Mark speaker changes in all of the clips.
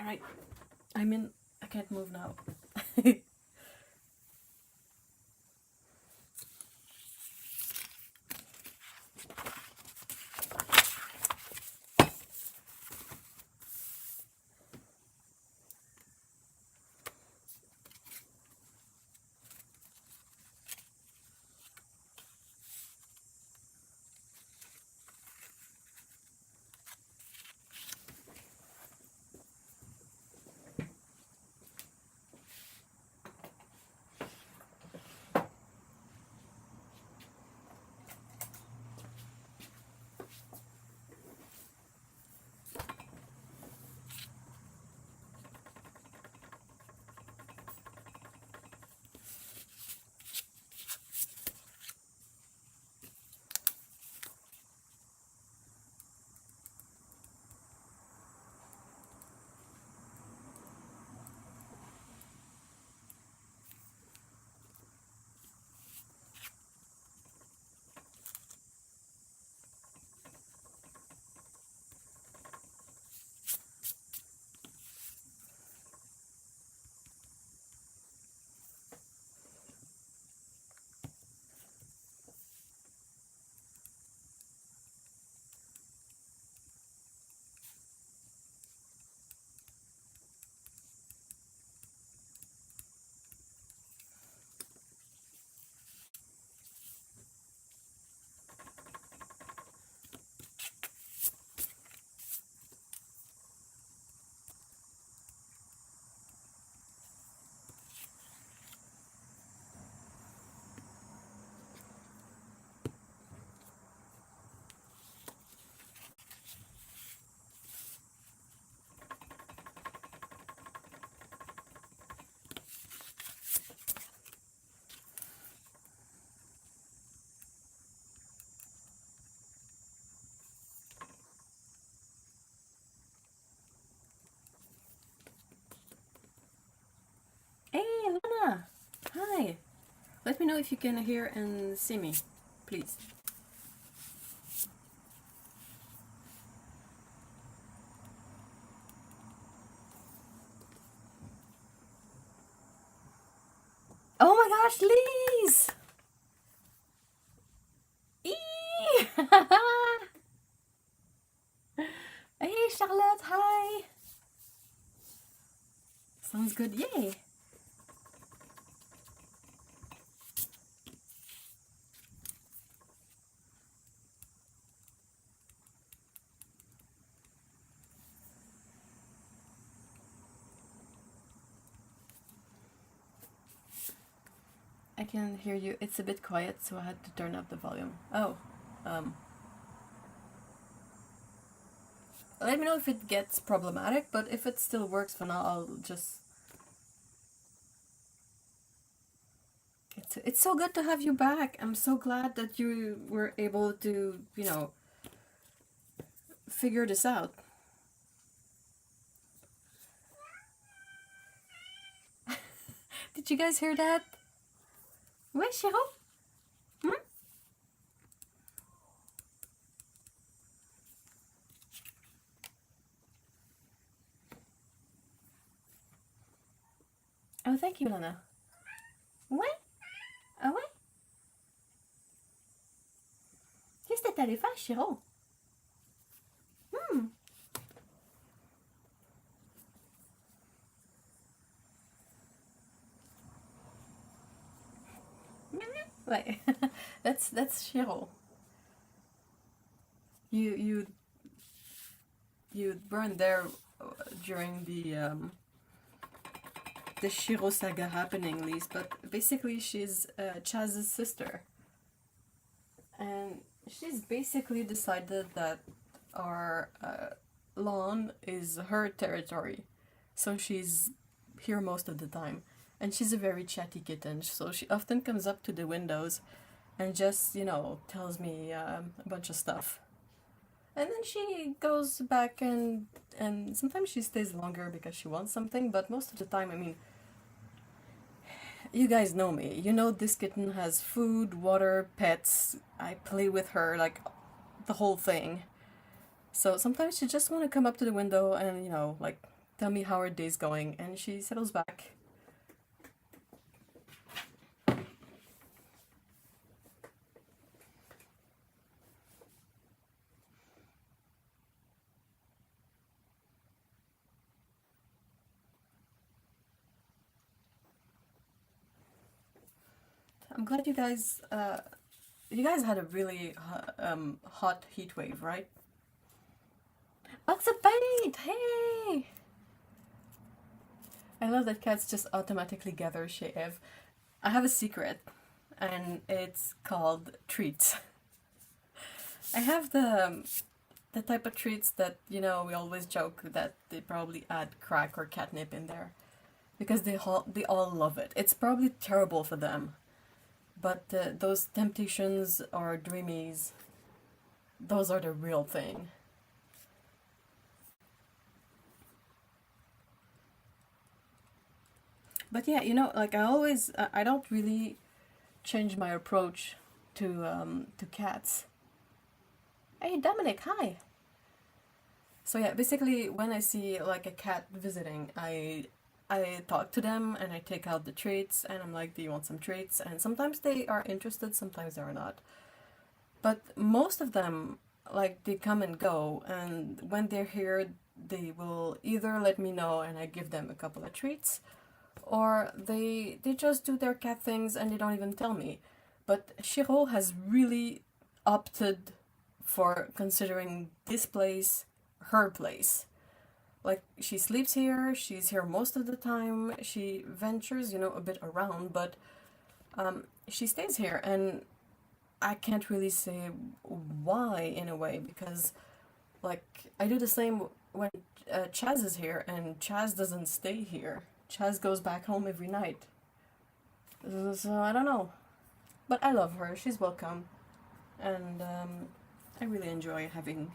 Speaker 1: Alright, I'm in. I can't move now. Hey, Lana! Hi! Let me know if you can hear and see me, please. Oh my gosh, Liz! Eee! Hey, Charlotte, hi! Sounds good, yay! I can hear you. It's a bit quiet, so I had to turn up the volume. Oh, let me know if it gets problematic, but if it still works for now, I'll just... It's so good to have you back. I'm so glad that you were able to, you know, figure this out. Did you guys hear that? Ouais, Chéro? Hmm? Oh, thank you, Lana. Ouais? Ah ouais? Qu'est-ce que t'es allé faire, Chéro? Hmm. Ouais. That's Chéro. You weren't there during the Shiro saga happening, Lise, but basically she's Chaz's sister. And she's basically decided that our lawn is her territory. So she's here most of the time. And she's a very chatty kitten, so she often comes up to the windows and just, you know, tells me a bunch of stuff. And then she goes back and sometimes she stays longer because she wants something, but most of the time, I mean, you guys know me. You know this kitten has food, water, pets. I play with her, like, the whole thing. So sometimes she just want to come up to the window and, you know, like, tell me how her day's going, and she settles back. I'm glad you guys had a really hot heat wave, right? What's a bite? Hey! I love that cats just automatically gather shave. I have a secret, and it's called treats. I have the type of treats that, you know, we always joke that they probably add crack or catnip in there. Because they all love it. It's probably terrible for them. But those temptations or dreamies, those are the real thing. But yeah, you know, like I don't really change my approach to cats. Hey, Dominic, hi. So yeah, basically when I see like a cat visiting, I talk to them and I take out the treats and I'm like, do you want some treats? And sometimes they are interested, sometimes they are not. But most of them, like, they come and go, and when they're here, they will either let me know and I give them a couple of treats, or they just do their cat things and they don't even tell me. But Shiro has really opted for considering this place her place. Like, she sleeps here, she's here most of the time, she ventures, you know, a bit around, but she stays here, and I can't really say why in a way, because, like, I do the same when Chaz is here, and Chaz doesn't stay here. Chaz goes back home every night. So I don't know. But I love her, she's welcome, and I really enjoy having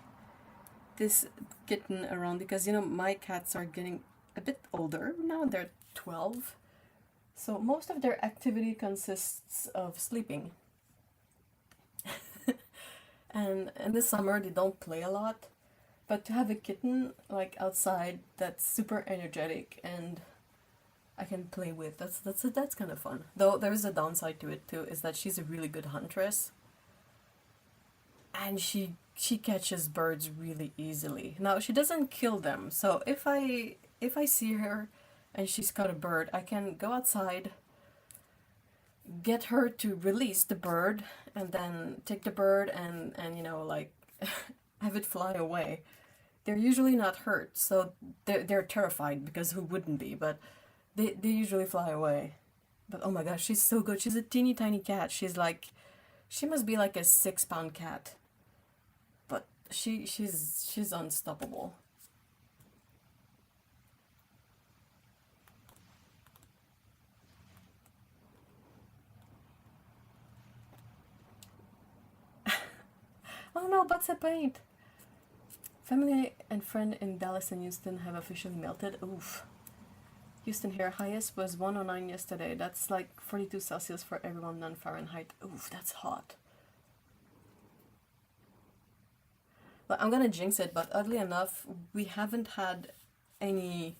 Speaker 1: this kitten around, because, you know, my cats are getting a bit older now. They're 12, so most of their activity consists of sleeping. And in the summer they don't play a lot, but to have a kitten like outside that's super energetic and I can play with, that's kind of fun. Though there is a downside to it too, is that she's a really good huntress, and she catches birds really easily. Now, she doesn't kill them, so if I see her and she's caught a bird, I can go outside, get her to release the bird, and then take the bird and you know, like, have it fly away. They're usually not hurt, so they're terrified, because who wouldn't be, but they usually fly away. But oh my gosh, she's so good. She's a teeny tiny cat. She must be like a 6-pound cat. But she's unstoppable. Oh no, but a paint. Family and friend in Dallas and Houston have officially melted. Oof. Houston here, highest was 109 yesterday. That's like 42 Celsius for everyone, non-Fahrenheit. Oof, that's hot. Well, I'm gonna jinx it, but oddly enough, we haven't had any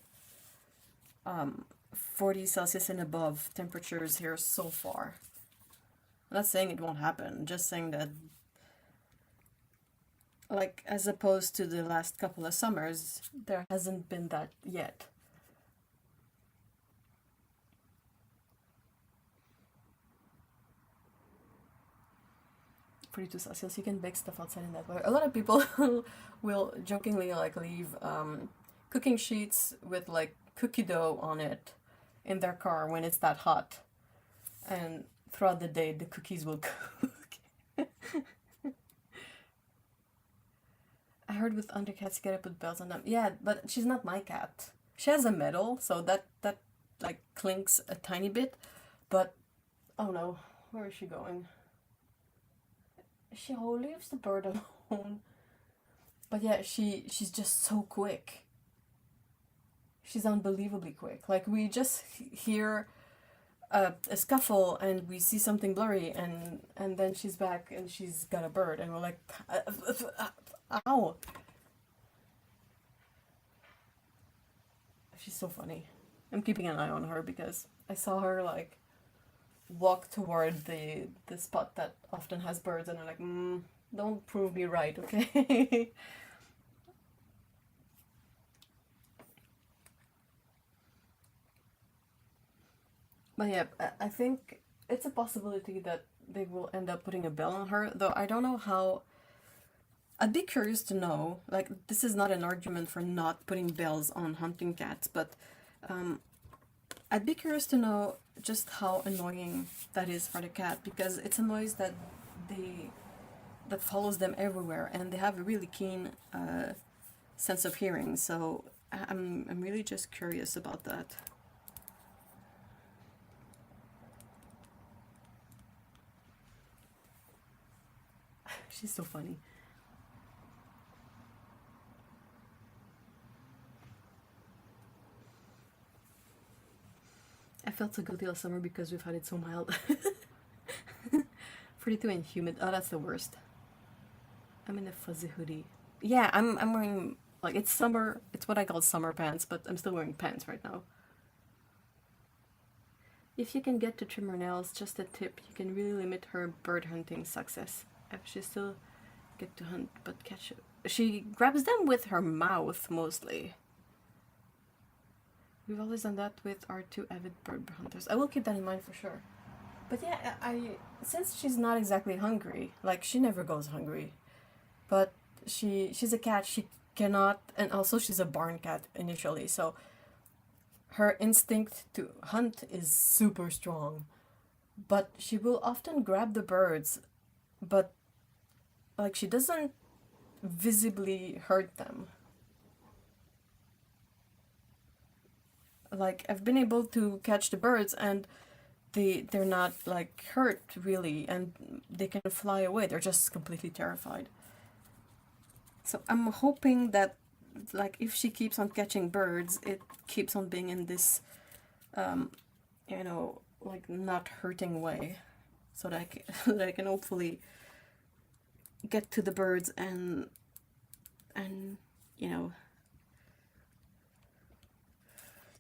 Speaker 1: 40 Celsius and above temperatures here so far. I'm not saying it won't happen, just saying that, like, as opposed to the last couple of summers, there hasn't been that yet. .42 Celsius, you can bake stuff outside in that weather. A lot of people will jokingly, like, leave cooking sheets with, like, cookie dough on it in their car when it's that hot, and throughout the day the cookies will cook. I heard with undercats you gotta put bells on them. Yeah, but she's not my cat. She has a medal, so that like clinks a tiny bit, but oh no, where is she going? She leaves the bird alone. But yeah, she's just so quick. She's unbelievably quick. Like, we just hear a scuffle and we see something blurry, and then she's back and she's got a bird, and we're like, ow. she's so funny. I'm keeping an eye on her because I saw her like walk toward the spot that often has birds, and I'm like, don't prove me right, okay? But yeah, I think it's a possibility that they will end up putting a bell on her, though I don't know how. I'd be curious to know, like, this is not an argument for not putting bells on hunting cats, but I'd be curious to know just how annoying that is for the cat, because it's a noise that follows them everywhere, and they have a really keen sense of hearing, so I'm really just curious about that. She's so funny. I felt so guilty last summer because we've had it so mild. 42 and humid. Oh, that's the worst. I'm in a fuzzy hoodie. Yeah, I'm wearing, like, it's summer. It's what I call summer pants, but I'm still wearing pants right now. If you can get to trim her nails, just a tip, you can really limit her bird hunting success. If she still get to hunt, but catch it. She grabs them with her mouth, mostly. We've always done that with our two avid bird hunters. I will keep that in mind for sure. But yeah, since she's not exactly hungry, like, she never goes hungry, but she's a cat, she cannot, and also she's a barn cat initially, so her instinct to hunt is super strong, but she will often grab the birds, but like, she doesn't visibly hurt them. Like, I've been able to catch the birds, and they're not like hurt really, and they can fly away. They're just completely terrified. So I'm hoping that, like, if she keeps on catching birds, it keeps on being in this like, not hurting way, so that that I can hopefully get to the birds and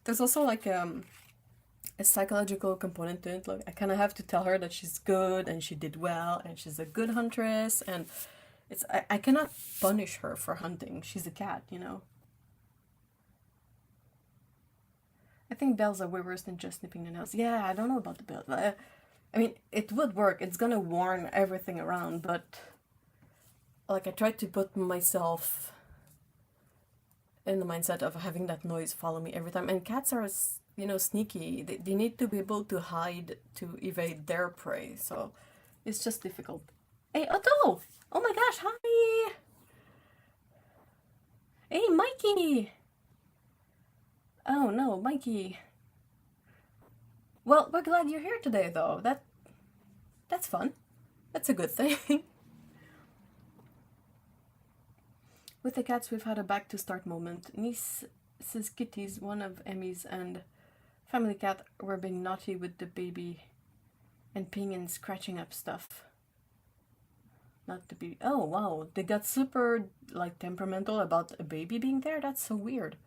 Speaker 1: there's also like a psychological component to it. Like, I kind of have to tell her that she's good and she did well and she's a good huntress, and I cannot punish her for hunting. She's a cat, I think bells are way worse than just snipping the nails. Yeah, I don't know about the bell. I mean, it would work. It's gonna warn everything around, but like, I tried to put myself in the mindset of having that noise follow me every time. And cats are, sneaky. They need to be able to hide to evade their prey. So it's just difficult. Hey, Otto! Oh my gosh, hi! Hey, Mikey! Oh no, Mikey. Well, we're glad you're here today, though. That's fun. That's a good thing. With the cats, we've had a back to start moment. Niece's kitties, one of Emmy's, and family cat were being naughty with the baby and peeing and scratching up stuff. Not the baby. Oh wow, they got super like temperamental about a baby being there. That's so weird.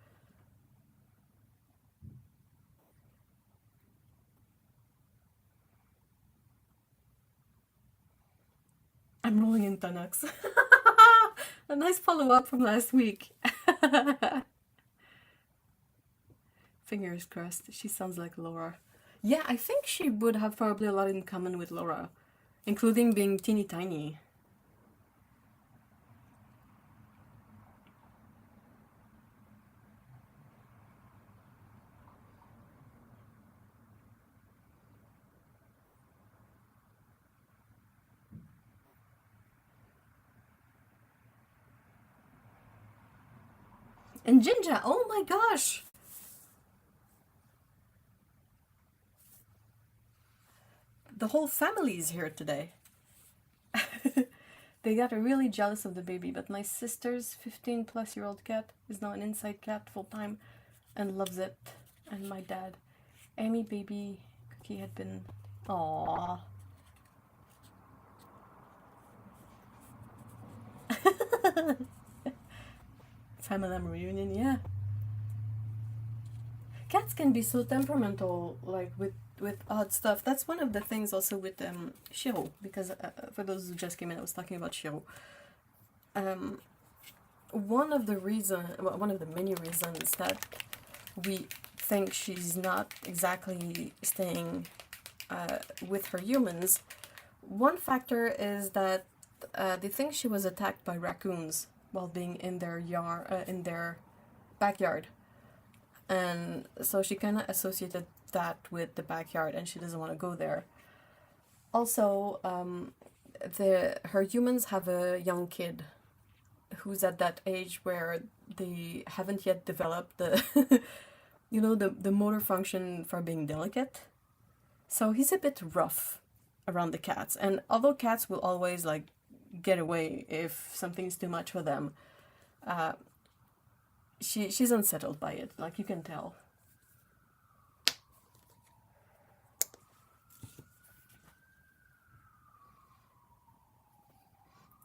Speaker 1: I'm rolling in Tanax. A nice follow-up from last week. Fingers crossed. She sounds like Laura. Yeah, I think she would have probably a lot in common with Laura, including being teeny tiny. And Jinja, oh my gosh! The whole family is here today. They got really jealous of the baby, but my sister's 15-plus-year-old cat is now an inside cat full-time and loves it. And my dad, Amy baby Cookie, had been... Aww. Family reunion, yeah. Cats can be so temperamental, like with odd stuff. That's one of the things also with Shiro, because for those who just came in, I was talking about Shiro. One of the many reasons that we think she's not exactly staying with her humans. One factor is that they think she was attacked by raccoons while being in their backyard, and so she kind of associated that with the backyard, and she doesn't want to go there. Also, her humans have a young kid who's at that age where they haven't yet developed the the motor function for being delicate. So he's a bit rough around the cats, and although cats will always like get away if something's too much for them, she's unsettled by it, like you can tell.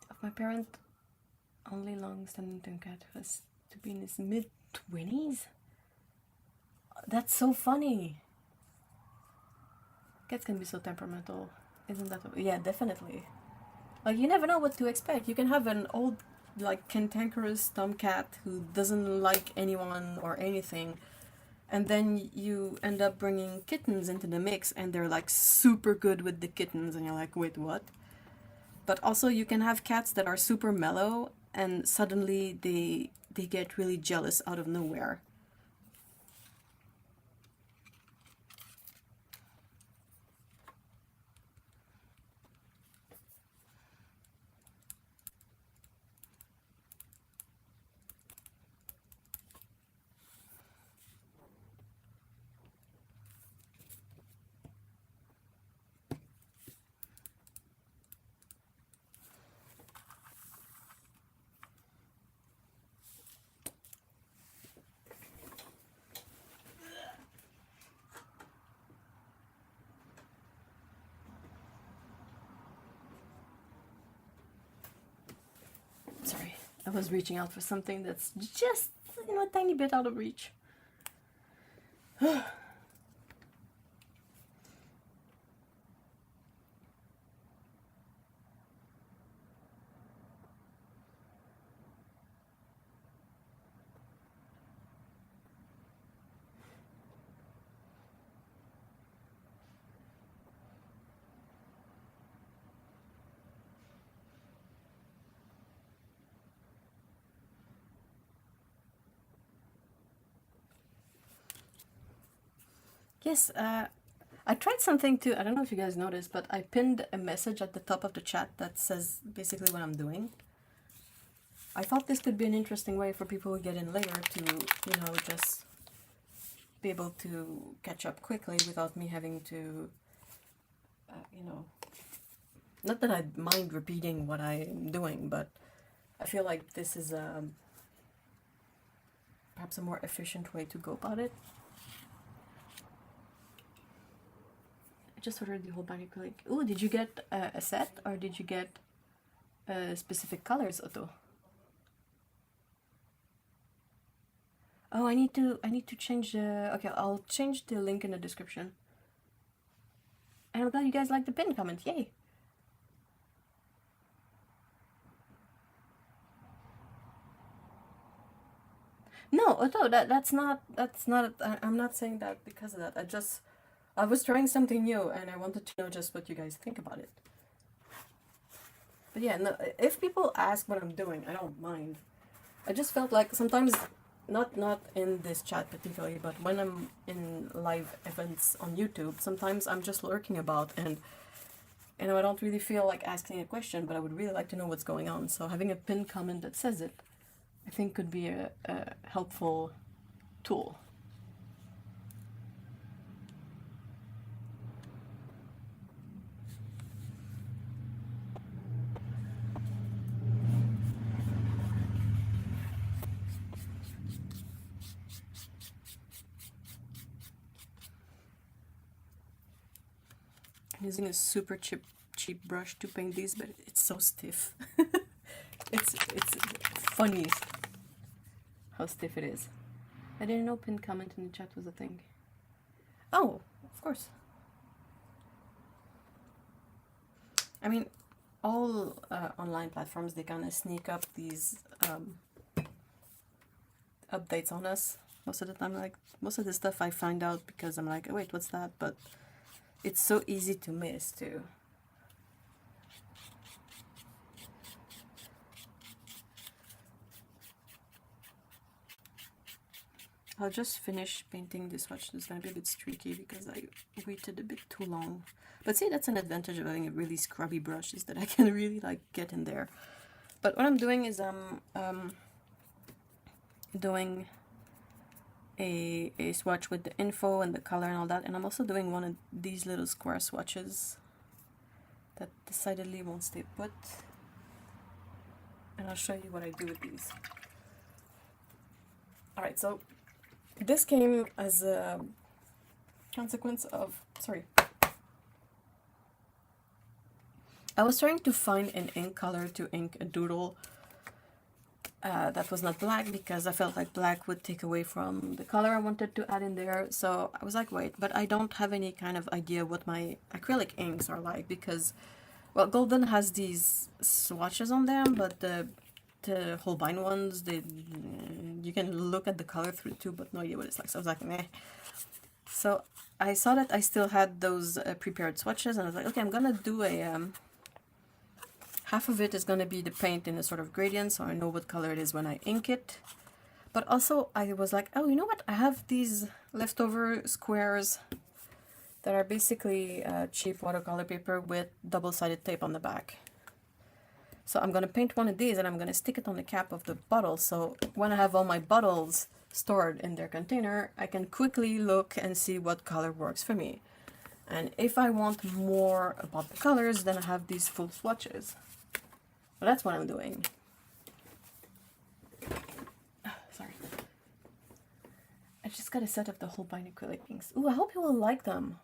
Speaker 1: Of my parent, only long-standing cat has to be in his mid-20s. That's so funny. Cats can be so temperamental, isn't that? Yeah, definitely. Like, you never know what to expect. You can have an old, like, cantankerous tomcat who doesn't like anyone or anything, and then you end up bringing kittens into the mix, and they're like super good with the kittens, and you're like, wait, what? But also you can have cats that are super mellow, and suddenly they get really jealous out of nowhere. Sorry, I was reaching out for something that's just, a tiny bit out of reach. Yes, I tried something too. I don't know if you guys noticed, but I pinned a message at the top of the chat that says basically what I'm doing. I thought this could be an interesting way for people who get in later to, just be able to catch up quickly without me having to, not that I mind repeating what I'm doing, but I feel like this is perhaps a more efficient way to go about it. I just ordered the whole bag acrylic. Ooh, did you get a set, or did you get specific colors, Otto? Oh, I need to change the... Okay, I'll change the link in the description. And I'm glad you guys like the pin comment. Yay! No, Otto, that's not... I'm not saying that because of that. I was trying something new, and I wanted to know just what you guys think about it. But yeah, no, if people ask what I'm doing, I don't mind. I just felt like sometimes... Not in this chat particularly, but when I'm in live events on YouTube, sometimes I'm just lurking about, and I don't really feel like asking a question, but I would really like to know what's going on. So having a pinned comment that says it, I think could be a helpful tool. I'm using a super cheap brush to paint these, but it's so stiff. it's funny how stiff it is. I didn't know pinned comment in the chat was a thing. Oh, of course. I mean, all online platforms, they kind of sneak up these updates on us. Most of the time, like, most of the stuff I find out because I'm like, oh, wait, what's that? But it's so easy to miss, too. I'll just finish painting this swatch. It's going to be a bit streaky because I waited a bit too long. But see, that's an advantage of having a really scrubby brush, is that I can really, like, get in there. But what I'm doing is I'm doing a swatch with the info and the color and all that. And I'm also doing one of these little square swatches that decidedly won't stay put. And I'll show you what I do with these. Alright, so this came as a consequence of, sorry, I was trying to find an ink color to ink a doodle that was not black, because I felt like black would take away from the color I wanted to add in there. So I was like, wait, but I don't have any kind of idea what my acrylic inks are like, because, well, Golden has these swatches on them, but the Holbein ones, you can look at the color through too, but no idea what it's like. So I was like, meh. So I saw that I still had those prepared swatches, and I was like, okay, I'm gonna do a half of it is gonna be the paint in a sort of gradient, so I know what color it is when I ink it. But also I was like, oh, you know what? I have these leftover squares that are basically cheap watercolor paper with double-sided tape on the back. So I'm going to paint one of these and I'm going to stick it on the cap of the bottle, so when I have all my bottles stored in their container, I can quickly look and see what color works for me. And if I want more about the colors, then I have these full swatches. So that's what I'm doing. Sorry. I just got a set of the Holbein acrylic inks. Ooh, I hope you will like them.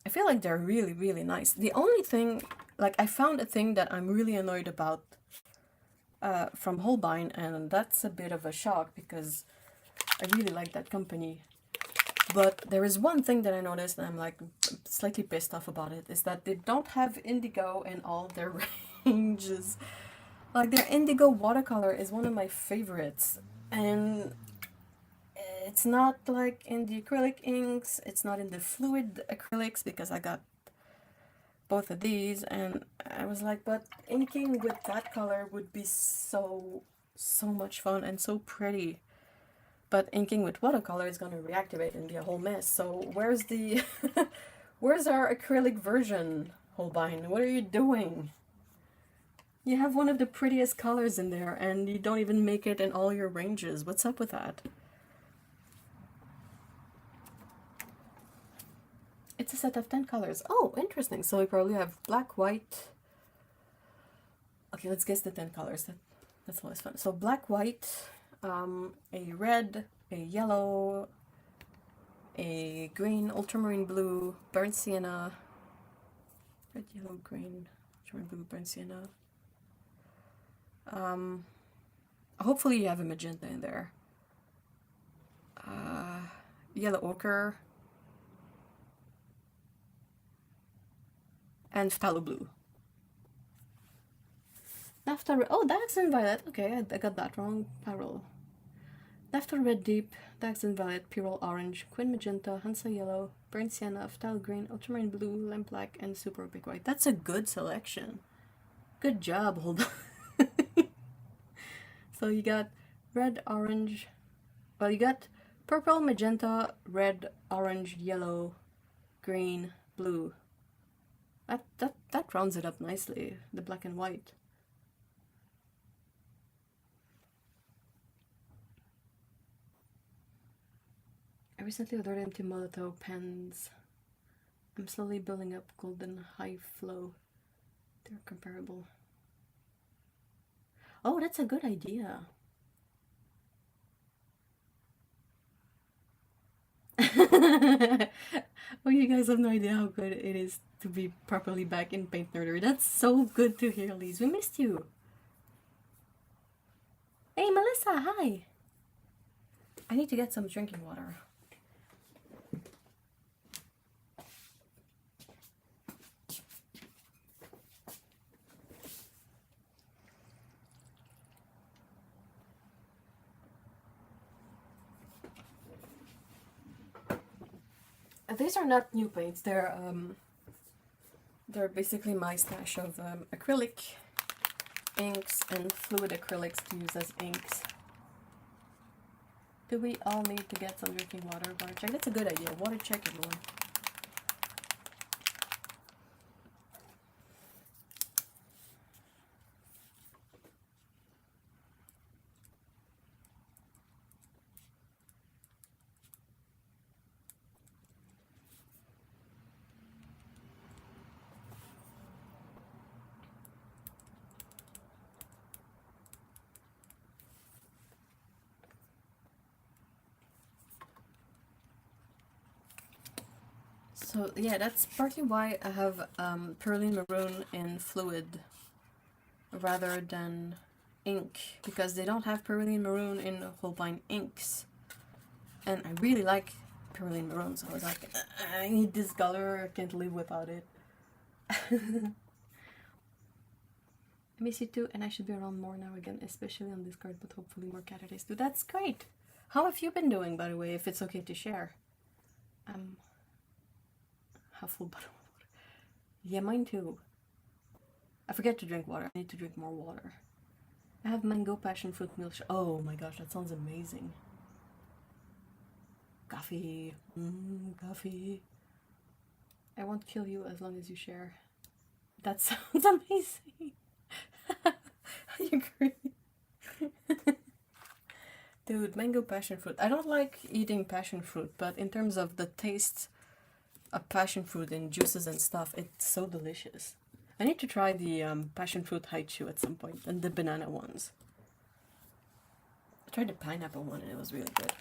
Speaker 1: I feel like they're really, really nice. The only thing, like, I found a thing that I'm really annoyed about from Holbein, and that's a bit of a shock because I really like that company. But there is one thing that I noticed, and I'm like slightly pissed off about it, is that they don't have indigo in all their ranges. Like, their indigo watercolor is one of my favorites, and it's not like in the acrylic inks, it's not in the fluid acrylics, because I got both of these, and I was like, but inking with that color would be so much fun and so pretty. But inking with watercolor is going to reactivate and be a whole mess. So where's the where's our acrylic version, Holbein? What are you doing? You have one of the prettiest colors in there and you don't even make it in all your ranges. What's up with that? It's a set of 10 colors. Oh, interesting. So we probably have black, white. Okay, let's guess the 10 colors. That's always fun. So black, white, a red, a yellow, a green, ultramarine blue, burnt sienna, red, yellow, green, ultramarine blue, burnt sienna. Hopefully you have a magenta in there. Yellow ochre, and phthalo blue. Naphtha, oh, Daxon Violet. Okay, I got that wrong. Pyrrole. Naphtha Red Deep, Daxon Violet, Pyrrole Orange, Quin Magenta, Hansa Yellow, Burnt Sienna, Phthalo Green, Ultramarine Blue, Lamp Black, and Super Opaque White. That's a good selection. Good job, hold on. So you got red, orange. Well, you got purple, magenta, red, orange, yellow, green, blue. That rounds it up nicely, the black and white. I recently ordered empty Molotov pens. I'm slowly building up golden high flow. They're comparable. Oh, that's a good idea. Oh, you guys have no idea how good it is to be properly back in Paint Nerdery. That's so good to hear, Lise. We missed you. Hey, Melissa, hi. I need to get some drinking water. These are not new paints. They're basically my stash of acrylic inks and fluid acrylics to use as inks. Do we all need to get some drinking water? Water check. That's a good idea. Water check, everyone. So yeah, that's partly why I have Perylene Maroon in fluid rather than ink, because they don't have Perylene Maroon in Holbein inks. And I really like Perylene Maroon, so I was like, I need this color, I can't live without it. I miss you too, and I should be around more now again, especially on Discord, but hopefully more Caturdays too. That's great! How have you been doing, by the way, if it's okay to share? Half full bottle of water. Yeah, mine too. I forget to drink water. I need to drink more water. I have mango passion fruit milkshake. Oh my gosh, that sounds amazing. Coffee. Coffee. I won't kill you as long as you share. That sounds amazing. I agree. Dude, mango passion fruit. I don't like eating passion fruit, but in terms of the taste of passion fruit and juices and stuff, it's so delicious. I need to try the passion fruit haichu at some point, and the banana ones. I tried the pineapple one and it was really good.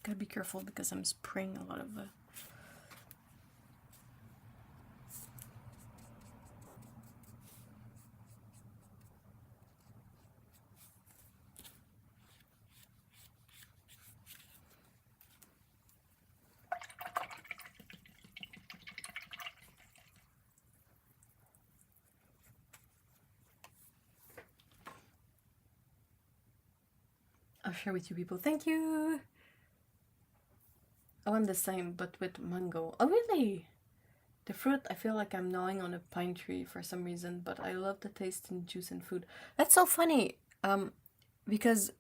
Speaker 1: Gotta be careful because I'm spraying a lot of I'll share with you people. Thank you! Oh, I'm the same, but with mango. Oh, really? The fruit, I feel like I'm gnawing on a pine tree for some reason, but I love the taste in juice and food. That's so funny, because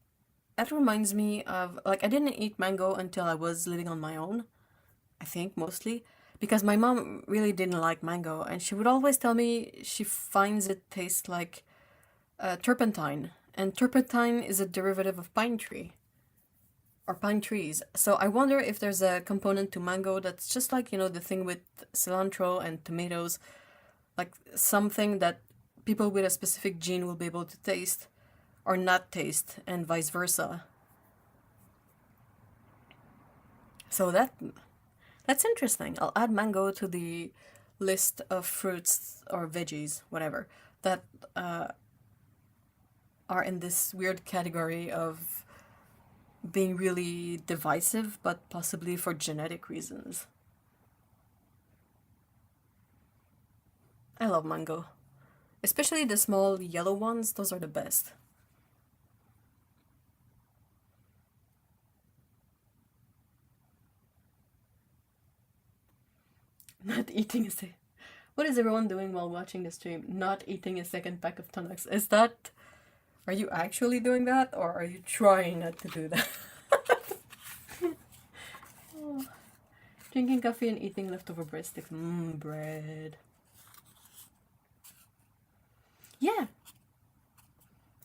Speaker 1: that reminds me of, like, I didn't eat mango until I was living on my own, I think, mostly, because my mom really didn't like mango, and she would always tell me she finds it taste like turpentine, and turpentine is a derivative of pine tree. Or pine trees. So I wonder if there's a component to mango that's just like, you know, the thing with cilantro and tomatoes, like something that people with a specific gene will be able to taste or not taste, and vice versa. So that's interesting. I'll add mango to the list of fruits or veggies, whatever, that are in this weird category of being really divisive, but possibly for genetic reasons. I love mango. Especially the small yellow ones, those are the best. Not eating a second. What is everyone doing while watching the stream? Not eating a second pack of tonics. Is that... Are you actually doing that, or are you trying not to do that? Drinking coffee and eating leftover breadsticks. Bread. Yeah.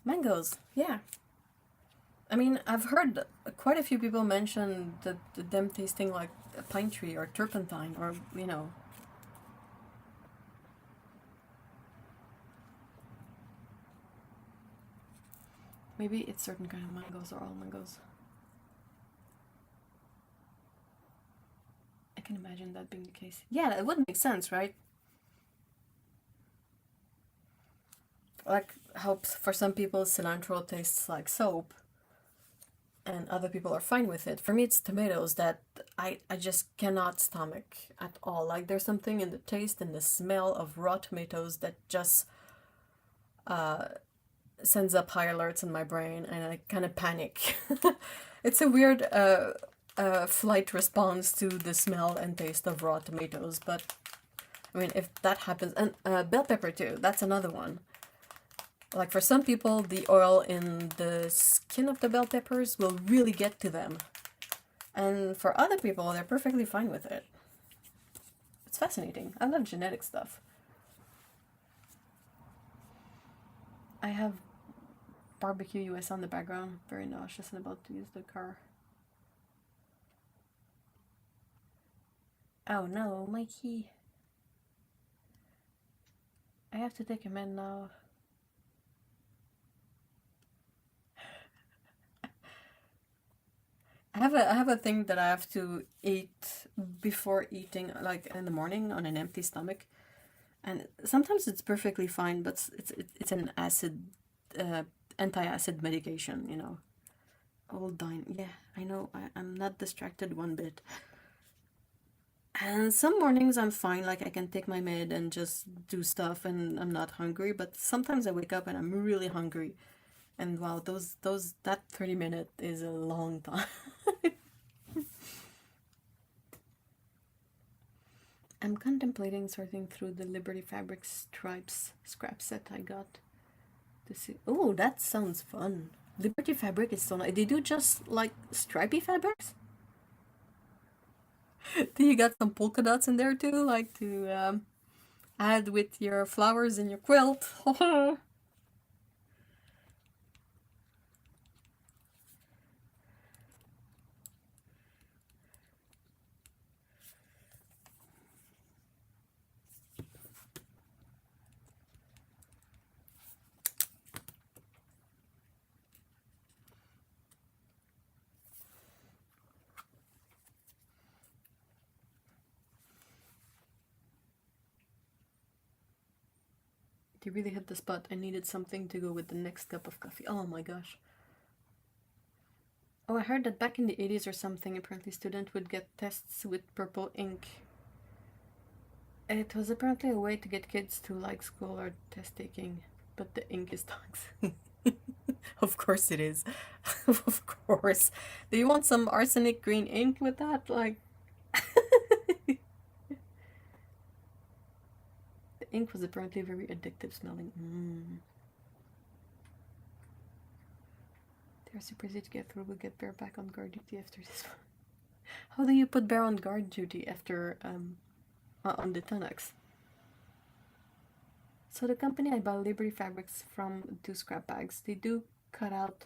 Speaker 1: Mangoes. Yeah. I mean, I've heard quite a few people mention them tasting like a pine tree or turpentine or, you know. Maybe it's certain kind of mangoes or all mangoes. I can imagine that being the case. Yeah, it would make sense, right? Like how for some people cilantro tastes like soap and other people are fine with it. For me it's tomatoes that I just cannot stomach at all. Like there's something in the taste and the smell of raw tomatoes that just sends up high alerts in my brain and I kind of panic. It's a weird flight response to the smell and taste of raw tomatoes, but I mean if that happens, and bell pepper too, that's another one. Like for some people, the oil in the skin of the bell peppers will really get to them. And for other people, they're perfectly fine with it. It's fascinating. I love genetic stuff. I have barbecue US on the background. Very nauseous and about to use the car. Oh no, my key. I have to take him in now. I have a thing that I have to eat before eating, like in the morning on an empty stomach, and sometimes it's perfectly fine, but it's an acid, anti-acid medication, you know. Old dine, yeah, I know. I'm not distracted one bit. And some mornings I'm fine, like I can take my med and just do stuff, and I'm not hungry. But sometimes I wake up and I'm really hungry. And wow, that 30 minute is a long time. I'm contemplating sorting through the Liberty Fabric stripes scrap set I got to see. Oh, that sounds fun. Liberty Fabric is so nice. They do just like stripy fabrics. Do you got some polka dots in there too, like to add with your flowers in your quilt? They really hit the spot. I needed something to go with the next cup of coffee. Oh my gosh. Oh, I heard that back in the 80s or something, apparently students would get tests with purple ink. It was apparently a way to get kids to like school or test taking, but the ink is toxic. Of course it is. Of course. Do you want some arsenic green ink with that? Like... The ink was apparently very addictive smelling. They're super easy to get through. We'll get Bear back on guard duty after this one. How do you put Bear on guard duty after on the Tunnux? So the company I buy Liberty Fabrics from do scrap bags. They do cut out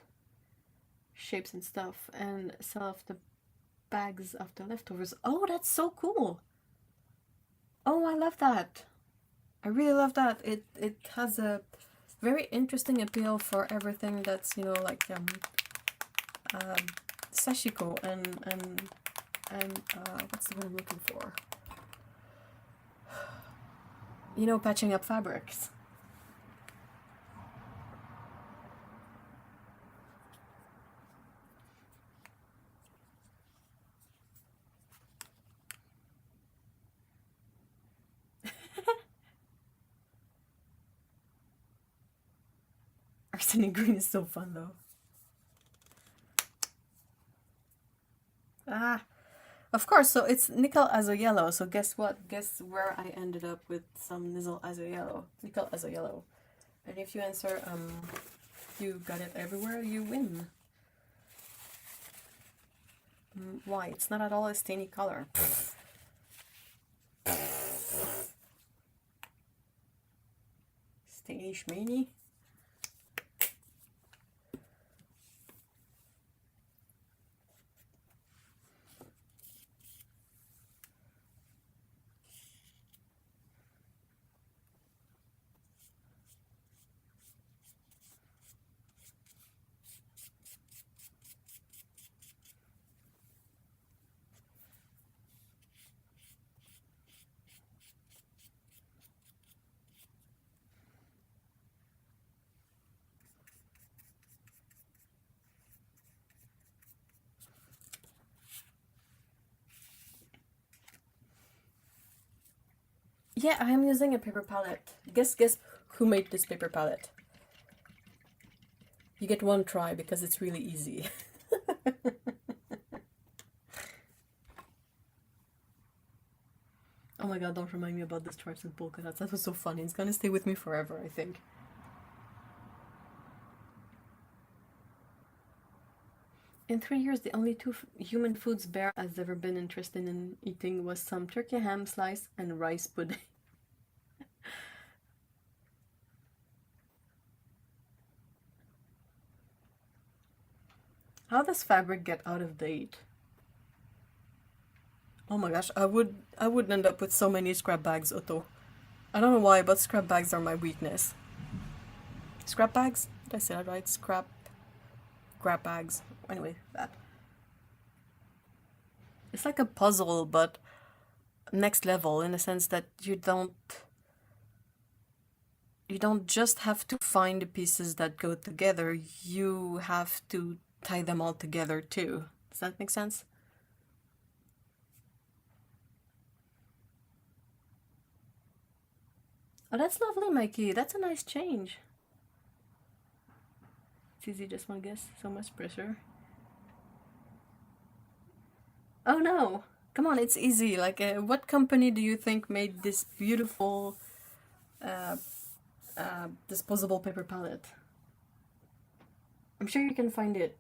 Speaker 1: shapes and stuff and sell off the bags of the leftovers. Oh, that's so cool. Oh, I love that. I really love that. It has a very interesting appeal for everything that's, you know, like sashiko and what's the word I'm looking for? You know, patching up fabrics. Arsenic green is so fun though. Of course, so it's nickel azo yellow. So guess what? Guess where I ended up with some nickel azo yellow. Nickel azo yellow. And if you answer, you got it everywhere, you win. Why? It's not at all a stainy color. Pfft. Stainy schmeeny. Yeah, I'm using a paper palette. Guess who made this paper palette? You get one try because it's really easy. Oh my god, don't remind me about the stripes and polka dots. That was so funny. It's gonna stay with me forever, I think. In 3 years, the only two human foods Bear has ever been interested in eating was some turkey ham slice and rice pudding. How does fabric get out of date? Oh my gosh, I would end up with so many scrap bags, Otto. I don't know why, but scrap bags are my weakness. Scrap bags? Did I say that right? Scrap bags. Anyway, that. It's like a puzzle, but next level in the sense that you don't just have to find the pieces that go together, you have to tie them all together too. Does that make sense? Oh, that's lovely, Mikey. That's a nice change. It's easy, just one guess. So much pressure. Oh no! Come on, it's easy. Like, what company do you think made this beautiful disposable paper palette? I'm sure you can find it.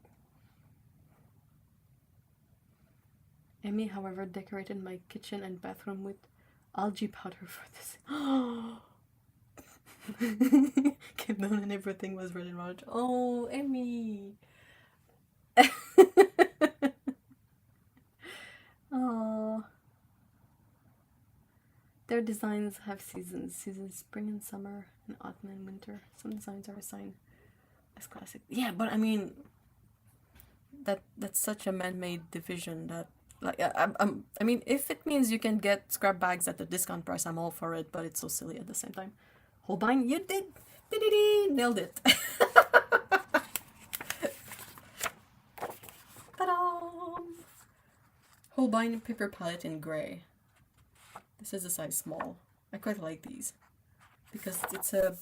Speaker 1: Amy, however, decorated my kitchen and bathroom with algae powder for this. Came down and everything was red and orange. Oh, Emmy! Oh. Their designs have seasons. Seasons spring and summer, and autumn and winter. Some designs are assigned as classic. Yeah, but I mean, that's such a man-made division that, like, I mean, if it means you can get scrap bags at a discount price, I'm all for it, but it's so silly at the same time. Holbein, you did! Nailed it! Ta-da! Holbein paper palette in grey. This is a size small. I quite like these because it's a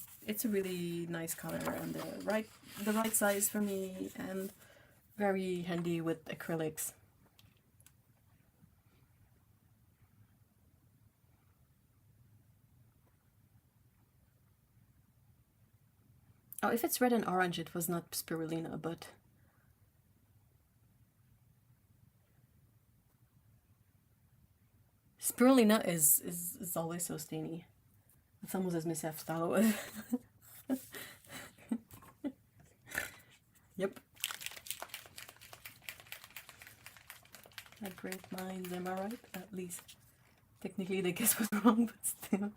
Speaker 1: really nice color and the right size for me and very handy with acrylics. Oh, if it's red and orange, it was not spirulina, but spirulina is always so stainy. It's almost as messy as stalo. Yep. At great minds, am I right? At least technically the guess was wrong, but still.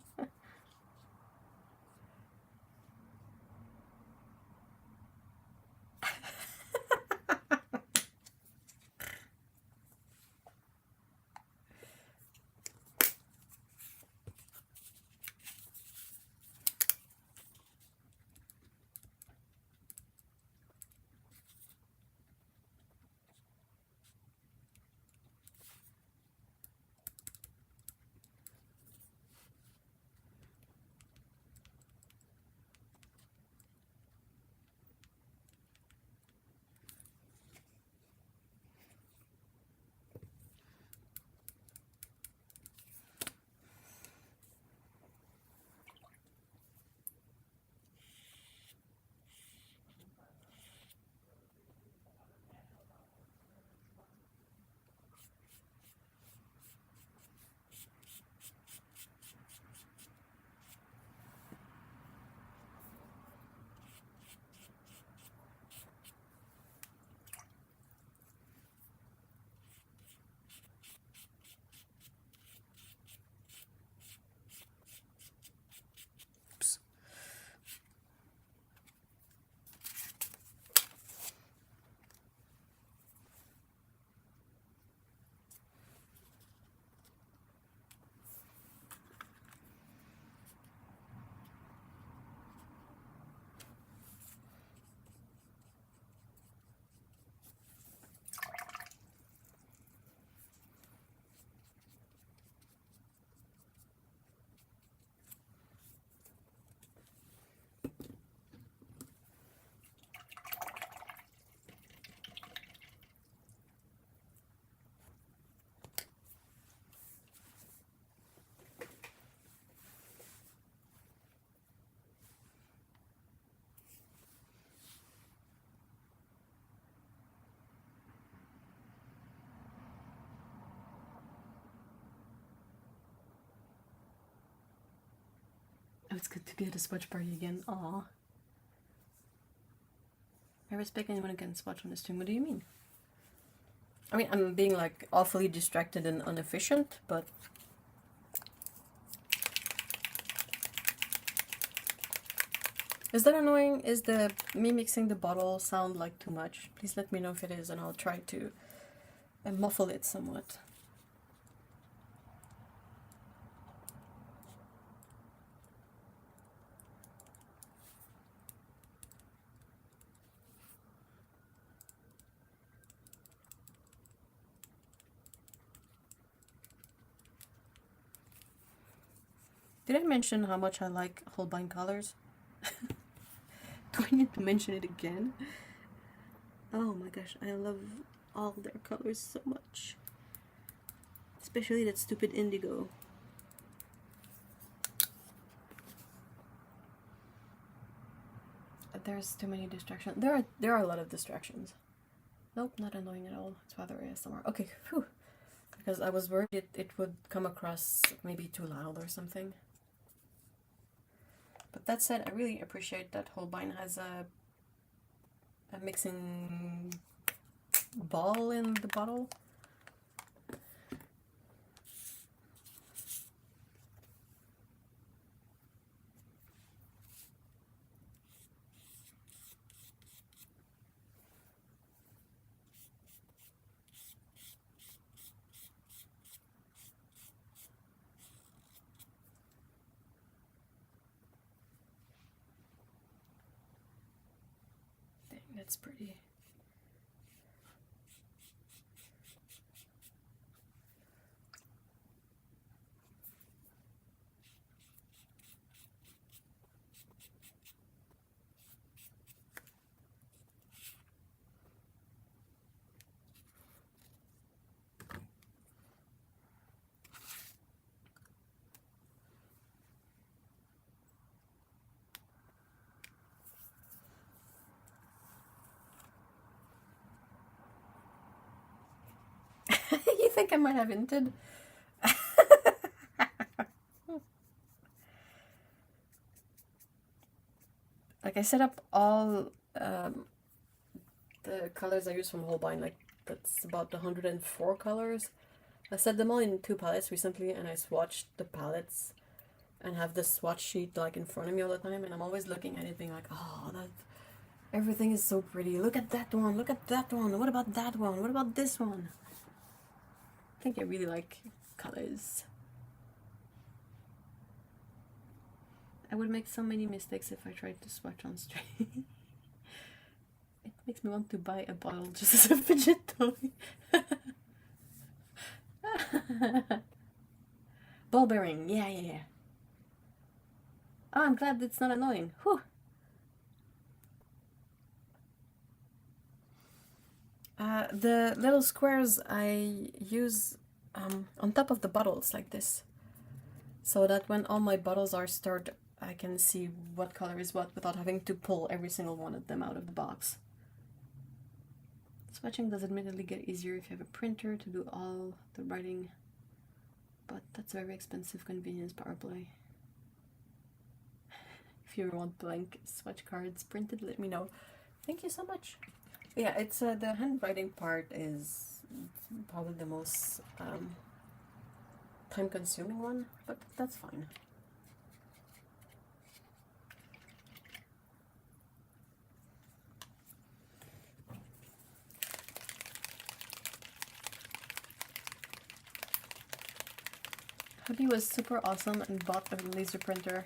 Speaker 1: it's good to get a swatch party again. Aw. I respect anyone who can swatch on the stream. What do you mean? I mean, I'm being like awfully distracted and inefficient, but is that annoying? Is the me mixing the bottle sound like too much? Please let me know if it is, and I'll try to muffle it somewhat. Did I mention how much I like Holbein colors? Do I need to mention it again? Oh my gosh, I love all their colors so much. Especially that stupid indigo. There's too many distractions. There are a lot of distractions. Nope, not annoying at all. It's rather ASMR. Okay, whew. Because I was worried it would come across maybe too loud or something. But that said, I really appreciate that Holbein has a mixing ball in the bottle. Dang, that's pretty. You think I might have hinted? Like I set up all the colors I use from Holbein, like that's about 104 colors. I set them all in 2 palettes recently, and I swatched the palettes and have the swatch sheet like in front of me all the time, and I'm always looking at it being like, oh, that everything is so pretty. Look at that one, look at that one, what about that one, what about this one? I think I really like colors. I would make so many mistakes if I tried to swatch on stream. It makes me want to buy a bottle just as a fidget toy. Ball bearing, yeah. Oh, I'm glad it's not annoying. Whew. The little squares I use on top of the bottles like this, so that when all my bottles are stirred, I can see what color is what without having to pull every single one of them out of the box. Swatching does admittedly get easier if you have a printer to do all the writing, but that's a very expensive convenience power play. If you want blank swatch cards printed, let me know. Thank you so much. Yeah, it's the handwriting part is probably the most time-consuming one, but that's fine. Hubby was super awesome and bought a laser printer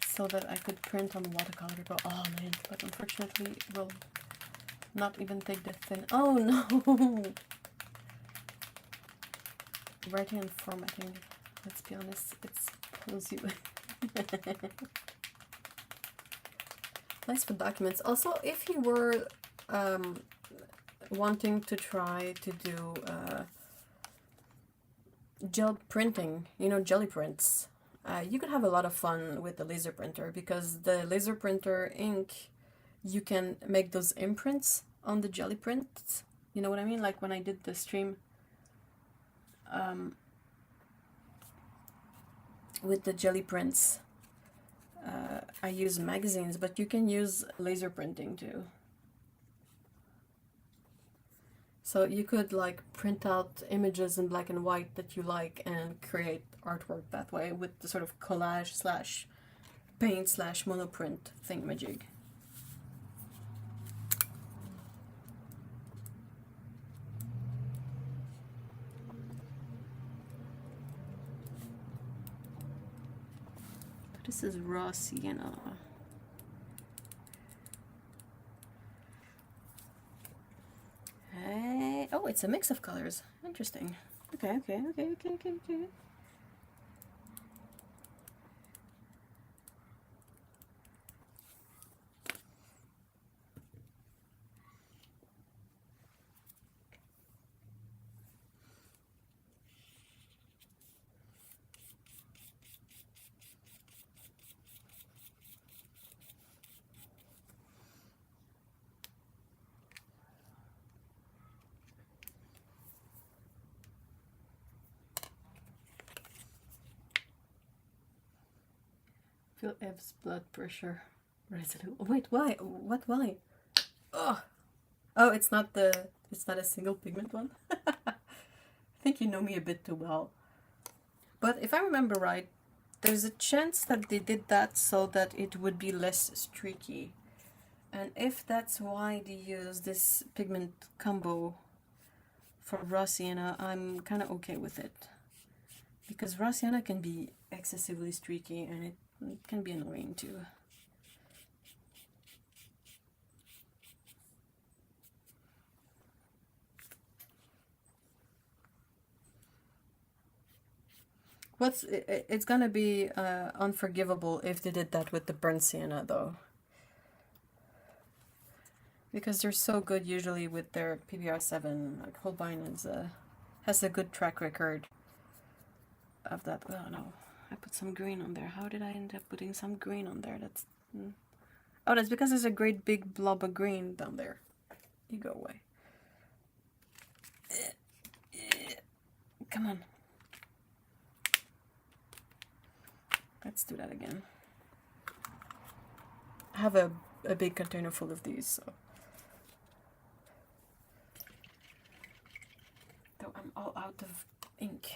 Speaker 1: so that I could print on watercolor paper. Oh man, but unfortunately it will not even take the thin. Oh no! Writing and formatting, let's be honest, it pulls you. Nice for documents. Also, if you were wanting to try to do gel printing, you know, jelly prints, you could have a lot of fun with the laser printer, because the laser printer ink, you can make those imprints on the jelly prints. You know what I mean? Like when I did the stream with the jelly prints, I use magazines, but you can use laser printing too. So you could like print out images in black and white that you like and create artwork that way with the sort of collage slash paint slash monoprint thingamajig. This is raw sienna. Hey, oh, it's a mix of colors. Interesting. Okay. Feel Ev's blood pressure residue. Oh, wait, why? What? Why? Oh, it's not a single pigment one. I think you know me a bit too well. But if I remember right, there's a chance that they did that so that it would be less streaky. And if that's why they use this pigment combo for raw sienna, I'm kind of okay with it. Because raw sienna can be excessively streaky and it can be annoying too. It's gonna be unforgivable if they did that with the burnt sienna though. Because they're so good usually with their PBR7. Like Holbein has a good track record of that. Oh no, I put some green on there. How did I end up putting some green on there? Oh, that's because there's a great big blob of green down there. You go away. Come on. Let's do that again. I have a big container full of these, so. Though I'm all out of ink.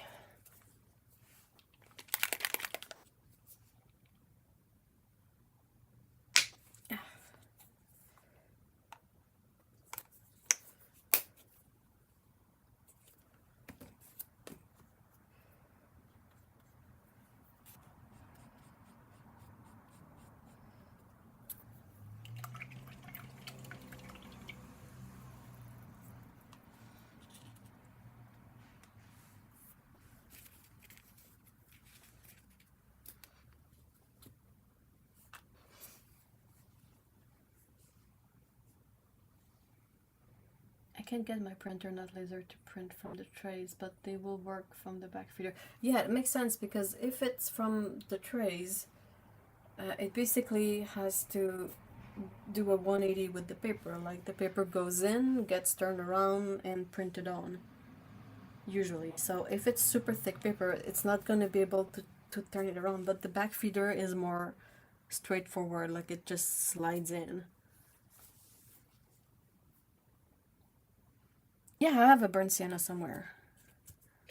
Speaker 1: I can't get my printer not laser to print from the trays, but they will work from the back feeder. Yeah, it makes sense because if it's from the trays, it basically has to do a 180 with the paper. Like the paper goes in, gets turned around, and printed on. Usually. So if it's super thick paper, it's not going to be able to turn it around, but the back feeder is more straightforward, like it just slides in. Yeah, I have a burnt sienna somewhere.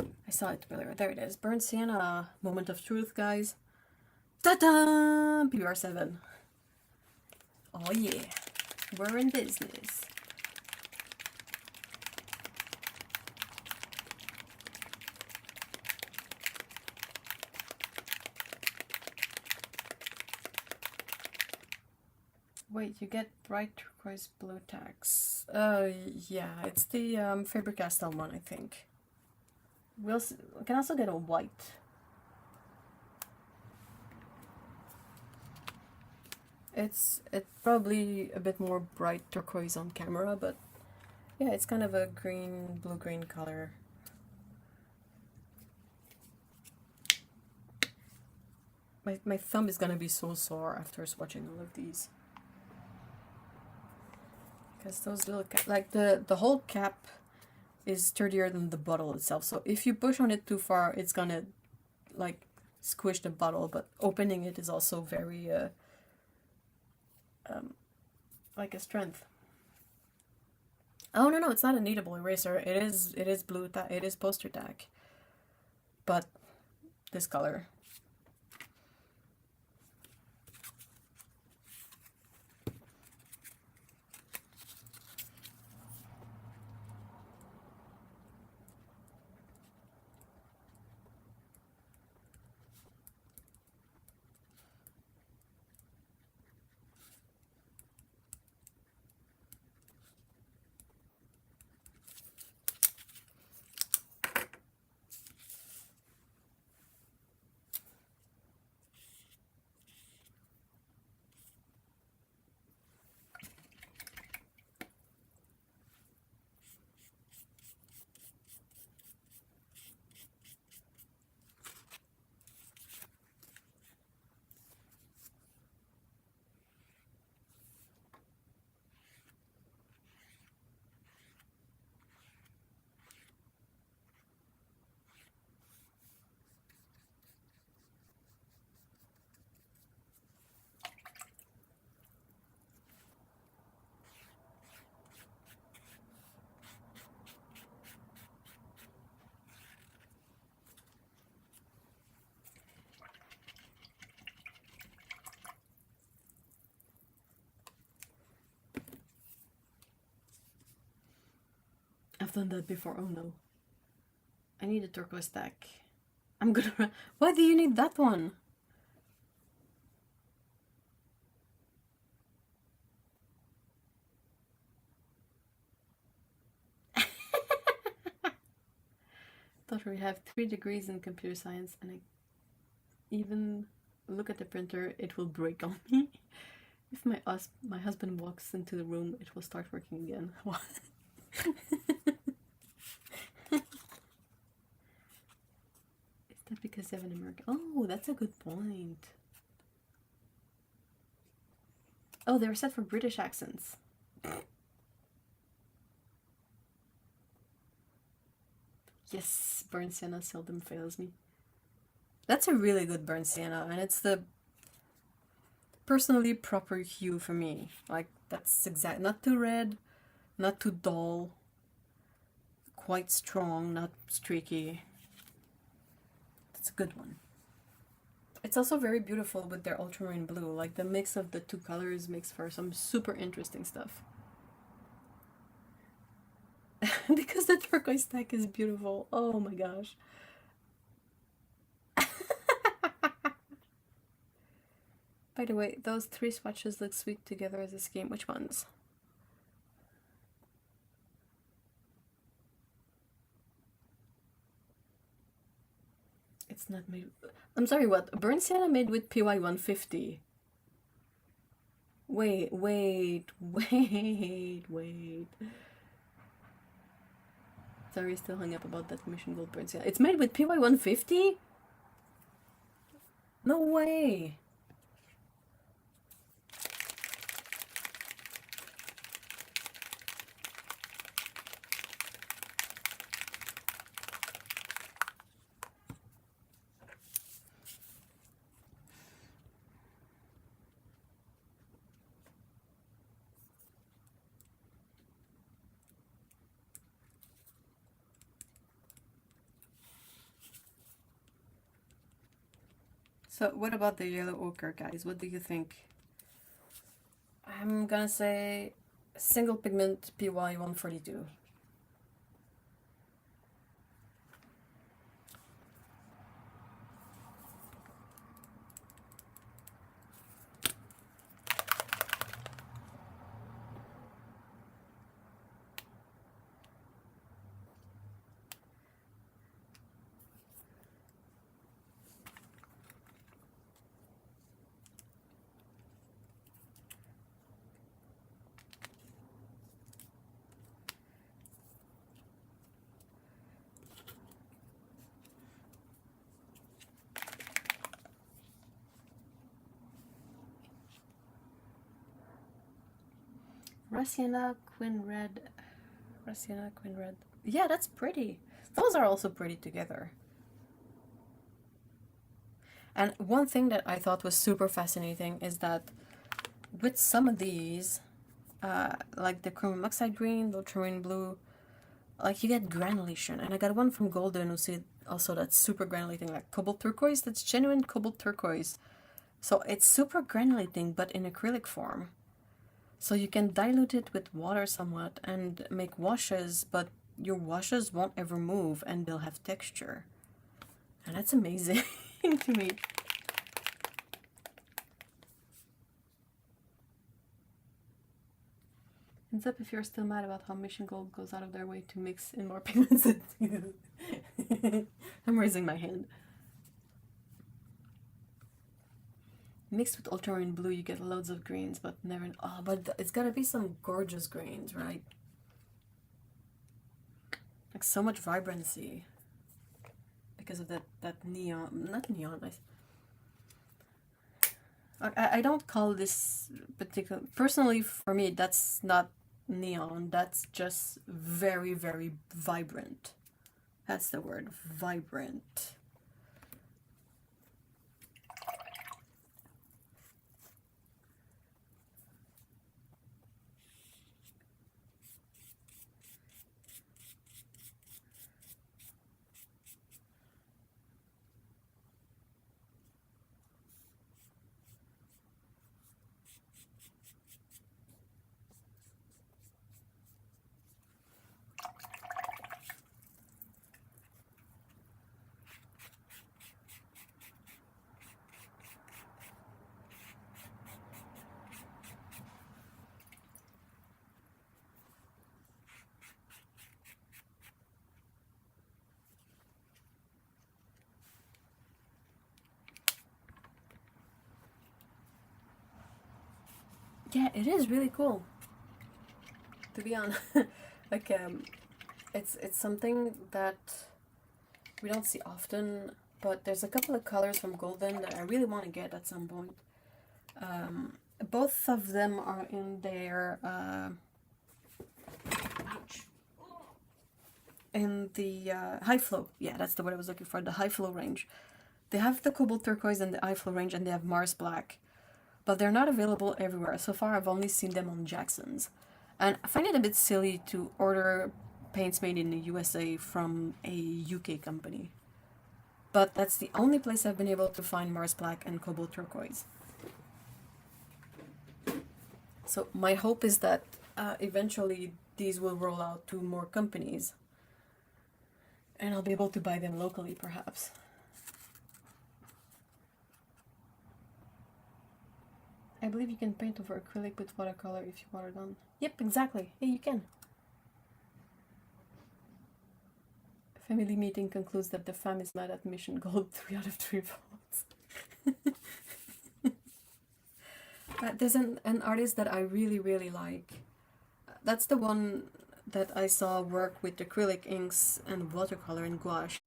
Speaker 1: I saw it earlier. There it is. Burnt sienna. Moment of truth, guys. Ta-da! PBR7. Oh yeah. We're in business. Wait, you get bright turquoise blue tags. Yeah, it's the Faber-Castell one, I think. We can also get a white. It's probably a bit more bright turquoise on camera, but yeah, it's kind of a green, blue-green color. My thumb is gonna be so sore after swatching all of these. Because those little like the whole cap is sturdier than the bottle itself, so if you push on it too far, it's gonna like squish the bottle, but opening it is also very like a strength. Oh no, it's not a kneadable eraser. It is blue tack. It is poster tack, but this color. I've done that before. Oh no. I need a turquoise tack. I'm gonna... Why do you need that one? Daughter, we have 3 degrees in computer science, and I even look at the printer, it will break on me. If my husband walks into the room, it will start working again. What? Is that because they have an American? Oh, that's a good point. Oh, they were set for British accents. Yes, burnt sienna seldom fails me. That's a really good burnt sienna, and it's the personally proper hue for me. Like, that's exact. Not too red, not too dull, quite strong, not streaky. That's a good one. It's also very beautiful with their ultramarine blue. Like, the mix of the 2 colors makes for some super interesting stuff. Because the turquoise tack is beautiful. Oh my gosh. By the way, those 3 swatches look sweet together as a scheme. Which ones? It's not made... I'm sorry, what? Burnt sienna made with PY 150. Wait. Sorry, still hung up about that Mission Gold burnt sienna. It's made with PY 150? No way! So what about the yellow ochre, guys? What do you think? I'm gonna say single pigment PY 142. Rassiana Queen Red. Rassiana Queen Red. Yeah, that's pretty. Those are also pretty together. And one thing that I thought was super fascinating is that with some of these, like the chromium oxide green, the ultramarine blue, like you get granulation. And I got one from Golden who said also that's super granulating, like cobalt turquoise. That's genuine cobalt turquoise. So it's super granulating, but in acrylic form. So you can dilute it with water somewhat and make washes, but your washes won't ever move and they'll have texture. And that's amazing to me. Hands up if you're still mad about how Mission Gold goes out of their way to mix in more pigments. I'm raising my hand. Mixed with ultramarine blue, you get loads of greens, but never. Oh, but it's gotta be some gorgeous greens, right? Like so much vibrancy because of that neon, not neon. I don't call this particular. Personally, for me, that's not neon. That's just very, very vibrant. That's the word, vibrant. Yeah, it is really cool. To be honest, like it's something that we don't see often, but there's a couple of colors from Golden that I really want to get at some point. Both of them are in their in the high flow. Yeah, that's the word I was looking for. The high flow range. They have the cobalt turquoise and the high flow range, and they have Mars black, but they're not available everywhere. So far, I've only seen them on Jackson's, and I find it a bit silly to order paints made in the USA from a UK company. But that's the only place I've been able to find Mars black and cobalt turquoise. So my hope is that eventually these will roll out to more companies and I'll be able to buy them locally perhaps. I believe you can paint over acrylic with watercolor if you water down. Yep, exactly. Yeah, you can. Family meeting concludes that the fam is mad at Mission Gold 3 out of 3 votes. There's an artist that I really, really like. That's the one that I saw work with acrylic inks and watercolor and gouache.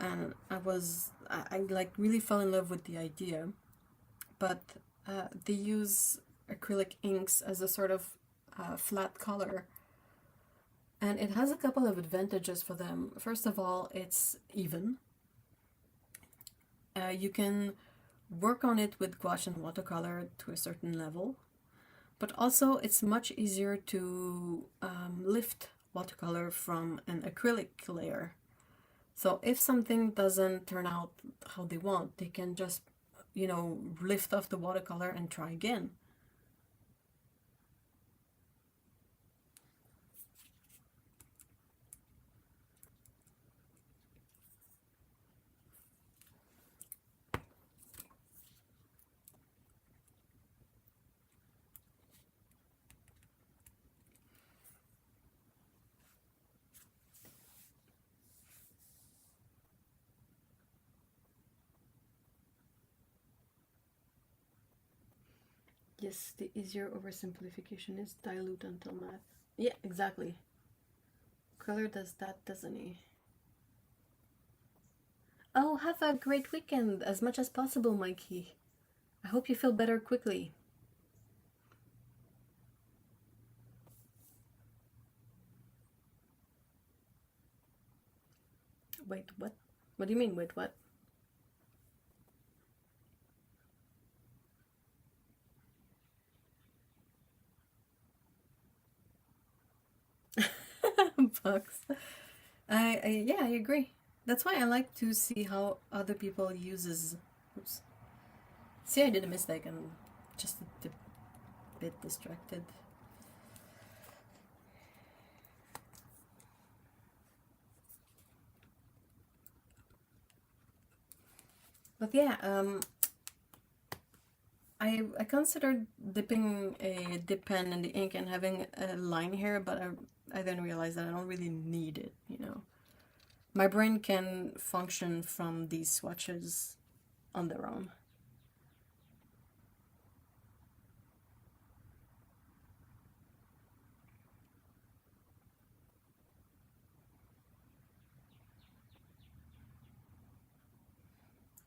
Speaker 1: And I like really fell in love with the idea. But they use acrylic inks as a sort of flat color. And it has a couple of advantages for them. First of all, it's even. You can work on it with gouache and watercolor to a certain level, but also it's much easier to lift watercolor from an acrylic layer. So if something doesn't turn out how they want, they can just, lift off the watercolor and try again. Yes, the easier oversimplification is dilute until matte. Yeah, exactly. Color does that, doesn't he? Oh, have a great weekend as much as possible, Mikey. I hope you feel better quickly. Wait, what? What do you mean, wait, what? bugs. Yeah, I agree. That's why I like to see how other people uses. Oops. See, I did a mistake. I'm just a bit distracted. But yeah, I considered dipping a dip pen in the ink and having a line here, but I then realized that I don't really need it, you know. My brain can function from these swatches on their own.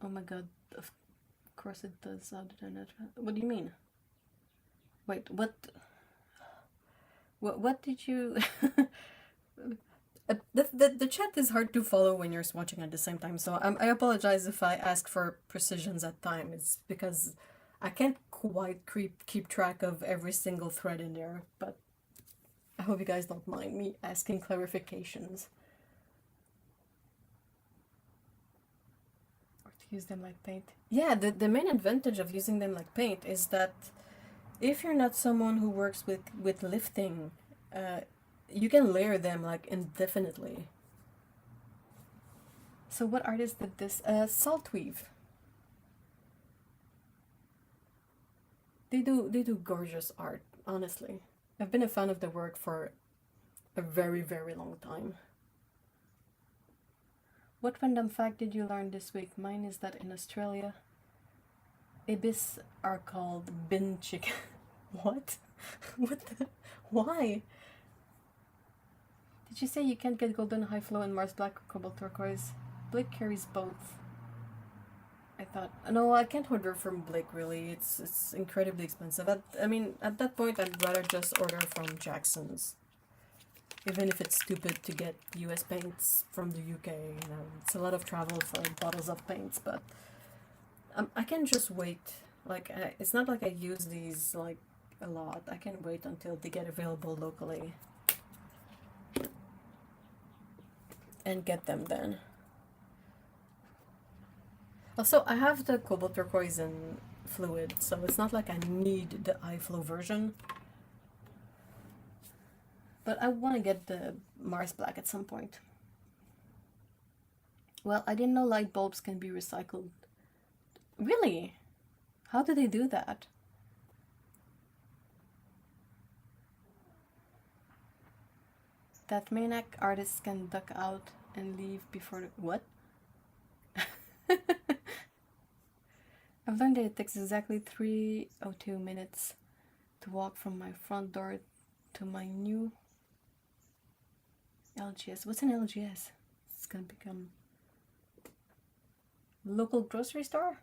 Speaker 1: Oh my god, of course it does. How did I not? What do you mean? Wait, what? What did you? The chat is hard to follow when you're watching at the same time, so I apologize if I ask for precisions at times. It's because I can't quite keep track of every single thread in there, but I hope you guys don't mind me asking clarifications. Or to use them like paint. Yeah, the main advantage of using them like paint is that if you're not someone who works with lifting, you can layer them like indefinitely. So what artist did this? Saltweave. They do gorgeous art, honestly. I've been a fan of the work for a very, very long time. What random fact did you learn this week? Mine is that in Australia, ibis are called bin chicken. What? What the? Why? Did you say you can't get golden high flow in Mars black or cobalt turquoise? Blake carries both. I thought, no, I can't order from Blake really. It's incredibly expensive. I mean, at that point, I'd rather just order from Jackson's. Even if it's stupid to get US paints from the UK, you know, it's a lot of travel for bottles of paints, but I can just wait. Like, it's not like I use these, like, a lot. I can wait until they get available locally and get them then. Also, I have the cobalt turquoise in fluid, so it's not like I need the iFlow version. But I want to get the Mars black at some point. Well, I didn't know light bulbs can be recycled. Really? How do they do that? That maniac artists can duck out and leave before the... What? I've learned that it takes exactly 3:02 minutes to walk from my front door to my new LGS. What's an LGS? It's gonna become local grocery store?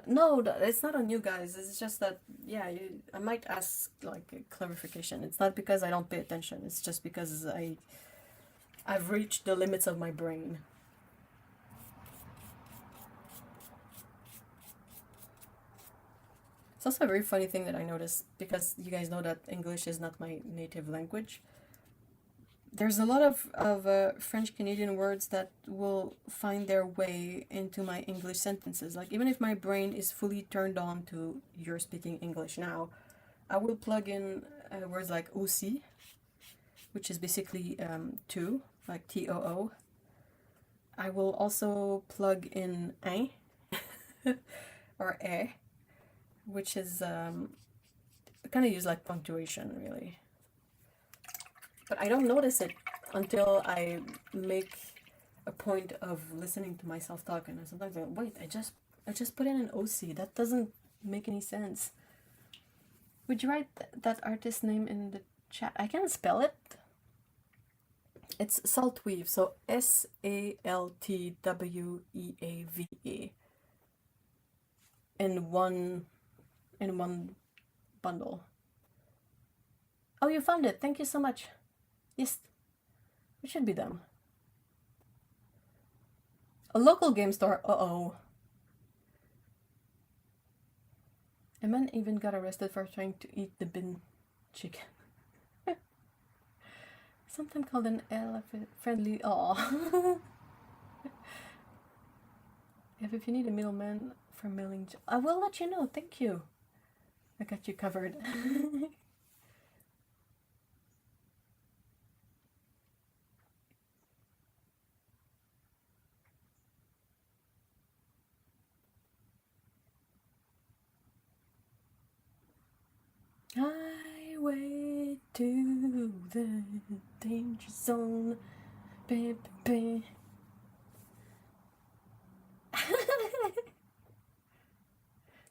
Speaker 1: No, it's not on you guys. It's just that, yeah, I might ask like a clarification. It's not because I don't pay attention. It's just because I've reached the limits of my brain. It's also a very funny thing that I noticed, because you guys know that English is not my native language. There's a lot of French Canadian words that will find their way into my English sentences. Like, even if my brain is fully turned on to you're speaking English now, I will plug in words like aussi, which is basically to, like T-O-O. I will also plug in un or eh, which is kind of used like punctuation, really. But I don't notice it until I make a point of listening to myself talk, and sometimes I go, wait, I just put in an OC. That doesn't make any sense. Would you write that artist name in the chat? I can't spell it. It's Saltweave, so Saltweave in one bundle. Oh, you found it. Thank you so much. Yes, it should be them. A local game store. Uh-oh. A man even got arrested for trying to eat the bin chicken. Sometimes called an elephant friendly. Aw. If you need a middleman for mailing, I will let you know. Thank you. I got you covered. Highway to the danger zone. Ba, ba, ba.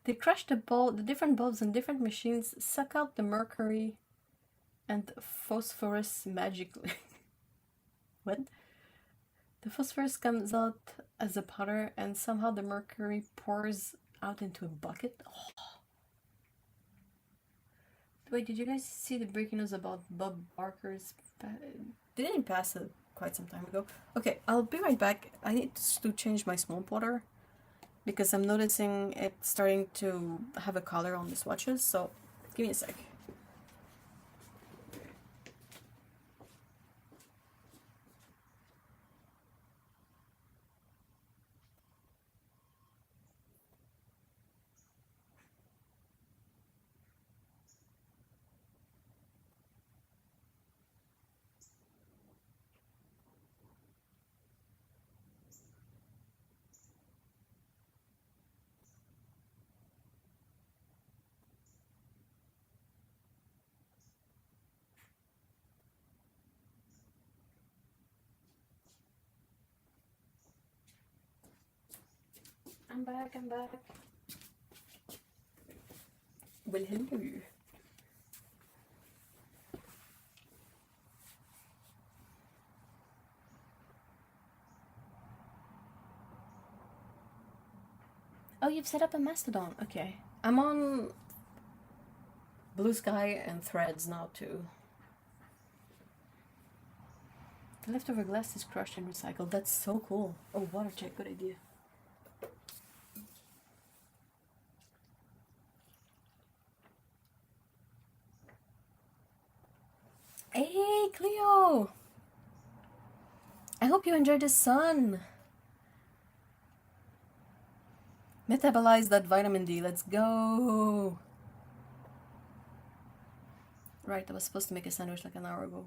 Speaker 1: They crush the different bulbs and different machines, suck out the mercury and phosphorus magically. What? The phosphorus comes out as a powder and somehow the mercury pours out into a bucket. Oh. Wait, did you guys see the breaking news about Bob Barker's... Didn't pass it quite some time ago. Okay, I'll be right back. I need to change my swamp water because I'm noticing it starting to have a color on the swatches, so give me a sec. I'm back. Well, hello. Oh, you've set up a Mastodon. Okay. I'm on Blue Sky and Threads now too. The leftover glass is crushed and recycled. That's so cool. Oh, water check. Good idea. Hey, Cleo! I hope you enjoyed the sun. Metabolize that vitamin D. Let's go. Right, I was supposed to make a sandwich like an hour ago.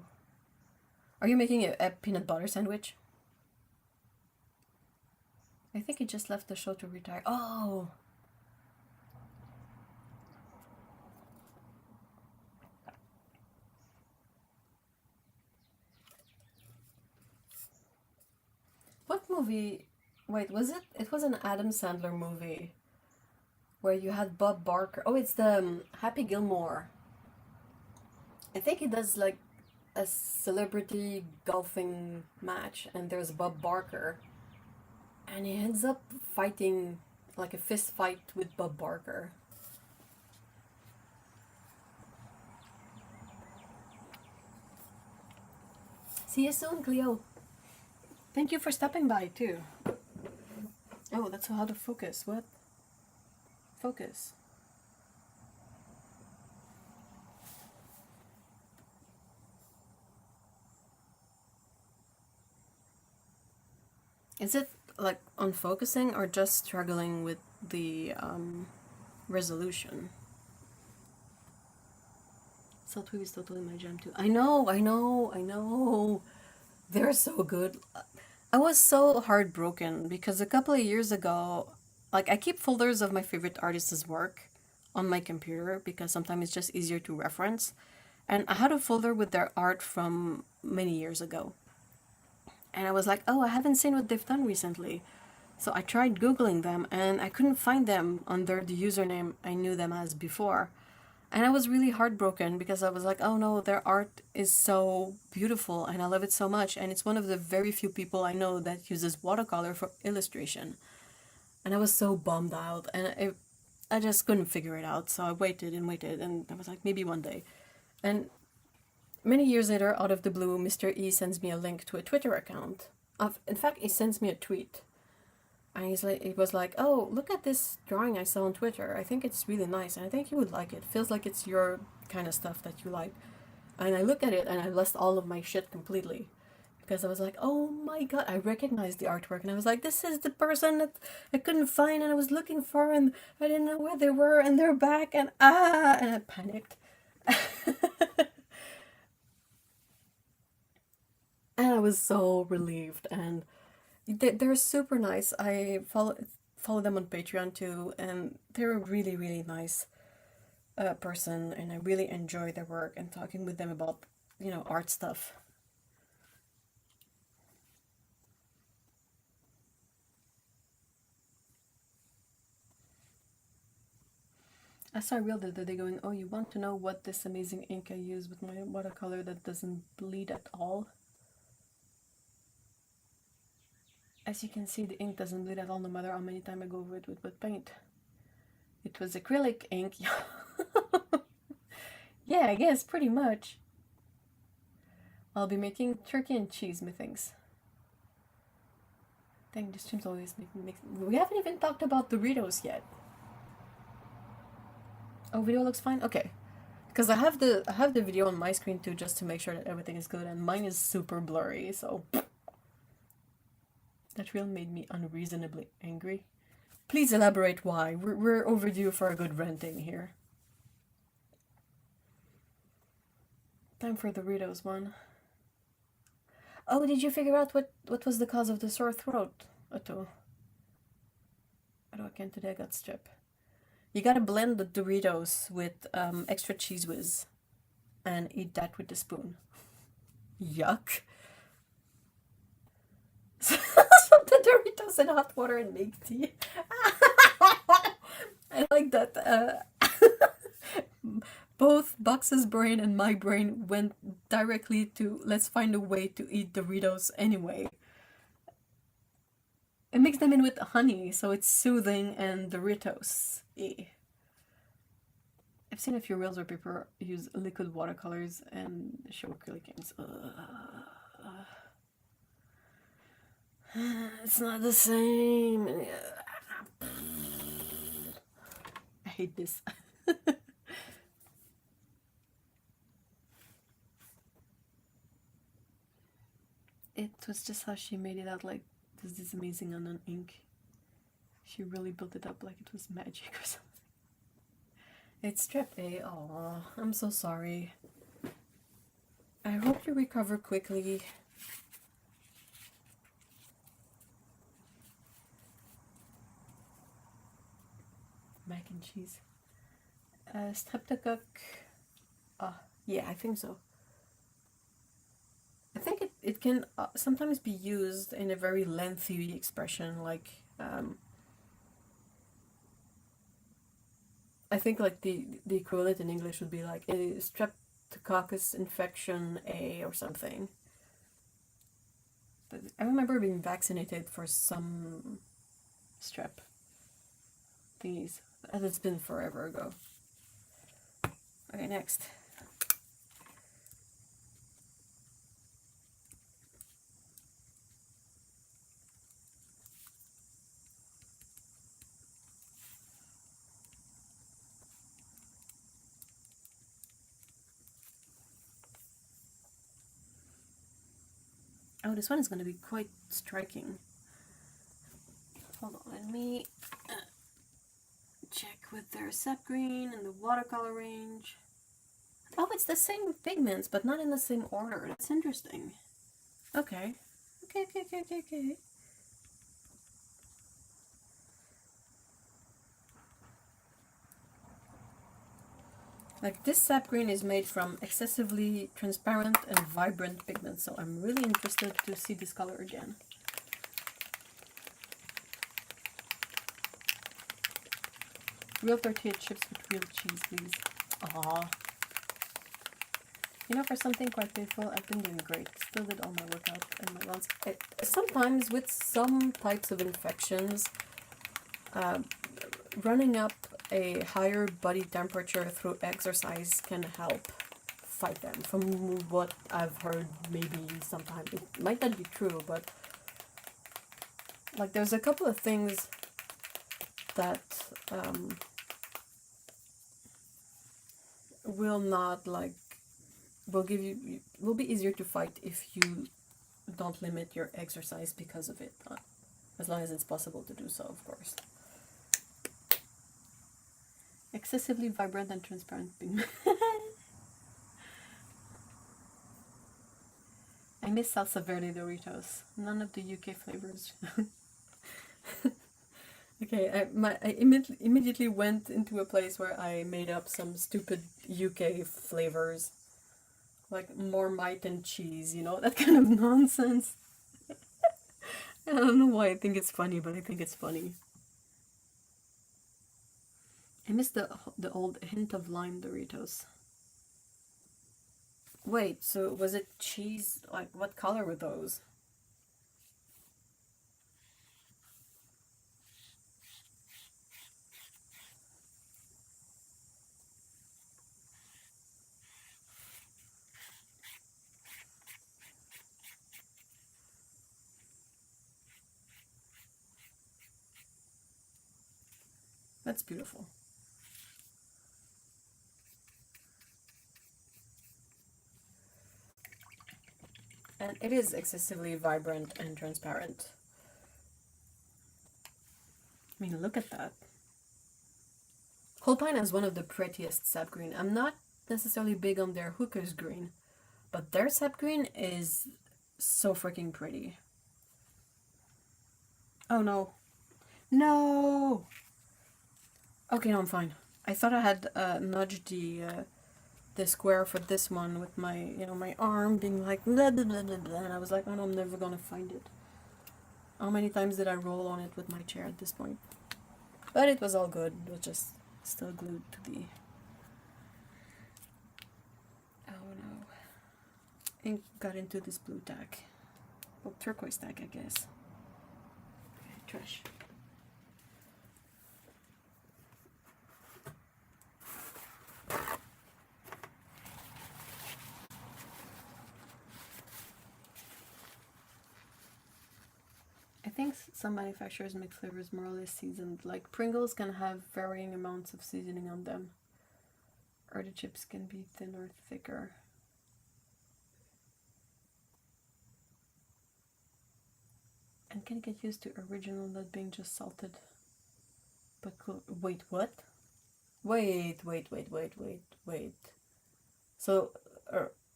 Speaker 1: Are you making a peanut butter sandwich? I think he just left the show to retire. Oh! What movie? Wait, was it? It was an Adam Sandler movie where you had Bob Barker. Oh, it's the Happy Gilmore. I think he does like a celebrity golfing match, and there's Bob Barker, and he ends up fighting like a fist fight with Bob Barker. See you soon, Cleo. Thank you for stopping by too. Oh, that's how to focus. What? Focus. Is it like unfocusing or just struggling with the resolution? Salt is totally my jam too. I know. They're so good. I was so heartbroken because a couple of years ago, like I keep folders of my favorite artists' work on my computer because sometimes it's just easier to reference. And I had a folder with their art from many years ago. And I was like, oh, I haven't seen what they've done recently. So I tried Googling them and I couldn't find them under the username I knew them as before. And I was really heartbroken because I was like, oh no, their art is so beautiful and I love it so much. And it's one of the very few people I know that uses watercolor for illustration. And I was so bummed out and I just couldn't figure it out. So I waited and I was like, maybe one day. And many years later, out of the blue, Mr. E sends me a link to a Twitter account. In fact, he sends me a tweet And he was like, oh, look at this drawing I saw on Twitter. I think it's really nice, and I think you would like it. Feels like it's your kind of stuff that you like. And I looked at it, and I lost all of my shit completely. Because I was like, oh my god, I recognized the artwork. And I was like, this is the person that I couldn't find and I was looking for, and I didn't know where they were, and they're back, and I panicked. And I was so relieved, and they're super nice. I follow them on Patreon too, and they're a really, really nice person, and I really enjoy their work and talking with them about, art stuff. I saw a reel the other day going, oh, you want to know what this amazing ink I use with my watercolor that doesn't bleed at all? As you can see, the ink doesn't bleed at all no matter how many times I go over it with wet paint. It was acrylic ink. Yeah, I guess, pretty much. I'll be making turkey and cheese, methinks. Dang, this stream's always making mix. We haven't even talked about Doritos yet. Oh, video looks fine? Okay. Because I have the video on my screen too, just to make sure that everything is good, and mine is super blurry, so that reel made me unreasonably angry. Please elaborate why. We're overdue for a good ranting here. Time for the Doritos one. Oh, did you figure out what was the cause of the sore throat, Otto? Oh, I can't today, I got strep. You gotta blend the Doritos with extra cheese whiz and eat that with the spoon. Yuck. So the Doritos in hot water and make tea. I like that. Both Bux's brain and my brain went directly to let's find a way to eat Doritos anyway. I mix them in with honey, so it's soothing and Doritos. I've seen a few reels where people use liquid watercolors and show acrylic inks. It's not the same. I hate this. It was just how she made it out, like this amazing on an ink. She really built it up like it was magic or something. It's strep A. Aw, I'm so sorry. I hope you recover quickly. Mac and cheese. Streptococcus. Yeah, I think so. I think it can sometimes be used in a very lengthy expression, like I think like the equivalent in English would be like a streptococcus infection A or something. But I remember being vaccinated for some strep thingies, and it's been forever ago. Okay, next. Oh, this one is going to be quite striking. Hold on, let me check with their sap green and the watercolor range. Oh, it's the same pigments, but not in the same order. That's interesting. Okay. Okay. Like, this sap green is made from excessively transparent and vibrant pigments, so I'm really interested to see this color again. Real tortilla chips with real cheese, please. Aww. You know, for something quite painful, I've been doing great. Still did all my workout and my runs. Sometimes with some types of infections, running up a higher body temperature through exercise can help fight them. From what I've heard, maybe sometimes it might not be true, but Like, there's a couple of things that will not, like, will be easier to fight if you don't limit your exercise because of it, as long as it's possible to do so, of course. Excessively vibrant and transparent bean. I miss salsa verde Doritos. None of the UK flavors. Okay, I immediately went into a place where I made up some stupid UK flavors. Like Marmite and cheese, you know, that kind of nonsense. I don't know why I think it's funny, but I think it's funny. I miss the old hint of lime Doritos. Wait, so was it cheese? Like, what color were those? That's beautiful. And it is excessively vibrant and transparent. I mean, look at that. Holbein has one of the prettiest sap green. I'm not necessarily big on their hooker's green, but their sap green is so freaking pretty. Oh no. No! Okay, no, I'm fine. I thought I had nudged the square for this one with my, you know, my arm being like blah, blah, blah, blah, blah, and I was like, oh no, I'm never gonna find it. How many times did I roll on it with my chair at this point? But it was all good. It was just still glued to the... Oh no. Ink got into this blue tack. Well, turquoise tack, I guess. Okay, trash. I think some manufacturers make flavors more or less seasoned. Like Pringles can have varying amounts of seasoning on them. Or the chips can be thinner or thicker. And can get used to original not being just salted. But cool. Wait, what? Wait. So,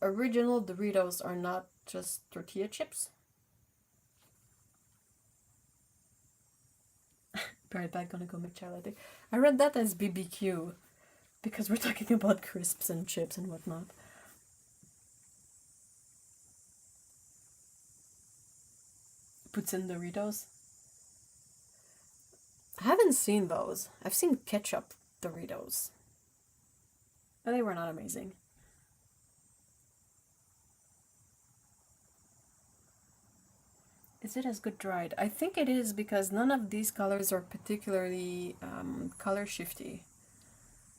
Speaker 1: original Doritos are not just tortilla chips? Be right back, gonna go make chai latte. I read that as BBQ, because we're talking about crisps and chips and whatnot. Poutine Doritos? I haven't seen those. I've seen ketchup Doritos. But they were not amazing. Is it as good dried? I think it is, because none of these colors are particularly color shifty.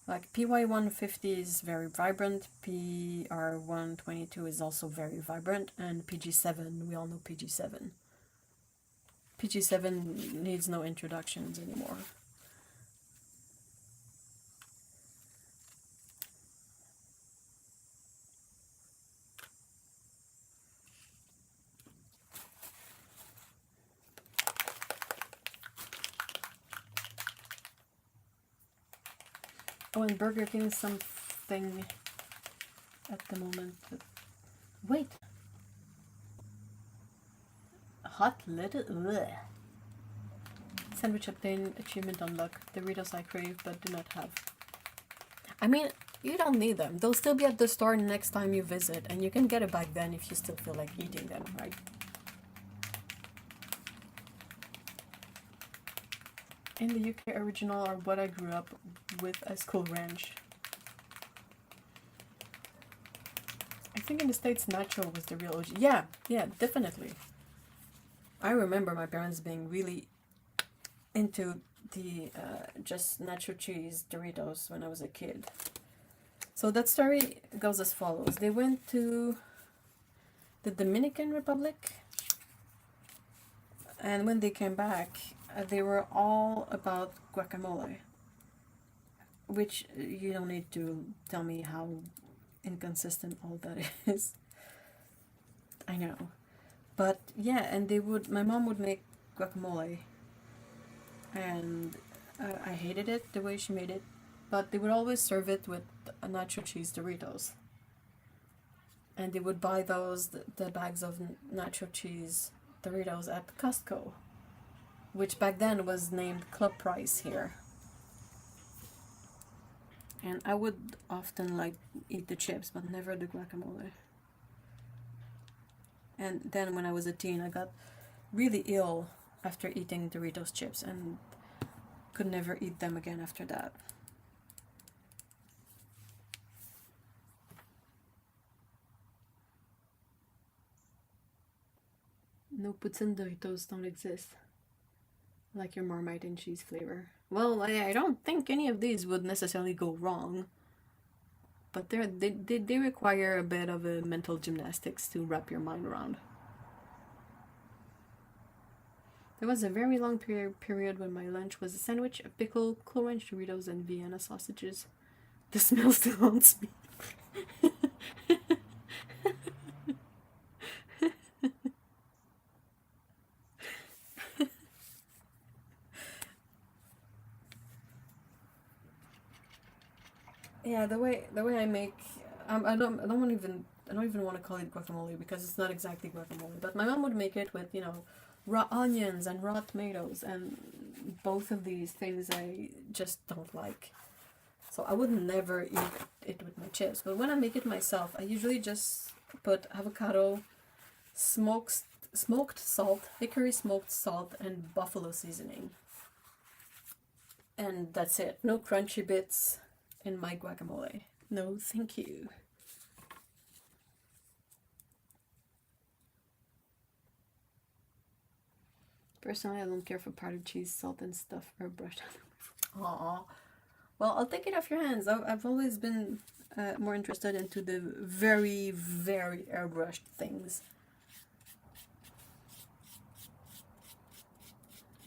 Speaker 1: Like PY150 is very vibrant, PR122 is also very vibrant, and PG7, we all know PG7. PG7 needs no introductions anymore. Oh, and Burger King something at the moment. Wait! Hot little... Ugh. Sandwich obtain achievement unlocked. Doritos I crave but do not have. I mean, you don't need them. They'll still be at the store next time you visit, and you can get it back then if you still feel like eating them, right? In the UK, original are what I grew up with as Cool Ranch. I think in the States, Nacho was the real OG. Yeah, definitely. I remember my parents being really into the just nacho cheese Doritos when I was a kid. So that story goes as follows. They went to the Dominican Republic And when they came back, they were all about guacamole, which you don't need to tell me how inconsistent all that is. I know. But yeah, and my mom would make guacamole, and I hated it the way she made it, but they would always serve it with nacho cheese Doritos. And they would buy the bags of nacho cheese Doritos at Costco, which back then was named Club Price here. And I would often like eat the chips, but never the guacamole. And then when I was a teen, I got really ill after eating Doritos chips and could never eat them again after that. No, poutine Doritos don't exist. Like your Marmite and cheese flavor. Well, I don't think any of these would necessarily go wrong. But they require a bit of a mental gymnastics to wrap your mind around. There was a very long period when my lunch was a sandwich, a pickle, Cool Ranch Doritos, and Vienna sausages. The smell still haunts me. Yeah, the way I make, I don't even want to call it guacamole because it's not exactly guacamole. But my mom would make it with raw onions and raw tomatoes, and both of these things I just don't like. So I would never eat it with my chips. But when I make it myself, I usually just put avocado, smoked salt, hickory smoked salt, and buffalo seasoning. And that's it. No crunchy bits in my guacamole. No, thank you. Personally, I don't care for powdered cheese, salt, and stuff are brushed on. Aww. Well, I'll take it off your hands. I've always been more interested into the very, very airbrushed things.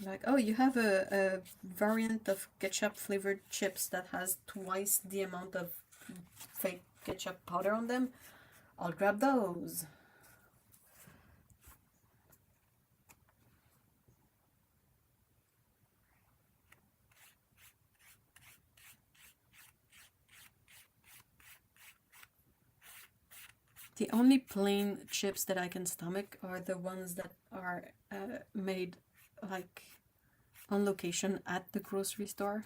Speaker 1: Like, oh, you have a variant of ketchup flavored chips that has twice the amount of fake ketchup powder on them. I'll grab those. The only plain chips that I can stomach are the ones that are made like on location at the grocery store,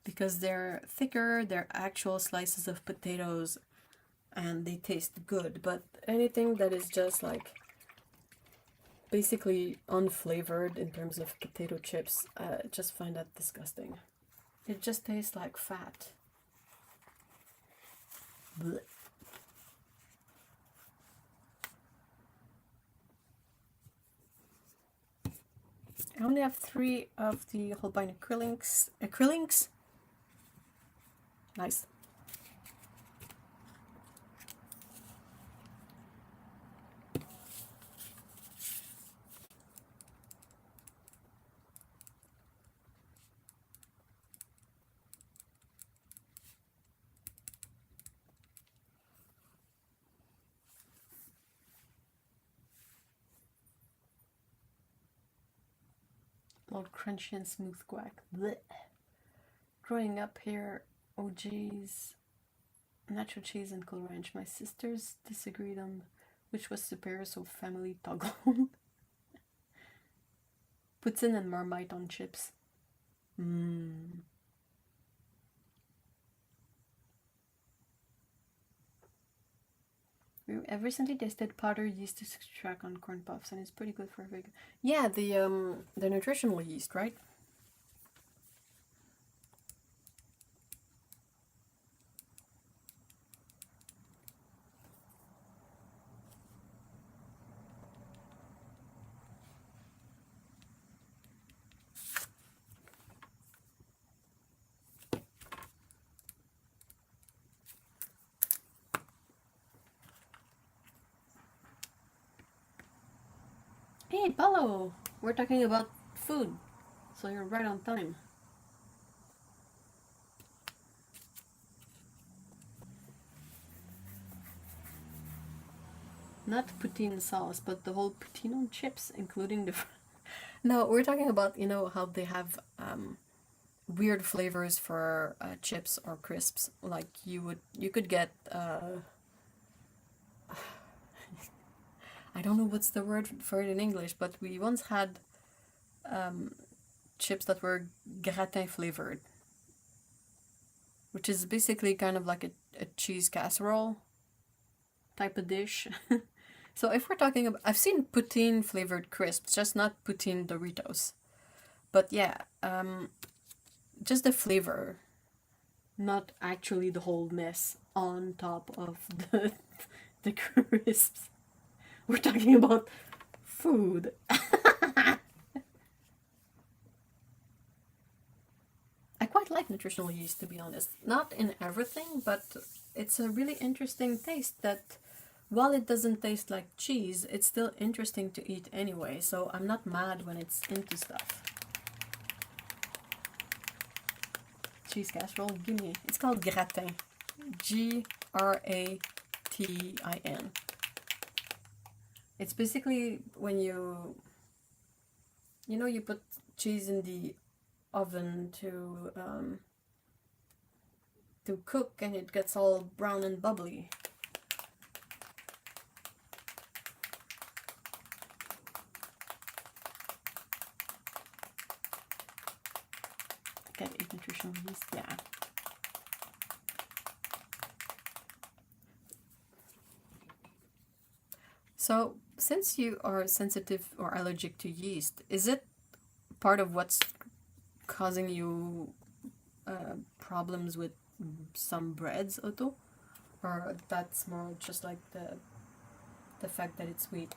Speaker 1: because they're thicker, they're actual slices of potatoes, and they taste good. But anything that is just like basically unflavored in terms of potato chips, just find that disgusting. It just tastes like fat. Blech. I only have 3 of the Holbein acrylics. Acrylics? Nice. Old crunchy and smooth guac. Blech. Growing up here, oh geez, nacho cheese and Cool Ranch. My sisters disagreed on which was superior, so family toggled. Poutine and Marmite on chips. I've recently tested powder yeast extract on corn puffs, and it's pretty good for a vegan. Yeah, the nutritional yeast, right? Hey, Paulo! we're talking about food, so you're right on time. Not poutine sauce, but the whole poutine on chips, including the. No, we're talking about, you know, how they have weird flavors for chips or crisps. Like you could get I don't know what's the word for it in English, but we once had chips that were gratin flavored, which is basically kind of like a cheese casserole type of dish. So if we're talking about, I've seen poutine flavored crisps, just not poutine Doritos. But yeah, just the flavor, not actually the whole mess on top of the crisps. We're talking about food. I quite like nutritional yeast, to be honest. Not in everything, but it's a really interesting taste that, while it doesn't taste like cheese, it's still interesting to eat anyway, so I'm not mad when it's into stuff. Cheese casserole, gimme. It's called gratin. Gratin. It's basically when you know, you put cheese in the oven to cook, and it gets all brown and bubbly. Get 8 nutritional yeast, yeah. So, since you are sensitive or allergic to yeast, is it part of what's causing you problems with some breads, Otto? Or that's more just like the fact that it's sweet?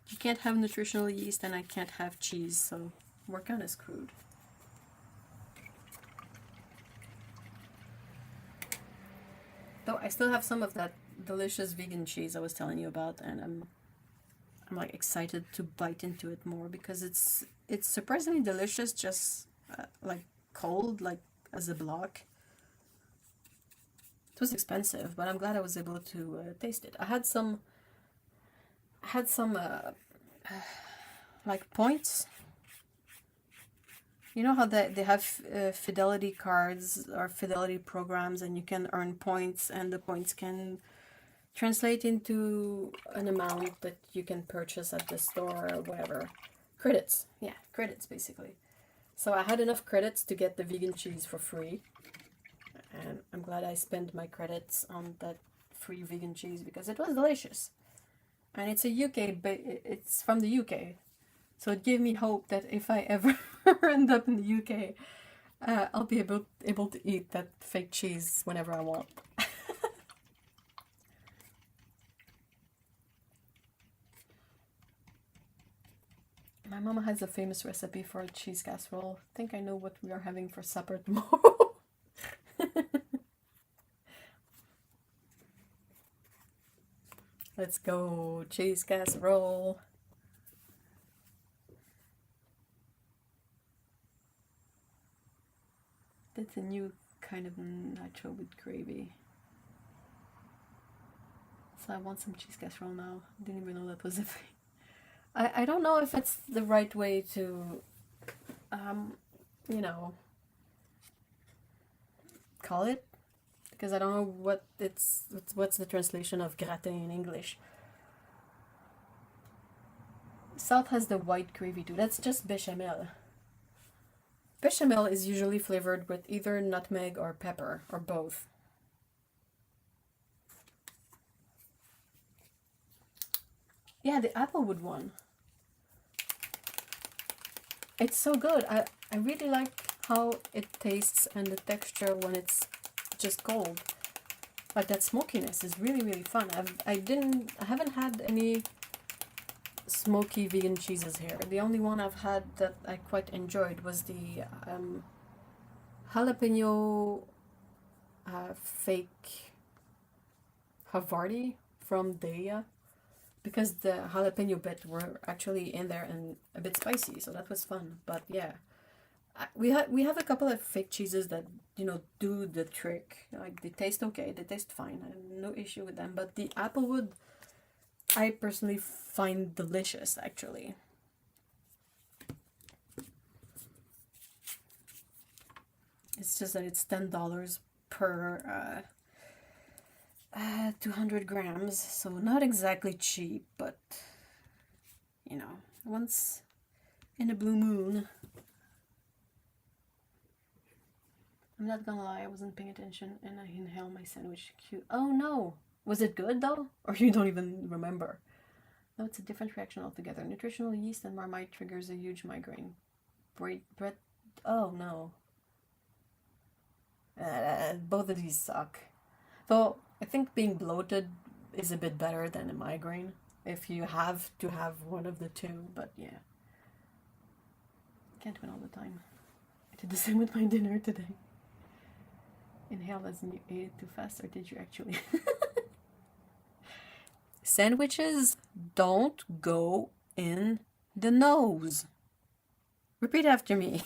Speaker 1: You can't have nutritional yeast and I can't have cheese, so we're kind of screwed. Though I still have some of that delicious vegan cheese I was telling you about, and I'm like excited to bite into it more because it's surprisingly delicious, just like cold, like as a block. It was expensive, but I'm glad I was able to taste it. I had some like points. You know how they have fidelity cards or fidelity programs, and you can earn points, and the points can translate into an amount that you can purchase at the store or whatever. Credits. Yeah, credits basically. So I had enough credits to get the vegan cheese for free. And I'm glad I spent my credits on that free vegan cheese because it was delicious. And it's it's from the UK. So it gave me hope that if I ever end up in the UK, I'll be able to eat that fake cheese whenever I want. My mama has a famous recipe for a cheese casserole. I think I know what we are having for supper tomorrow. Let's go, cheese casserole. That's a new kind of nacho with gravy. So I want some cheese casserole now. Didn't even know that was a thing. I don't know if it's the right way to, you know, call it, because I don't know what's the translation of gratin in English. South has the white gravy too. That's just bechamel. Bechamel is usually flavored with either nutmeg or pepper, or both. Yeah, the applewood one. It's so good. I really like how it tastes and the texture when it's just cold. Like that smokiness is really, really fun. I haven't had any smoky vegan cheeses here. The only one I've had that I quite enjoyed was the jalapeno fake Havarti from Daya, because the jalapeno bit were actually in there and a bit spicy, so that was fun. But yeah, we have a couple of fake cheeses that do the trick. Like, they taste okay, they taste fine. I have no issue with them. But the applewood, I personally find delicious, actually. It's just that it's $10 per 200 grams, so not exactly cheap, but once in a blue moon. I'm not gonna lie, I wasn't paying attention and I inhaled my sandwich. Cute. Oh no! Was it good though? Or you don't even remember? No, it's a different reaction altogether. Nutritional yeast and marmite triggers a huge migraine. Bread. Oh no. Both of these suck. Though, I think being bloated is a bit better than a migraine, if you have to have one of the two, but yeah. Can't win all the time. I did the same with my dinner today. Inhale as in you ate it too fast, or did you actually? Sandwiches don't go in the nose. Repeat after me.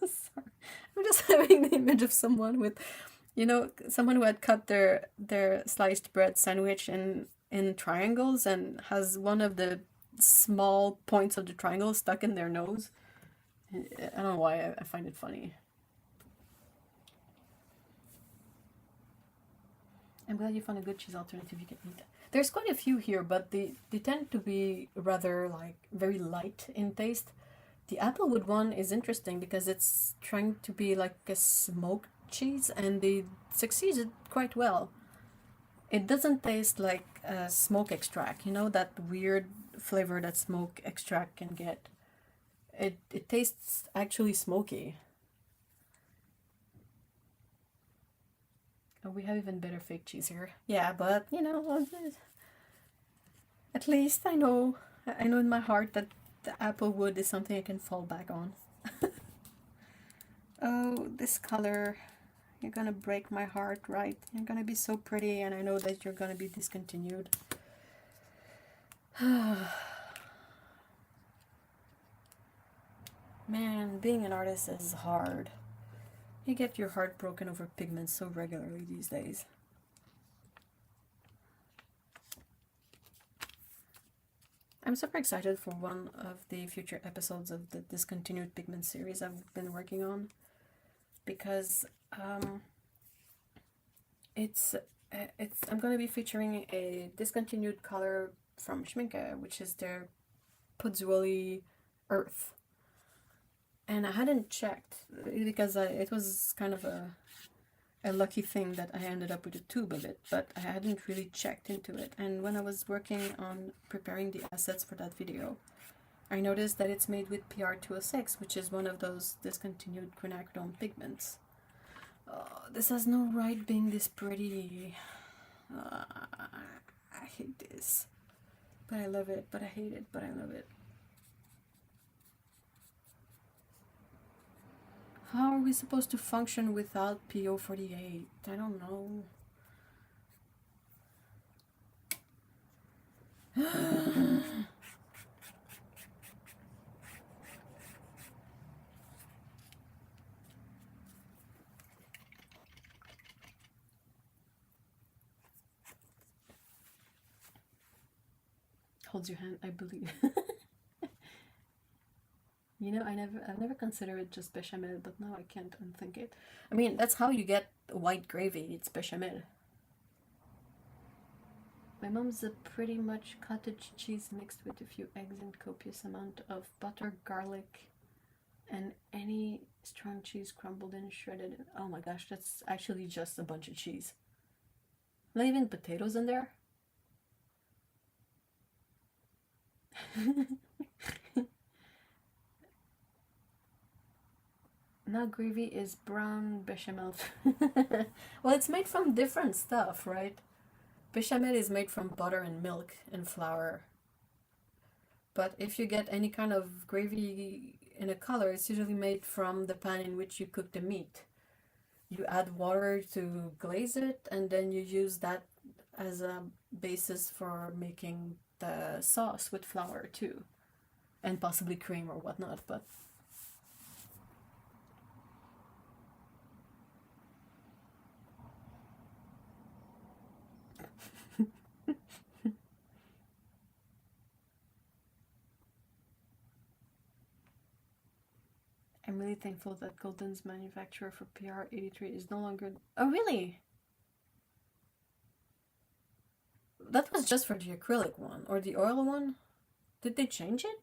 Speaker 1: Sorry. I'm just having the image of someone with, someone who had cut their sliced bread sandwich in triangles and has one of the small points of the triangle stuck in their nose. I don't know why I find it funny. I'm glad you found a good cheese alternative you can eat. There's quite a few here, but they tend to be rather like very light in taste. The applewood one is interesting because it's trying to be like a smoked cheese, and they succeeded quite well. It doesn't taste like smoke extract, that weird flavor that smoke extract can get. It tastes actually smoky. Oh, we have even better fake cheese here. Yeah, but at least I know in my heart that the applewood is something I can fall back on. Oh, this color. You're gonna break my heart, right? You're gonna be so pretty, and I know that you're gonna be discontinued. Man, being an artist is hard. You get your heart broken over pigments so regularly these days. I'm super excited for one of the future episodes of the discontinued pigment series I've been working on, because I'm going to be featuring a discontinued color from Schminke, which is their Pozzuoli Earth. And I hadn't checked because it was kind of a lucky thing that I ended up with a tube of it, but I hadn't really checked into it. And when I was working on preparing the assets for that video, I noticed that it's made with PR206, which is one of those discontinued quinacridone pigments. Oh, this has no right being this pretty. I hate this. But I love it, but I hate it, but I love it. How are we supposed to function without PO48? I don't know. Holds your hand, I believe. I've never considered it just bechamel, but now I can't unthink it. I mean, that's how you get white gravy. It's bechamel. My mom's a pretty much cottage cheese mixed with a few eggs and copious amount of butter, garlic, and any strong cheese crumbled and shredded. Oh my gosh, that's actually just a bunch of cheese. Not even potatoes in there. Now gravy is brown bechamel. Well, it's made from different stuff, right? Bechamel is made from butter and milk and flour. but if you get any kind of gravy in a color, it's usually made from the pan in which you cook the meat. You add water to glaze it, and then you use that as a basis for making the sauce with flour too, and possibly cream or whatnot, but I'm really thankful that Golden's manufacturer for PR83 is no longer... Oh, really? That was just for the acrylic one, or the oil one? Did they change it?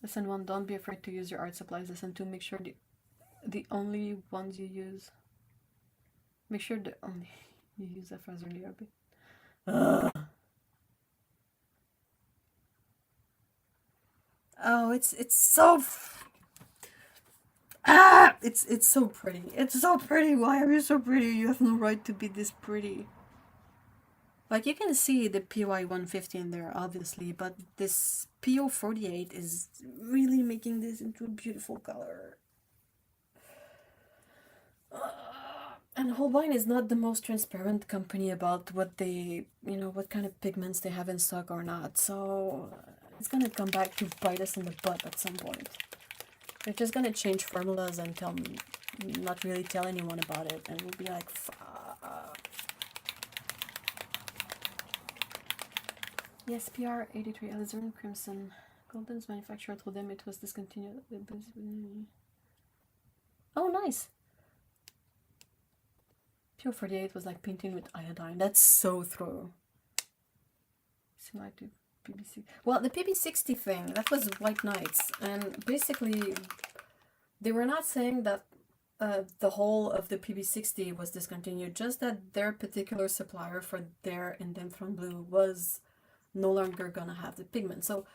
Speaker 1: Lesson 1, don't be afraid to use your art supplies. Lesson 2, make sure the only ones you use... Make sure the only you use that phrase really a bit. Oh, it's so it's so pretty. It's so pretty. Why are you so pretty? You have no right to be this pretty. Like, you can see the PY 150 in there, obviously, but this PO 48 is really making this into a beautiful color. And Holbein is not the most transparent company about what they, what kind of pigments they have in stock or not. So it's gonna come back to bite us in the butt at some point. They're just gonna change formulas and not really tell anyone about it, and we'll be like, fuck. Yes, PR 83 alizarin crimson. Golden's manufacturer told them it was discontinued. Oh, nice. Pure 48 was like painting with iodine. That's so throw. Similar to PB60. Well, the PB60 thing, that was White Knights. And basically, they were not saying that the whole of the PB60 was discontinued, just that their particular supplier for their Indentron Blue was no longer gonna have the pigment. So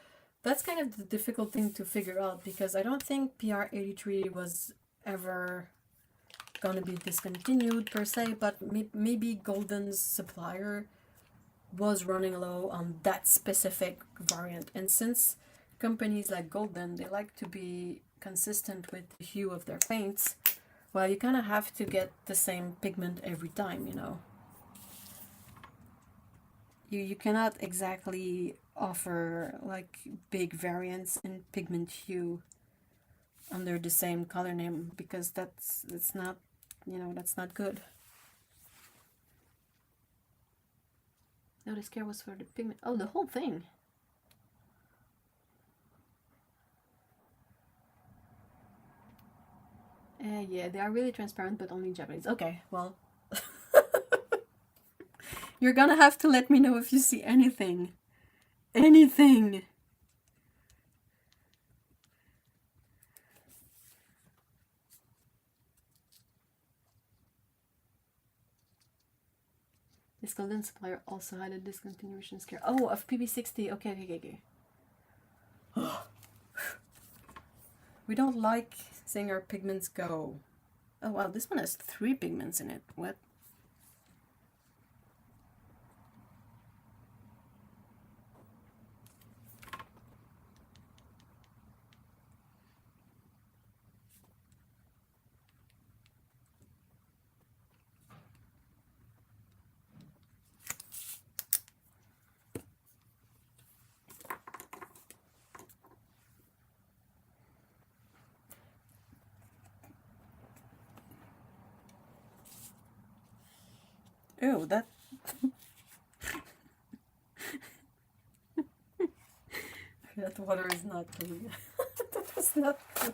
Speaker 1: that's kind of the difficult thing to figure out, because I don't think PR83 was ever gonna be discontinued per se, but maybe Golden's supplier was running low on that specific variant. And since companies like Golden, they like to be consistent with the hue of their paints, well, you kind of have to get the same pigment every time, You cannot exactly offer like big variants in pigment hue under the same color name, because that's not, that's not good. No, the scare was for the pigment. Oh, the whole thing. Yeah, they are really transparent, but only Japanese. Okay, well. You're gonna have to let me know if you see anything. Anything! This Golden supplier also had a discontinuation scare. Oh, of PB60. Okay. We don't like seeing our pigments go. Oh wow, this one has 3 pigments in it. What? Ew, that... that water is not good. That was not good.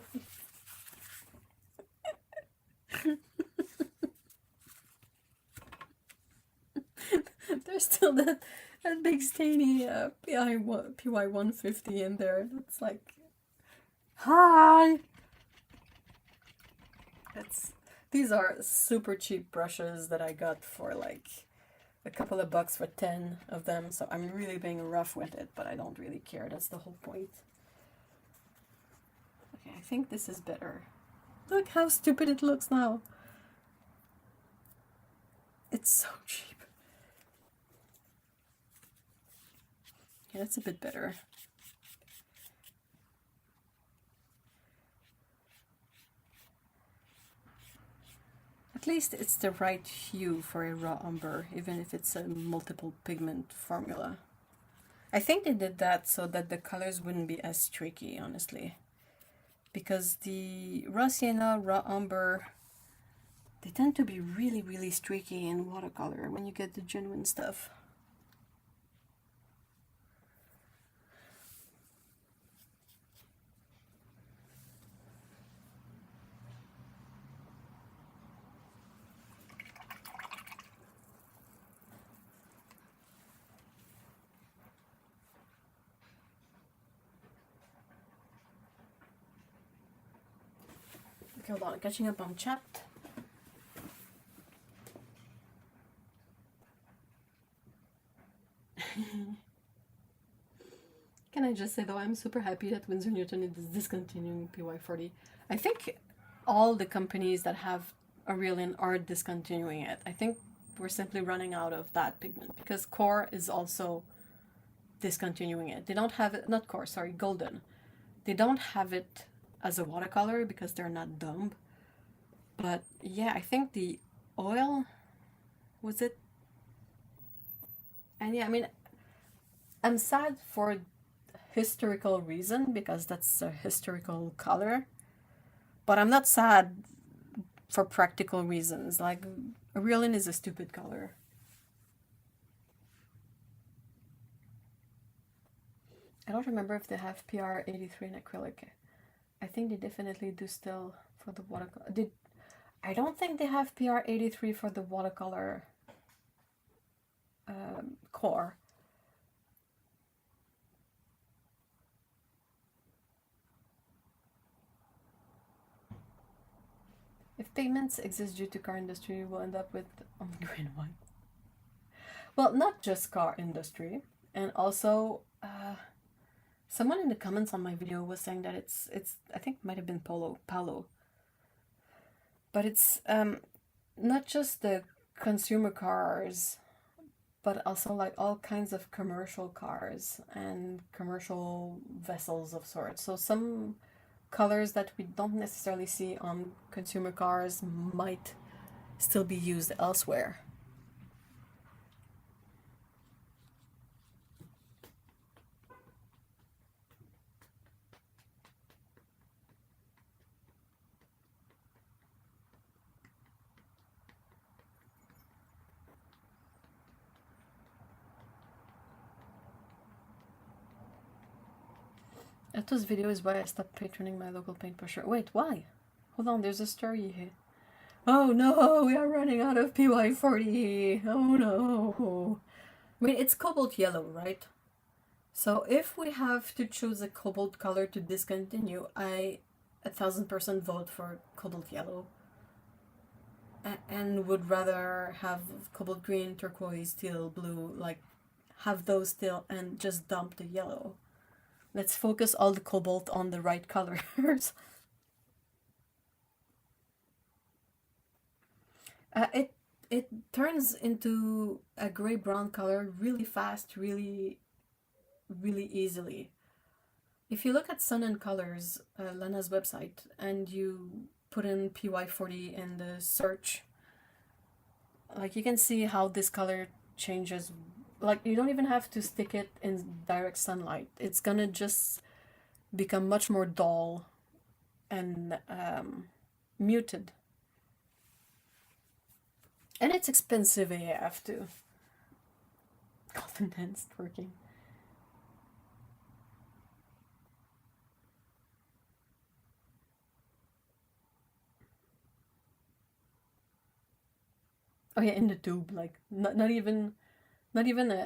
Speaker 1: There's still that big stainy PY 150 in there. It's like... Hi! These are super cheap brushes that I got for like a couple of bucks for 10 of them, so I'm really being rough with it, but I don't really care. That's the whole point. Okay, I think this is better. Look how stupid it looks now. It's so cheap. Yeah, that's a bit better. At least it's the right hue for a raw umber, even if it's a multiple pigment formula. I think they did that so that the colors wouldn't be as streaky, honestly. Because the raw sienna, raw umber, they tend to be really, really streaky in watercolor when you get the genuine stuff. Okay, hold on, catching up on chat. Can I just say though, I'm super happy that Winsor Newton is discontinuing PY40. I think all the companies that have Aurelian are discontinuing it. I think we're simply running out of that pigment because Core is also discontinuing it. They don't have it, not Core, sorry, Golden. They don't have it as a watercolor because they're not dumb. But yeah, I think the oil, was it? And yeah, I mean, I'm sad for historical reason because that's a historical color, but I'm not sad for practical reasons. Like, Aurelian is a stupid color. I don't remember if they have PR83 in acrylic. I think they definitely do still for the watercolor. I don't think they have PR83 for the watercolor core. If pigments exist due to car industry, we'll end up with green wine. Well, not just car industry, and also someone in the comments on my video was saying that it's I think it might have been Paulo, but it's not just the consumer cars, but also like all kinds of commercial cars and commercial vessels of sorts. So some colors that we don't necessarily see on consumer cars might still be used elsewhere. Eto's video is why I stopped patroning my local paint pusher. Wait, why? Hold on, there's a story here. Oh no, we are running out of PY40. Oh no. I mean, it's cobalt yellow, right? So if we have to choose a cobalt color to discontinue, I 1000% vote for cobalt yellow. And would rather have cobalt green, turquoise, teal, blue, like have those still and just dump the yellow. Let's focus all the cobalt on the right colors. It turns into a gray-brown color really fast, really easily. If you look at Sun and Colors, Lana's website, and you put in PY40 in the search, like you can see how this color changes. Like, you don't even have to stick it in direct sunlight. It's gonna just become much more dull and muted. And it's expensive AF too. Confidence working. Oh yeah, in the tube, like not even a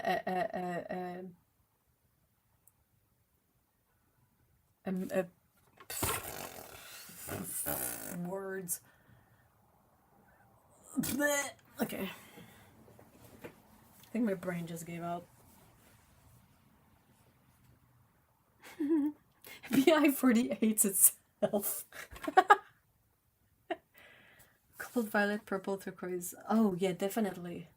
Speaker 1: words. Okay. I think my brain just gave out. PI40 hates itself. Cobalt violet, purple, turquoise. Oh yeah, definitely.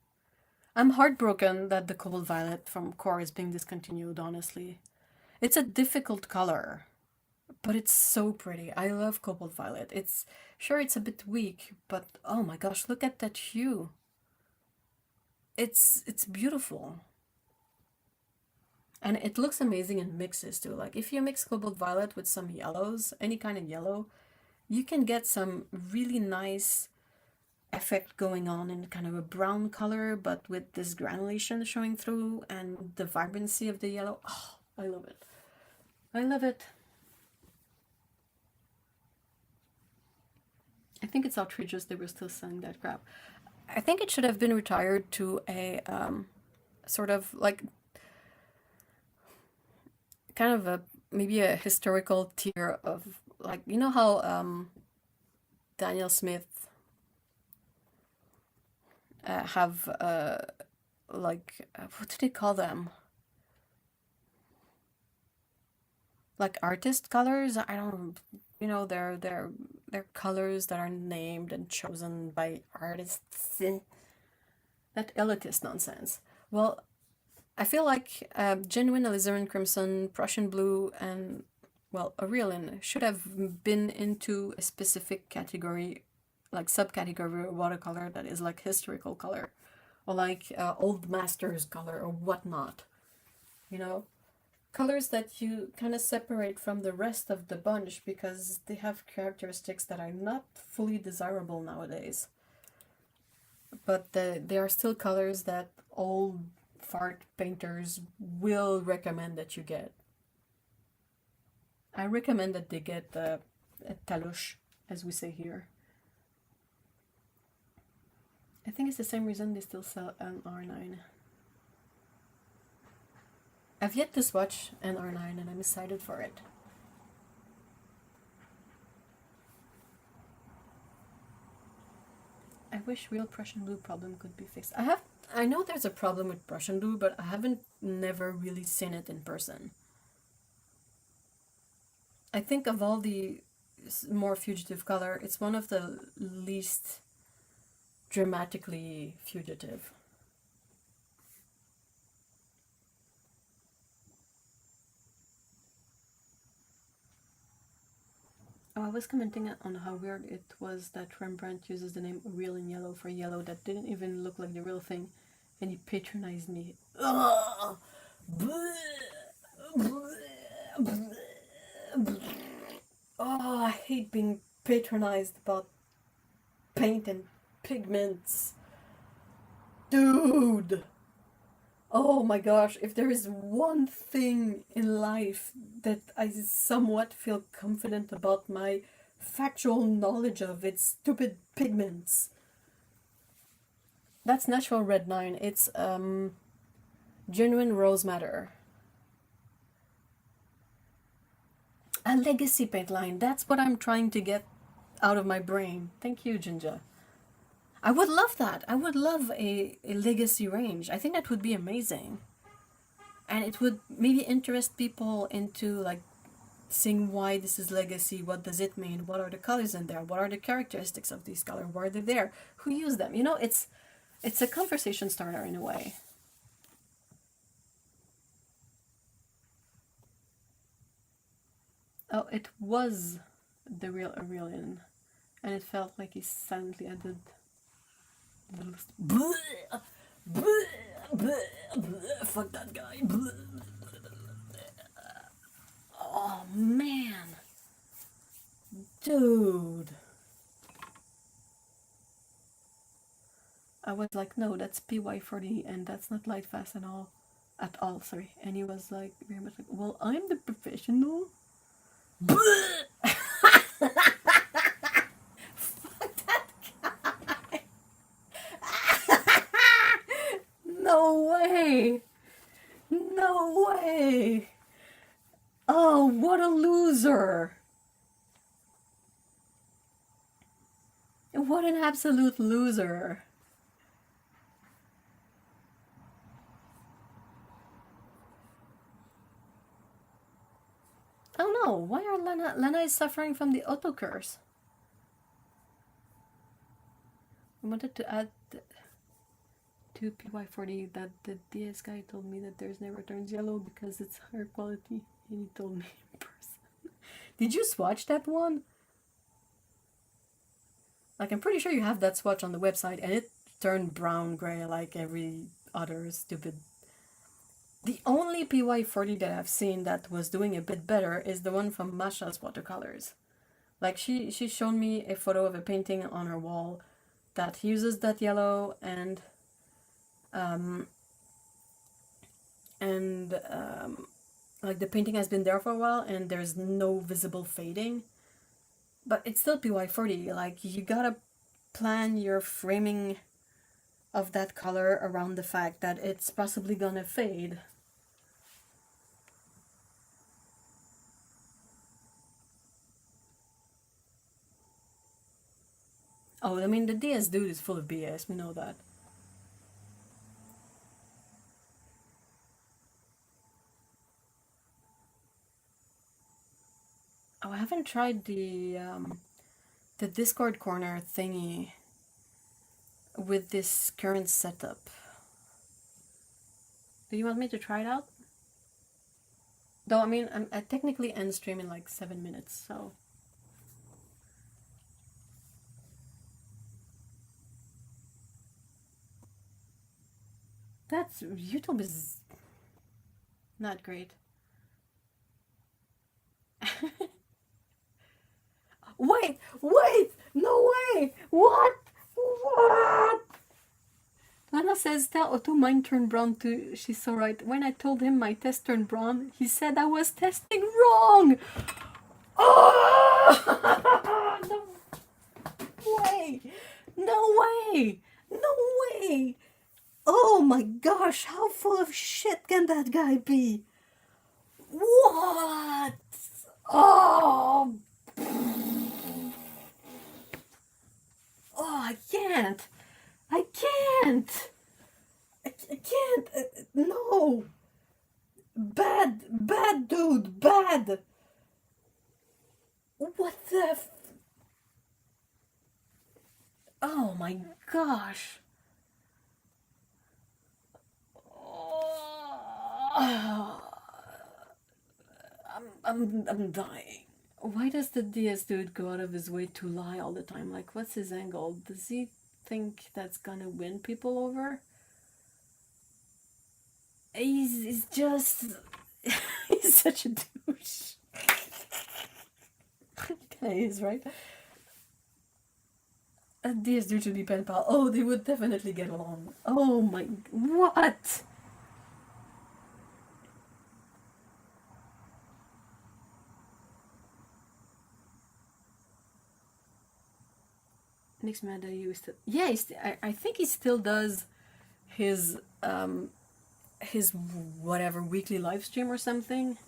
Speaker 1: I'm heartbroken that the Cobalt Violet from Core is being discontinued, honestly. It's a difficult color, but it's so pretty. I love Cobalt Violet. It's sure it's a bit weak, but oh my gosh, look at that hue. It's beautiful. And it looks amazing in mixes too. Like if you mix Cobalt Violet with some yellows, any kind of yellow, you can get some really nice effect going on in kind of a brown color, but with this granulation showing through and the vibrancy of the yellow. Oh, I love it. I love it. I think it's outrageous they were still selling that crap. I think it should have been retired to a sort of like kind of a maybe a historical tier of like, you know how Daniel Smith have like what do they call them? Like artist colors? I don't, you know, they're colors that are named and chosen by artists. That elitist nonsense. Well, I feel like genuine alizarin crimson, Prussian blue, and well, Aurelian should have been into a specific category, like subcategory of watercolor that is like historical color, or like old masters color or whatnot. You know, colors that you kind of separate from the rest of the bunch because they have characteristics that are not fully desirable nowadays. But they are still colors that old fart painters will recommend that you get. I recommend that they get a talouche, as we say here. I think it's the same reason they still sell an R9. I've yet to swatch an R9 and I'm excited for it. I wish real Prussian blue problem could be fixed. I know there's a problem with Prussian blue, but I haven't never really seen it in person. I think of all the more fugitive color, it's one of the least dramatically fugitive. Oh, I was commenting on how weird it was that Rembrandt uses the name real in yellow for yellow that didn't even look like the real thing, and he patronized me. Ugh! Oh, I hate being patronized about paint and pigments. Dude! Oh my gosh, if there is one thing in life that I somewhat feel confident about my factual knowledge of, it's stupid pigments. That's natural red 9. It's genuine rose madder. A legacy paint line. That's what I'm trying to get out of my brain. Thank you, Jinja. I would love that. I would love a legacy range. I think that would be amazing. And it would maybe interest people into like seeing why this is legacy, what does it mean, what are the colors in there, what are the characteristics of these colors, why are they there, who used them. You know, it's a conversation starter in a way. Oh, it was the real Aurelian, and it felt like he silently added fuck that guy. Oh man, dude. I was like, no, that's PY40 and that's not light fast and all at all, sorry. And he was like very much like, well, I'm the professional. Fuck that guy. No way. No way. Oh, what a loser. What an absolute loser. Oh no, why are Lena is suffering from the auto curse? I wanted to add to PY40 that the DS guy told me that theirs never turns yellow because it's higher quality, and he told me in person. Did you swatch that one? Like, I'm pretty sure you have that swatch on the website, and it turned brown gray like every other stupid. The only PY40 that I've seen that was doing a bit better is the one from Masha's watercolors. Like, she showed me a photo of a painting on her wall that uses that yellow, and like, the painting has been there for a while and there's no visible fading, but it's still PY40. Like, you gotta plan your framing of that color around the fact that it's possibly gonna fade. Oh, I mean, the DS dude is full of BS, we know that. Oh, I haven't tried the Discord corner thingy with this current setup. Do you want me to try it out? Though, I mean, I technically end stream in like 7 minutes, so... That's... YouTube is not great. Wait! No way! What? Lana says, tell Otto mine turned brown too. She's so right. When I told him my test turned brown, he said I was testing wrong! Oh! No way! No way! No way! Oh my gosh, how full of shit can that guy be? What? Oh! Oh, I can't! I can't! I can't! No! Bad dude, bad! What the oh my gosh! Oh, I'm dying. Why does the DS dude go out of his way to lie all the time? Like, what's his angle? Does he think that's gonna win people over? He's just... he's such a douche. He is, right? A DS dude should be pen pal. Oh, they would definitely get along. Oh my... What? Nick's mad at you still. Yeah, I think he still does his whatever weekly live stream or something.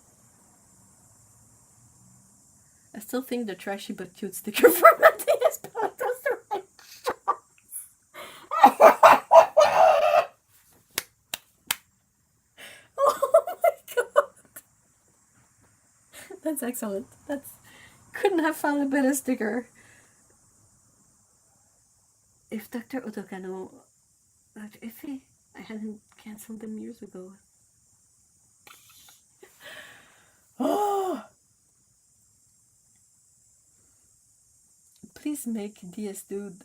Speaker 1: I still think the trashy but cute sticker formatting is part of the right choice. Oh my god, that's excellent. That's couldn't have found a better sticker. If Dr. Otokano, if I hadn't cancelled them years ago. Oh! Please make DS Dude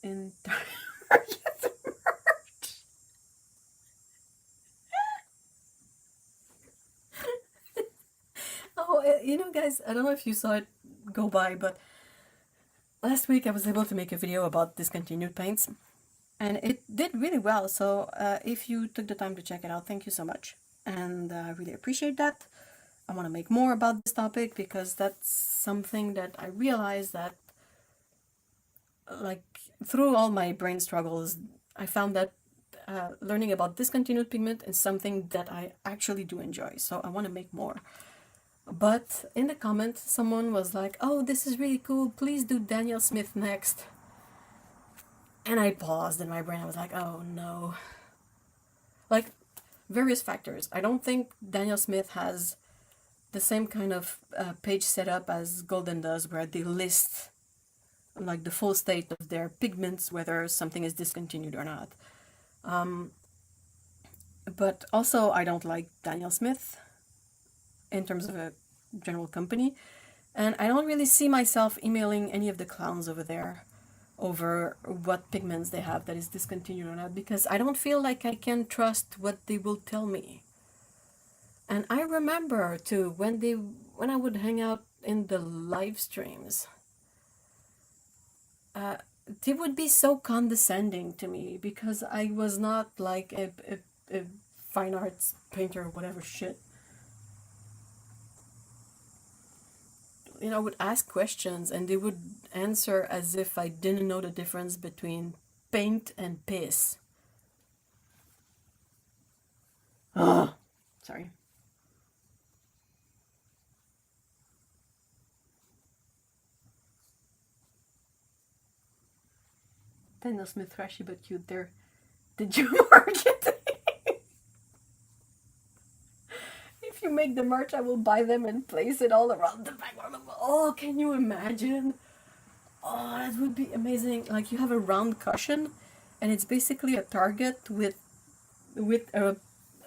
Speaker 1: in merch. Oh, you know, guys, I don't know if you saw it go by, but last week I was able to make a video about discontinued paints, and it did really well. So if you took the time to check it out, thank you so much, and I really appreciate that. I want to make more about this topic because that's something that I realized that, like, through all my brain struggles, I found that learning about discontinued pigment is something that I actually do enjoy, so I want to make more. But in the comments, someone was like, oh, this is really cool, please do Daniel Smith next. And I paused in my brain. I was like, oh no. Like, various factors. I don't think Daniel Smith has the same kind of page setup as Golden does, where they list like the full state of their pigments, whether something is discontinued or not. But also, I don't like Daniel Smith in terms of a general company. And I don't really see myself emailing any of the clowns over there over what pigments they have that is discontinued or not, because I don't feel like I can trust what they will tell me. And I remember too when I would hang out in the live streams, they would be so condescending to me because I was not like a fine arts painter or whatever shit. You know, I would ask questions and they would answer as if I didn't know the difference between paint and piss. Oh, sorry. Daniel Smith, thrashy but cute there. Did you market? If you make the merch, I will buy them and place it all around the back. Oh, can you imagine? Oh, that would be amazing. Like you have a round cushion, and it's basically a target with a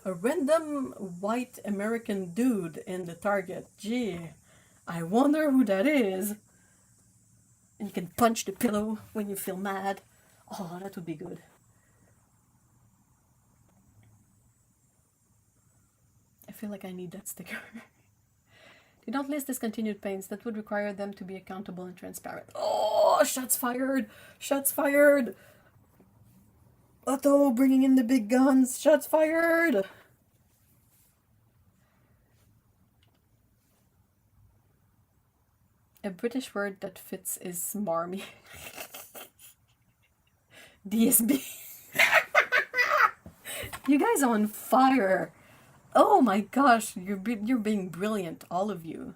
Speaker 1: random white American dude in the target. Gee, I wonder who that is. And you can punch the pillow when you feel mad. Oh, that would be good. I feel like I need that sticker. They don't list discontinued paints. That would require them to be accountable and transparent. Oh, shots fired! Shots fired! Otto bringing in the big guns. Shots fired! A British word that fits is smarmy. DSB. You guys are on fire. Oh my gosh, you're being brilliant, all of you.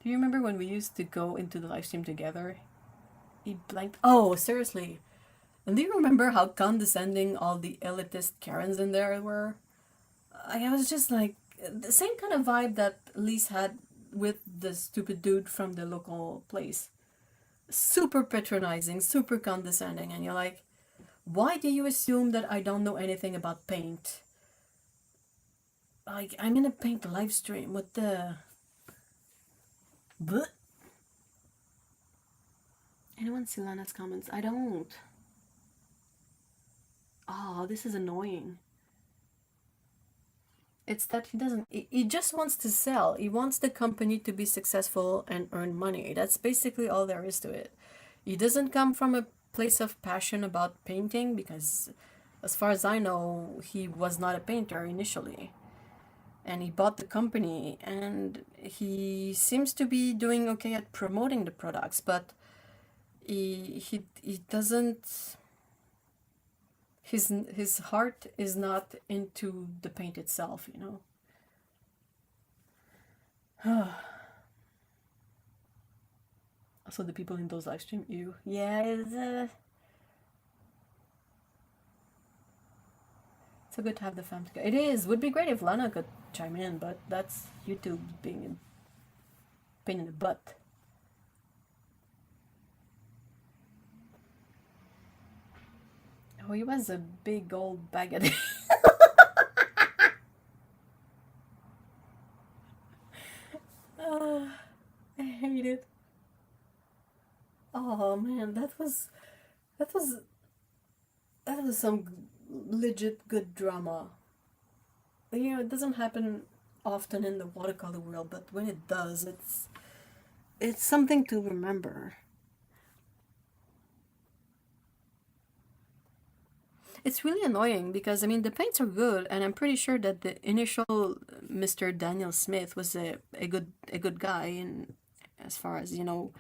Speaker 1: Do you remember when we used to go into the live stream together? He blanked. Oh, seriously. And do you remember how condescending all the elitist Karens in there were? I was just like, the same kind of vibe that Lise had with the stupid dude from the local place. Super patronizing, super condescending, and you're like, why do you assume that I don't know anything about paint? Like, I'm in a paint live stream. What the... Blech. Anyone see Lana's comments? I don't. Oh, this is annoying. It's that he doesn't... He just wants to sell. He wants the company to be successful and earn money. That's basically all there is to it. He doesn't come from a place of passion about painting because, as far as I know, he was not a painter initially. And he bought the company, and he seems to be doing okay at promoting the products, but he doesn't... His heart is not into the paint itself, you know. Also, the people in those live stream, you, yeah, it's so good to have the fam together. It is. Would be great if Lana could chime in, but that's YouTube being a pain in the butt. Oh, he was a big old bag of... I hate it. Oh man, that was some legit good drama. You know, it doesn't happen often in the watercolor world, but when it does, it's something to remember. It's really annoying because, I mean, the paints are good, and I'm pretty sure that the initial Mr. Daniel Smith was a good guy, and as far as, you know,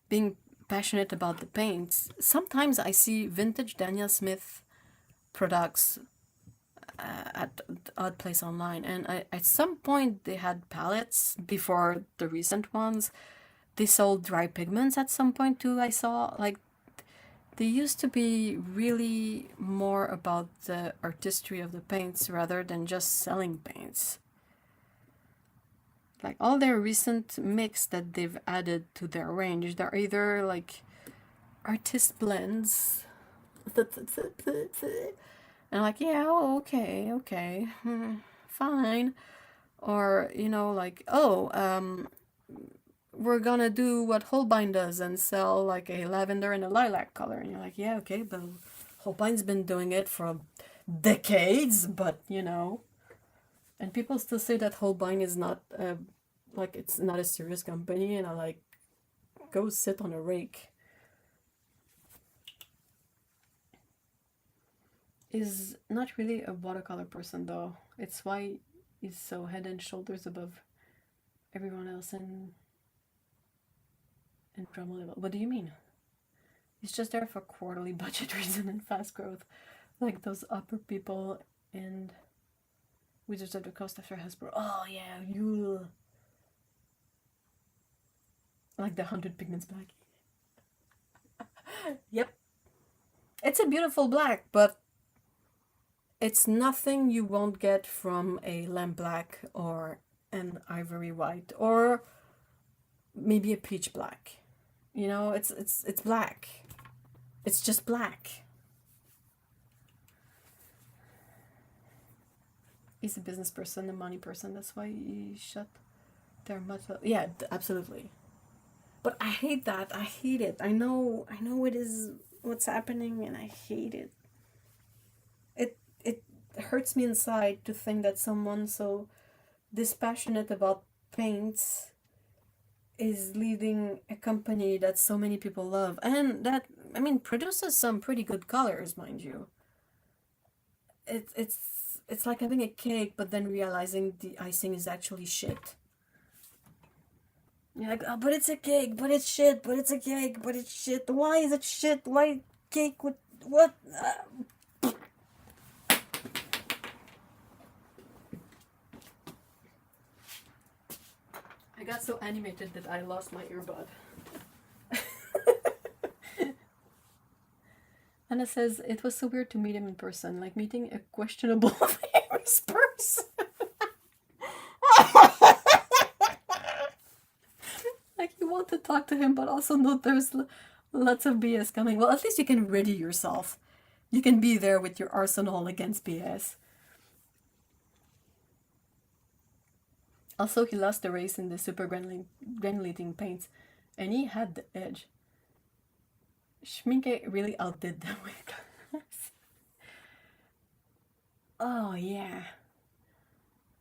Speaker 1: being passionate about the paints. Sometimes I see vintage Daniel Smith products at Odd Place Online, and at some point they had palettes before the recent ones. They sold dry pigments at some point too, I saw. Like, they used to be really more about the artistry of the paints rather than just selling paints. Like, all their recent mix that they've added to their range, they're either like artist blends And I'm like, yeah, oh, okay, fine. Or, you know, like, oh, we're gonna do what Holbein does and sell like a lavender and a lilac color. And you're like, yeah, okay, but Holbein's been doing it for decades, but you know. And people still say that Holbein is not, like, it's not a serious company, and I like, go sit on a rake. Is not really a watercolor person though. It's why he's so head and shoulders above everyone else in drama level. What do you mean? He's just there for quarterly budget reason and fast growth, like those upper people in Wizards of the Coast after Hasbro. Oh yeah, you like the 100 pigments black. Yep, it's a beautiful black, but it's nothing you won't get from a lamp black or an ivory white or maybe a peach black. You know, it's black. It's just black. He's a business person, a money person. That's why he shut their mouth. Yeah, absolutely. But I hate that. I hate it. I know it is what's happening, and I hate it. It hurts me inside to think that someone so dispassionate about paints is leading a company that so many people love, and that, I mean, produces some pretty good colors, mind you. It's like having a cake, but then realizing the icing is actually shit. You're like, oh, but it's a cake, but it's shit, but it's a cake, but it's shit. Why is it shit? Why cake with what? I got so animated that I lost my earbud. Anna says, it was so weird to meet him in person, like meeting a questionable famous person. Like, you want to talk to him, but also know there's lots of BS coming. Well, at least you can ready yourself. You can be there with your arsenal against BS. Also, he lost the race in the super granulating paints, and he had the edge. Schminke really outdid them with colors. Oh yeah.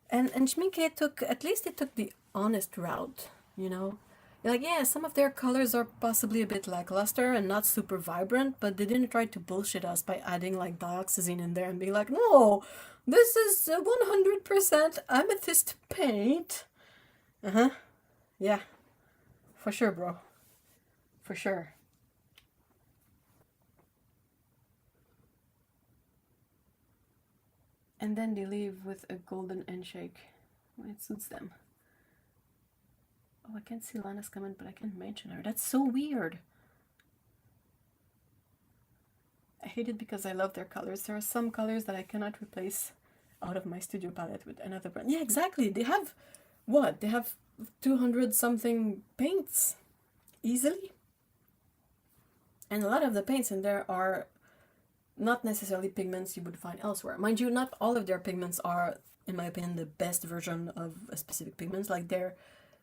Speaker 1: And Schminke took, at least it took the honest route, you know? Like, yeah, some of their colors are possibly a bit lackluster and not super vibrant, but they didn't try to bullshit us by adding like dioxazine in there and being like, no, this is 100% amethyst paint. Uh-huh. Yeah. For sure, bro. For sure. And then they leave with a golden handshake when it suits them. Oh, I can't see Lana's comment, but I can't mention her. That's so weird. I hate it because I love their colors. There are some colors that I cannot replace out of my studio palette with another brand. Yeah, exactly. They have, what? They have 200 something paints easily. And a lot of the paints in there are not necessarily pigments you would find elsewhere. Mind you, not all of their pigments are, in my opinion, the best version of a specific pigment. Like their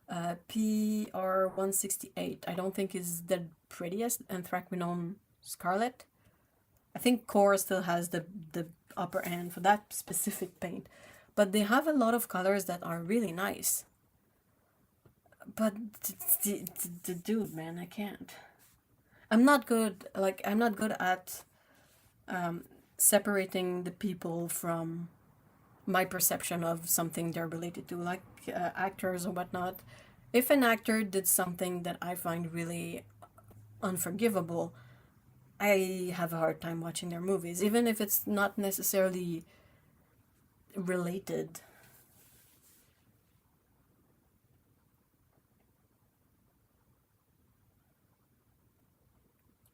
Speaker 1: PR168, I don't think is the prettiest, Anthraquinone Scarlet. I think Core still has the upper end for that specific paint. But they have a lot of colors that are really nice. But the dude, man, I can't. I'm not good at separating the people from my perception of something they're related to, like actors or whatnot. If an actor did something that I find really unforgivable, I have a hard time watching their movies, even if it's not necessarily related.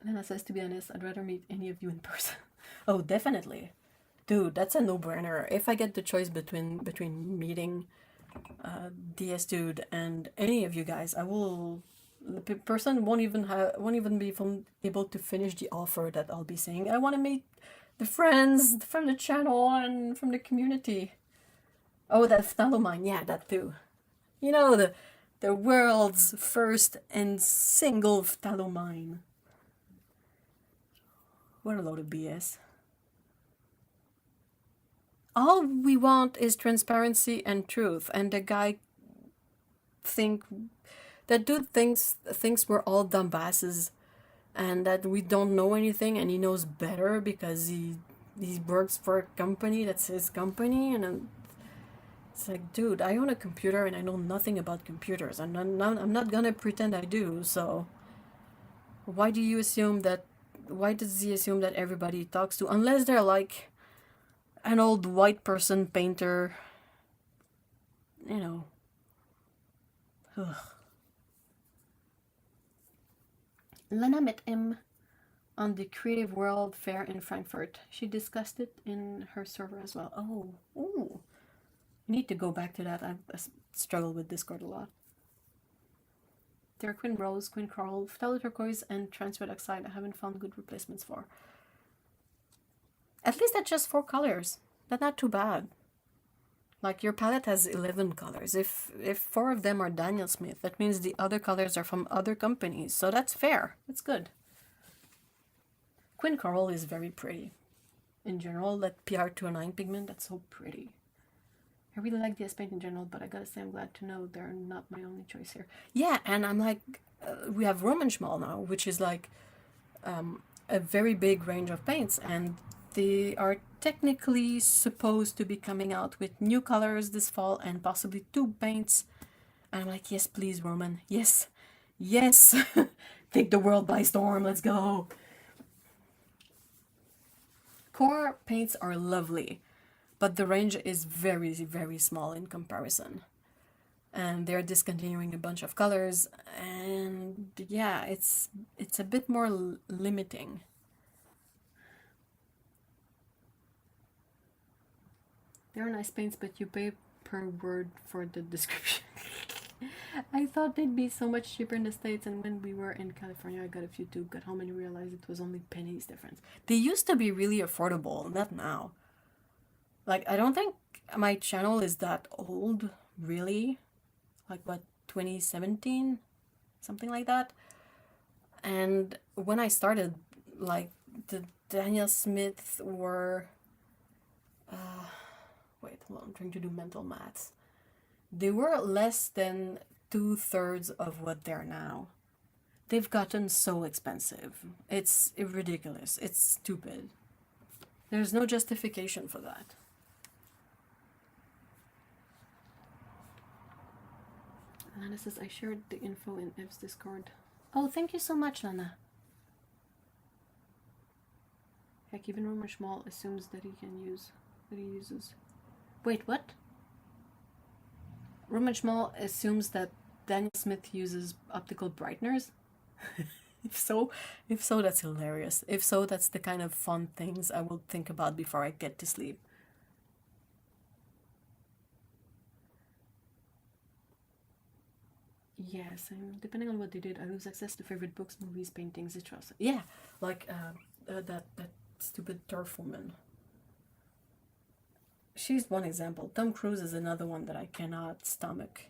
Speaker 1: Lena says, to be honest, I'd rather meet any of you in person. Oh, definitely. Dude, that's a no-brainer. If I get the choice between meeting DS Dude and any of you guys, I will the person won't even be able to finish the offer that I'll be saying. I want to meet the friends from the channel and from the community. Oh, that phthalo yeah, that too. You know, the world's first and single phthalo. What a load of BS. All we want is transparency and truth, and the guy that dude thinks we're all dumbasses and that we don't know anything, and he knows better because he works for a company that's his company. And it's like, dude, I own a computer and I know nothing about computers. I'm not gonna pretend I do. So why does he assume that everybody he talks to, unless they're like an old white person painter, you know. Ugh. Lena met him on the Creative World Fair in Frankfurt. She discussed it in her server as well. Oh, ooh. I need to go back to that. I struggle with Discord a lot. There are Queen Rose, Queen Coral, Phthalo Turquoise, and Transred Oxide I haven't found good replacements for. At least that's just 4 colors. That's not too bad. Like, your palette has 11 colors. If 4 of them are Daniel Smith, that means the other colors are from other companies. So that's fair. It's good. Queen Coral is very pretty. In general, that PR209 pigment, that's so pretty. I really like DS Paint in general, but I gotta say I'm glad to know they're not my only choice here. Yeah, and I'm like, we have Roman Schmal now, which is like a very big range of paints, and they are technically supposed to be coming out with new colors this fall and possibly 2 paints. And I'm like, yes, please, Roman. Yes. Yes. Take the world by storm. Let's go. Core paints are lovely, but the range is very, very small in comparison. And they're discontinuing a bunch of colors, and yeah, it's a bit more limiting. They're nice paints, but you pay per word for the description. I thought they'd be so much cheaper in the States, and when we were in California, I got a few too. Got home and realized it was only pennies difference. They used to be really affordable, not now. Like, I don't think my channel is that old, really. Like, what, 2017? Something like that. And when I started, like, the Daniel Smith were... wait, hold on, I'm trying to do mental maths. They were less than 2/3 of what they're now. They've gotten so expensive. It's ridiculous. It's stupid. There's no justification for that. Lana says, I shared the info in Ev's Discord. Oh, thank you so much, Lana. Heck, even Romer Schmal assumes that he uses. Wait, what? Roman Schmal assumes that Daniel Smith uses optical brighteners? If so, that's hilarious. If so, that's the kind of fun things I will think about before I get to sleep. Yes, and depending on what they did, I lose access to favorite books, movies, paintings, etc. Yeah, like that stupid turf woman. She's one example. Tom Cruise is another one that I cannot stomach.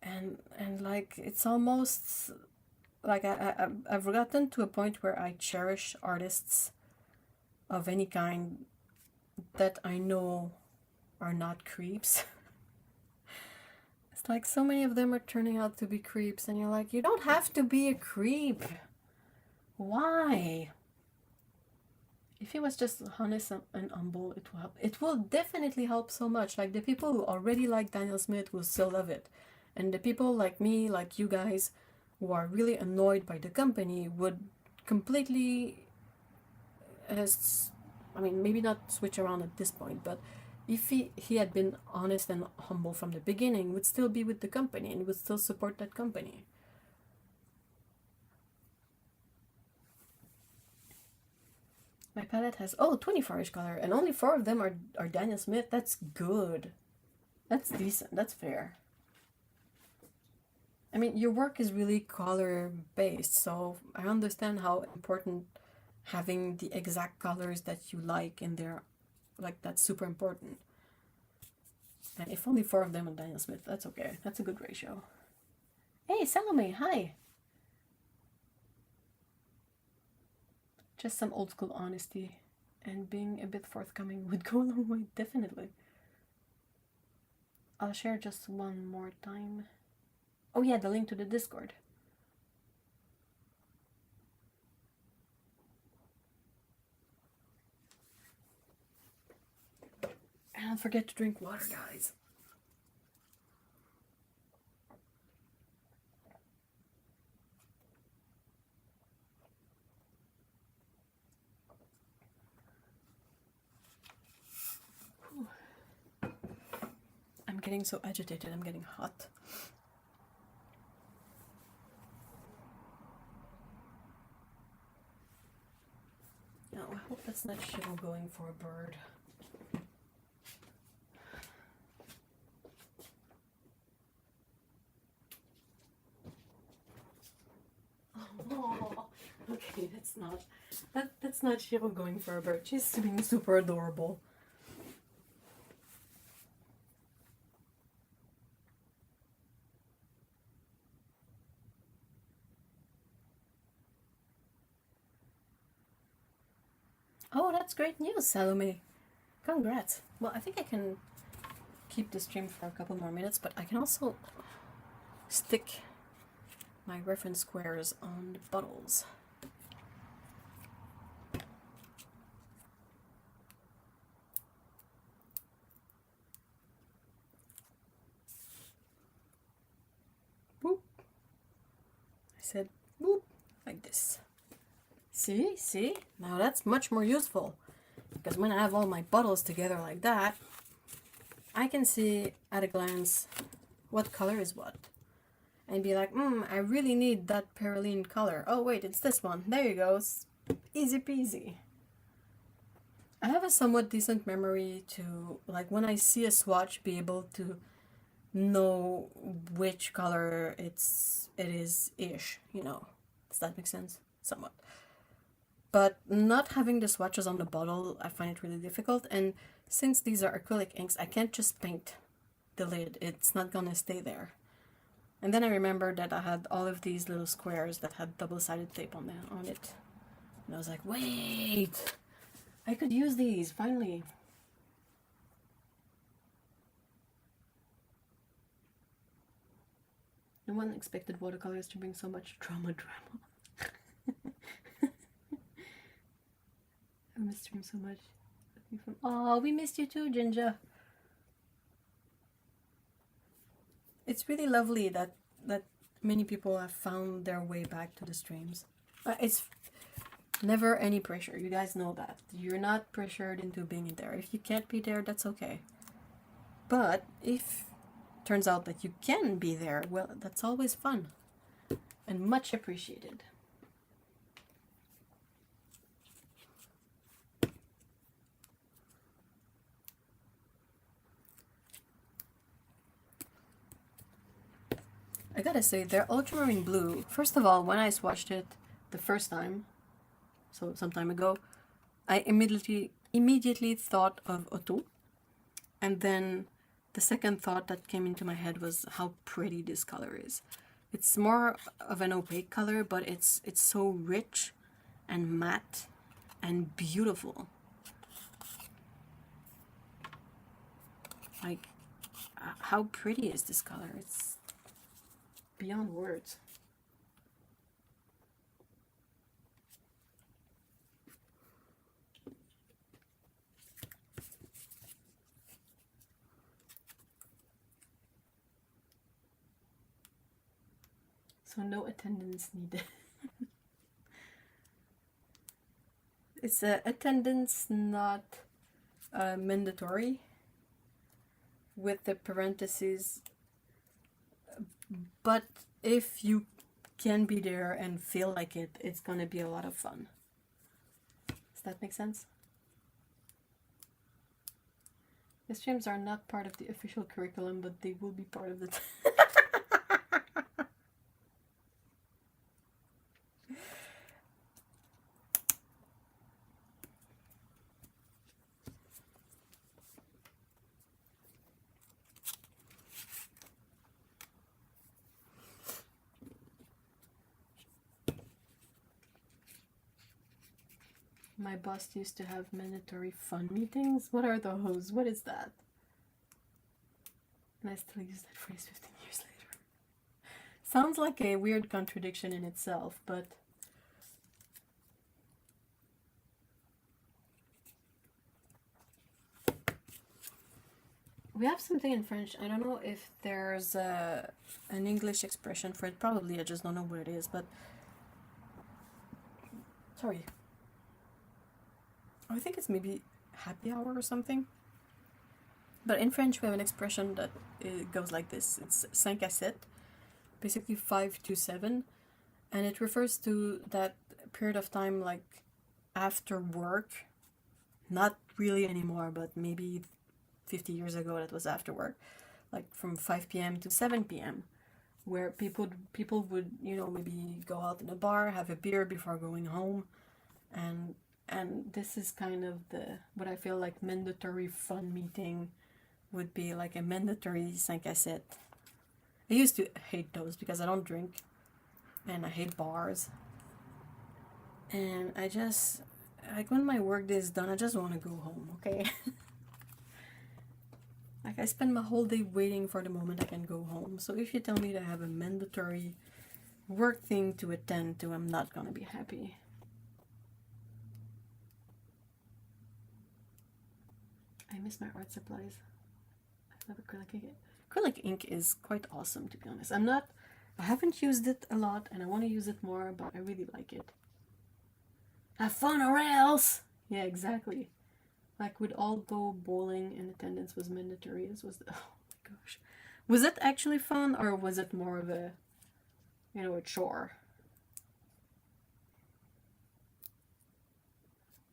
Speaker 1: And like, it's almost like I've gotten to a point where I cherish artists of any kind that I know are not creeps. It's like so many of them are turning out to be creeps, and you're like, you don't have to be a creep. Why? If he was just honest and humble, it will help. It will definitely help so much. Like, the people who already like Daniel Smith will still love it. And the people like me, like you guys, who are really annoyed by the company would completely, I mean, maybe not switch around at this point, but if he had been honest and humble from the beginning, would still be with the company and would still support that company. My palette has, 24-ish color, and only 4 of them are Daniel Smith. That's good. That's decent. That's fair. I mean, your work is really color based, so I understand how important having the exact colors that you like in there, like that's super important. And if only 4 of them on Daniel Smith, that's okay. That's a good ratio. Hey, Salome, hi! Just some old school honesty and being a bit forthcoming would go a long way, definitely. I'll share just one more time. Oh yeah, the link to the Discord. And don't forget to drink water, guys. Whew. I'm getting so agitated, I'm getting hot. No, I hope that's not Shivo going for a bird. Oh, okay, that's not Shiro going for a bird. She's being super adorable. Oh, that's great news, Salome. Congrats. Well, I think I can keep the stream for a couple more minutes, but I can also stick my reference squares on the bottles. Boop. I said boop, like this. See? Now that's much more useful. Because when I have all my bottles together like that, I can see at a glance what color is what. And be like, I really need that Perylene color. Oh wait, it's this one. There you go. It's easy peasy. I have a somewhat decent memory to, like, when I see a swatch, be able to know which color it is-ish, you know. Does that make sense? Somewhat. But not having the swatches on the bottle, I find it really difficult. And since these are acrylic inks, I can't just paint the lid. It's not gonna stay there. And then I remembered that I had all of these little squares that had double-sided tape on it. And I was like, wait! I could use these, finally. No one expected watercolors to bring so much drama. I missed him so much. Oh, we missed you too, Ginger. It's really lovely that many people have found their way back to the streams. It's never any pressure. You guys know that. You're not pressured into being there. If you can't be there, that's okay. But if it turns out that you can be there, well, that's always fun and much appreciated. I gotta say, their ultramarine blue, first of all, when I swatched it the first time, so some time ago, I immediately thought of Otto. And then the second thought that came into my head was how pretty this color is. It's more of an opaque color, but it's so rich and matte and beautiful. Like, how pretty is this color? It's beyond words. So no attendance needed. It's attendance not mandatory, with the parentheses, but if you can be there and feel like it, it's gonna be a lot of fun. Does that make sense? The streams are not part of the official curriculum, but they will be part of the My boss used to have mandatory fun meetings. What are those? What is that? And I still use that phrase 15 years later. Sounds like a weird contradiction in itself, but we have something in French. I don't know if there's an English expression for it. Probably, I just don't know what it is, but sorry. I think it's maybe happy hour or something. But in French, we have an expression that goes like this. It's 5 à 7, basically 5 to 7. And it refers to that period of time, like after work. Not really anymore, but maybe 50 years ago that was after work. Like from 5 p.m. to 7 p.m. Where people would, you know, maybe go out in a bar, have a beer before going home. And this is kind of what I feel like mandatory fun meeting would be, like a mandatory 5 à 7. I used to hate those because I don't drink and I hate bars. And I just, like, when my work day is done, I just want to go home, okay? Like, I spend my whole day waiting for the moment I can go home. So if you tell me to have a mandatory work thing to attend to, I'm not gonna be happy. I miss my art supplies. I love acrylic ink. Acrylic ink is quite awesome, to be honest. I haven't used it a lot and I want to use it more, but I really like it. Have fun or else! Yeah, exactly. Like, we'd all go bowling and attendance was mandatory. This was oh my gosh. Was it actually fun or was it more of a, you know, a chore?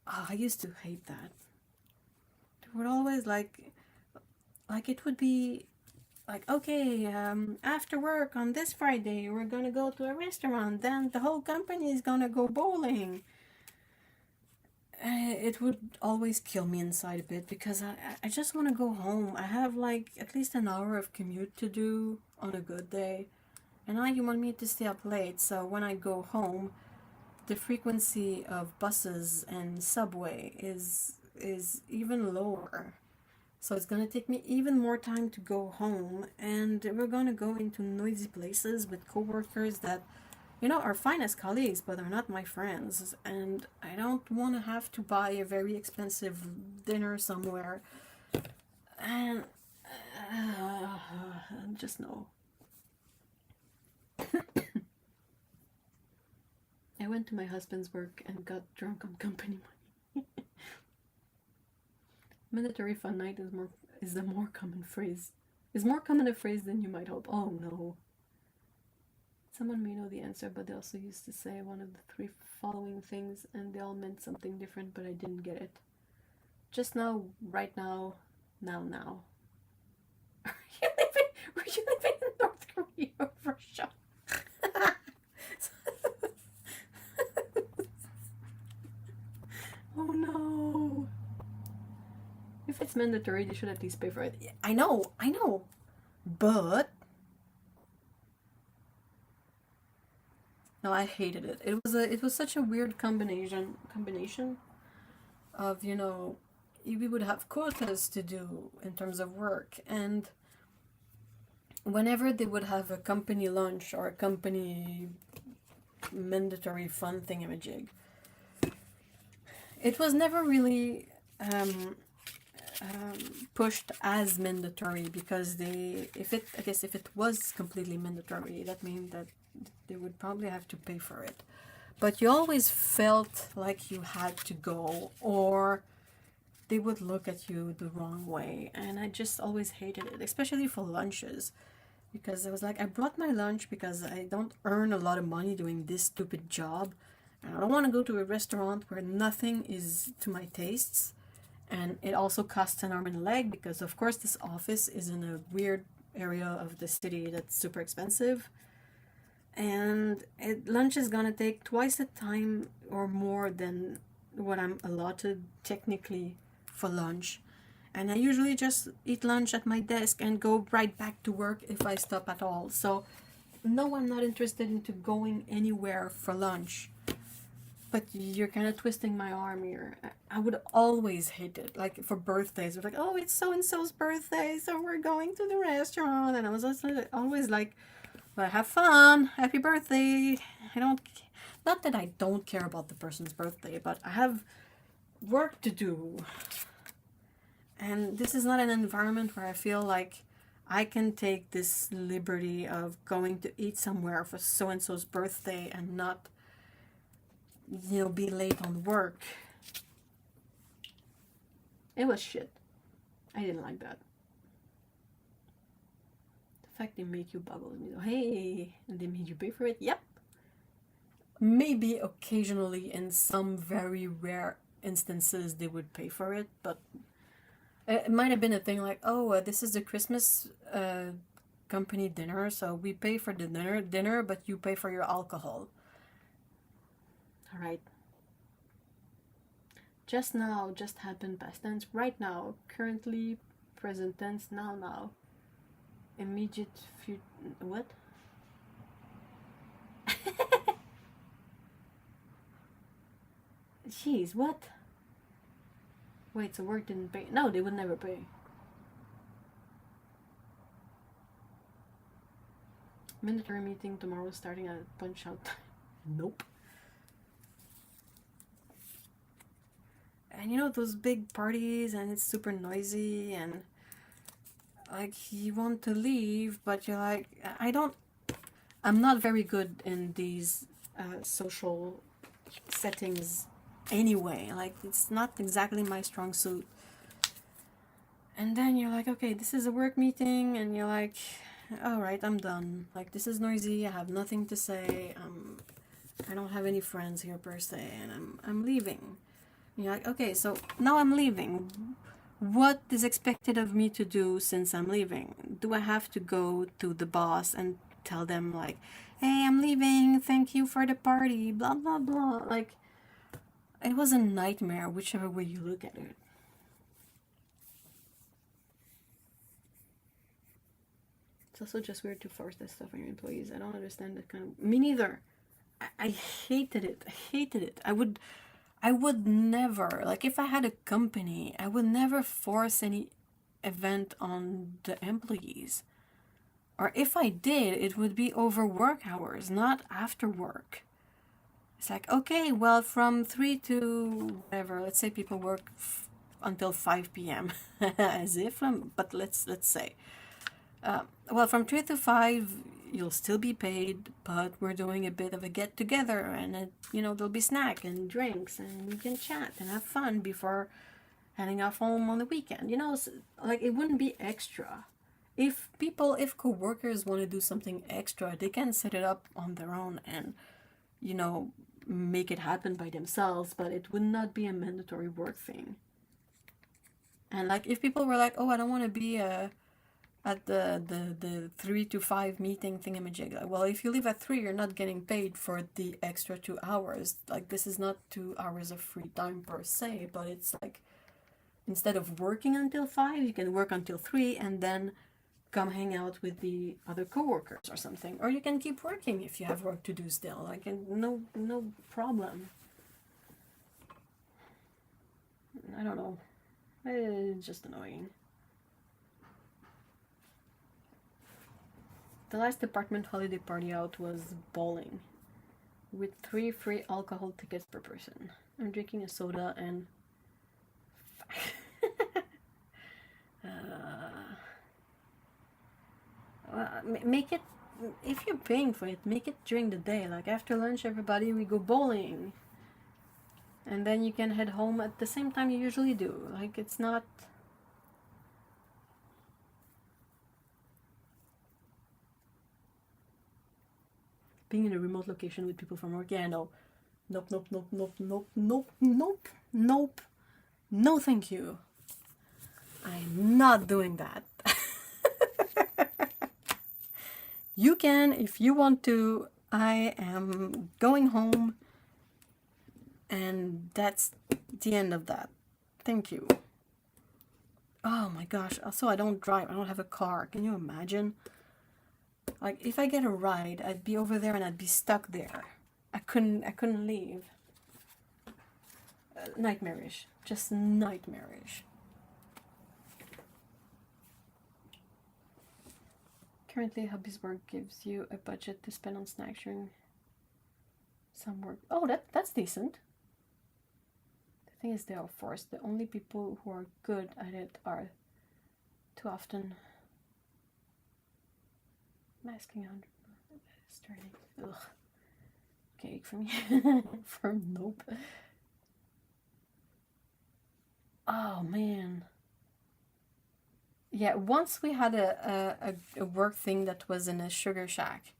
Speaker 1: Oh, I used to hate that. Would always like it would be like, okay, after work on this Friday we're gonna go to a restaurant, then the whole company is gonna go bowling. It would always kill me inside a bit because I just want to go home. I have like at least an hour of commute to do on a good day, and now you want me to stay up late, so when I go home the frequency of buses and subway is even lower. So it's gonna take me even more time to go home, and we're gonna go into noisy places with coworkers that, you know, are fine as colleagues, but are not my friends. And I don't want to have to buy a very expensive dinner somewhere. And just no. I went to my husband's work and got drunk on company money. Mandatory fun night is a more common phrase. Is more common a phrase than you might hope. Oh no. Someone may know the answer, but they also used to say one of the 3 following things, and they all meant something different, but I didn't get it. Just now, right now, now. Were you living in North Korea or Russia? Oh no. If it's mandatory, they should at least pay for it. I know. But no, I hated it. It was such a weird combination of, you know, we would have quotas to do in terms of work, and whenever they would have a company lunch or a company mandatory fun thingamajig, it was never really pushed as mandatory, because if it was completely mandatory, that means that they would probably have to pay for it. But you always felt like you had to go, or they would look at you the wrong way, and I just always hated it, especially for lunches, because it was like, I brought my lunch because I don't earn a lot of money doing this stupid job, and I don't want to go to a restaurant where nothing is to my tastes. And it also costs an arm and a leg, because of course this office is in a weird area of the city that's super expensive. And lunch is gonna take twice the time or more than what I'm allotted technically for lunch. And I usually just eat lunch at my desk and go right back to work if I stop at all. So no, I'm not interested into going anywhere for lunch. But you're kind of twisting my arm here. I would always hate it. Like for birthdays, we're like, oh, it's so and so's birthday, so we're going to the restaurant. And I was also always like, well, have fun, happy birthday. I don't, not that I don't care about the person's birthday, but I have work to do. And this is not an environment where I feel like I can take this liberty of going to eat somewhere for so and so's birthday and not, you know, be late on work. It was shit. I didn't like that. The fact they make you boggles me. Hey, and they made you pay for it. Yep. Maybe occasionally in some very rare instances they would pay for it, but it might have been a thing like, oh, this is the Christmas company dinner, so we pay for the dinner, but you pay for your alcohol. All right. Just now, just happened, past tense, right now, currently, present tense, now. Immediate future, what? Jeez, what? Wait, so work didn't pay? No, they would never pay. Mandatory meeting tomorrow starting at punch out time. Nope. And you know those big parties and it's super noisy and like you want to leave but you're like, I'm not very good in these social settings anyway. Like it's not exactly my strong suit. And then you're like, okay, this is a work meeting, and you're like, all right, I'm done. Like this is noisy. I have nothing to say. I don't have any friends here per se, and I'm leaving. And you're like, okay, so now I'm leaving. What is expected of me to do since I'm leaving? Do I have to go to the boss and tell them like, hey, I'm leaving. Thank you for the party. Blah blah blah. Like it was a nightmare, whichever way you look at it. It's also just weird to force that stuff on your employees. I don't understand that kind of... Me neither. I hated it. I hated it. I would never, like if I had a company, I would never force any event on the employees. Or if I did, it would be over work hours, not after work. It's like, okay, well, from 3 to whatever, let's say people work until 5 p.m. As if, but let's say. Well, from 3 to 5, you'll still be paid, but we're doing a bit of a get together, and there'll be snack and drinks, and we can chat and have fun before heading off home on the weekend. Like it wouldn't be extra. If co-workers want to do something extra, they can set it up on their own and, make it happen by themselves, but it would not be a mandatory work thing. And like if people were like, oh, I don't want to be at the 3 to 5 meeting thingamajig. Like, well, if you leave at 3, you're not getting paid for the extra 2 hours. Like, this is not 2 hours of free time per se, but it's like, instead of working until 5, you can work until 3 and then come hang out with the other coworkers or something. Or you can keep working if you have work to do still. Like, no problem. I don't know. It's just annoying. The last department holiday party out was bowling, with 3 free alcohol tickets per person. I'm drinking a soda and... make it, if you're paying for it, make it during the day. Like after lunch, everybody, we go bowling. And then you can head home at the same time you usually do. Like it's not... Being in a remote location with people from work, yeah, no. Nope. No, thank you. I'm not doing that. You can, if you want to. I am going home. And that's the end of that. Thank you. Oh my gosh. Also, I don't drive. I don't have a car. Can you imagine? Like, if I get a ride, I'd be over there and I'd be stuck there. I couldn't leave. nightmarish. Just nightmarish. Currently, hubby's work gives you a budget to spend on snacks during some work. Oh, that's decent. The thing is, they are forced. The only people who are good at it are too often masking on. Starting. Ugh. Cake for me. For nope. Oh man. Yeah, once we had a work thing that was in a sugar shack,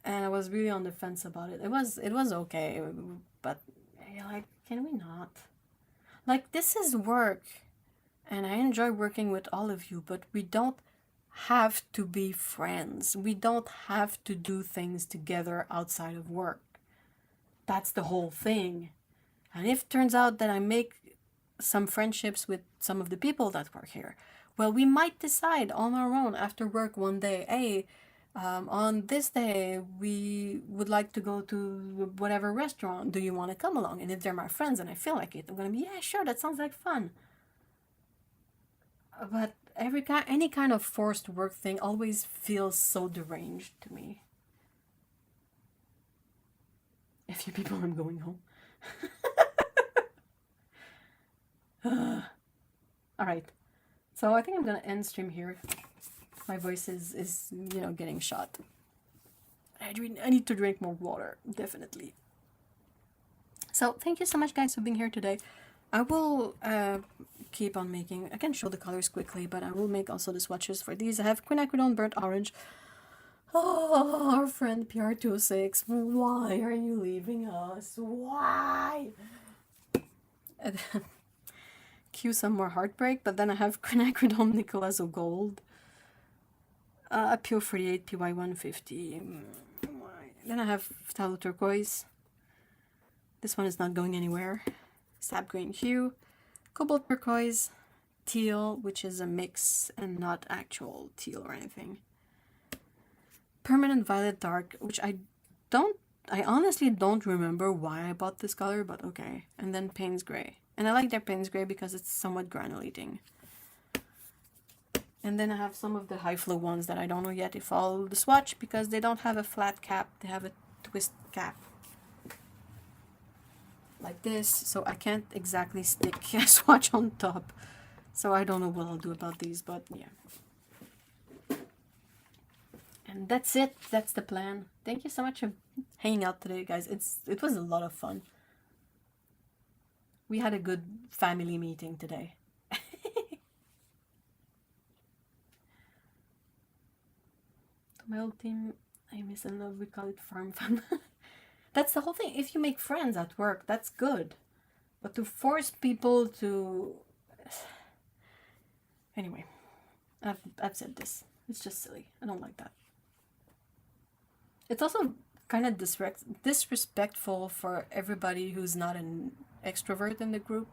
Speaker 1: and I was really on the fence about it. It was okay, but you're like, can we not? Like, this is work, and I enjoy working with all of you, but we don't have to be friends. We don't have to do things together outside of work. That's the whole thing. And if it turns out that I make some friendships with some of the people that work here, well, we might decide on our own after work one day, hey, on this day we would like to go to whatever restaurant. Do you want to come along? And if they're my friends and I feel like it, I'm gonna be, yeah, sure, that sounds like fun. But any kind of forced work thing always feels so deranged to me. A few people, I'm going home. All right, so I think I'm gonna end stream here. My voice is getting shot. I need to drink more water, definitely. So thank you so much, guys, for being here today. I will keep on making. I can show the colors quickly, but I will make also the swatches for these. I have quinacridone burnt orange. Oh, our friend PR26, why are you leaving us? Why? Cue some more heartbreak, but then I have quinacridone Nicolazo Gold, Pure 48 PY 150. Then I have Phthalo Turquoise. This one is not going anywhere. Sap Green Hue, Cobalt Turquoise, Teal, which is a mix and not actual teal or anything. Permanent Violet Dark, which I honestly don't remember why I bought this color, but okay. And then Payne's Gray. And I like their Payne's Gray because it's somewhat granulating. And then I have some of the high flow ones that I don't know yet if I'll swatch because they don't have a flat cap, they have a twist cap. Like this, so I can't exactly stick a swatch on top. So I don't know what I'll do about these, but yeah. And that's it. That's the plan. Thank you so much for hanging out today, guys. It was a lot of fun. We had a good family meeting today. My old team, I miss and love. We call it farm fun. That's the whole thing. If you make friends at work, that's good. But to force people to... Anyway, I've said this. It's just silly. I don't like that. It's also kind of disrespectful for everybody who's not an extrovert in the group.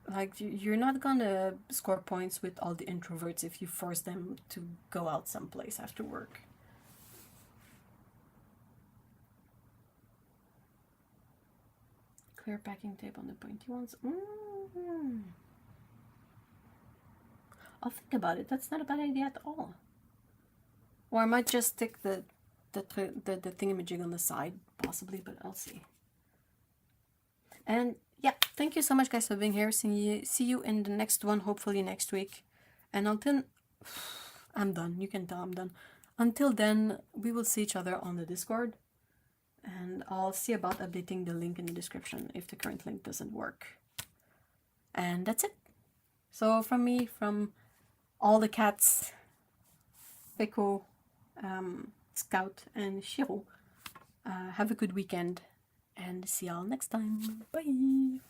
Speaker 1: Like, you're not gonna score points with all the introverts if you force them to go out someplace after work. Clear packing tape on the pointy ones. I'll think about it. That's not a bad idea at all. Or I might just stick the thingamajig on the side, possibly, but I'll see. And yeah, thank you so much, guys, for being here. See you in the next one, hopefully next week. And until I'm done, you can tell I'm done. Until then, we will see each other on the Discord. And I'll see about updating the link in the description if the current link doesn't work. And that's it. So from me, from all the cats, Peko, Scout, and Shiro, have a good weekend and see y'all next time. Bye!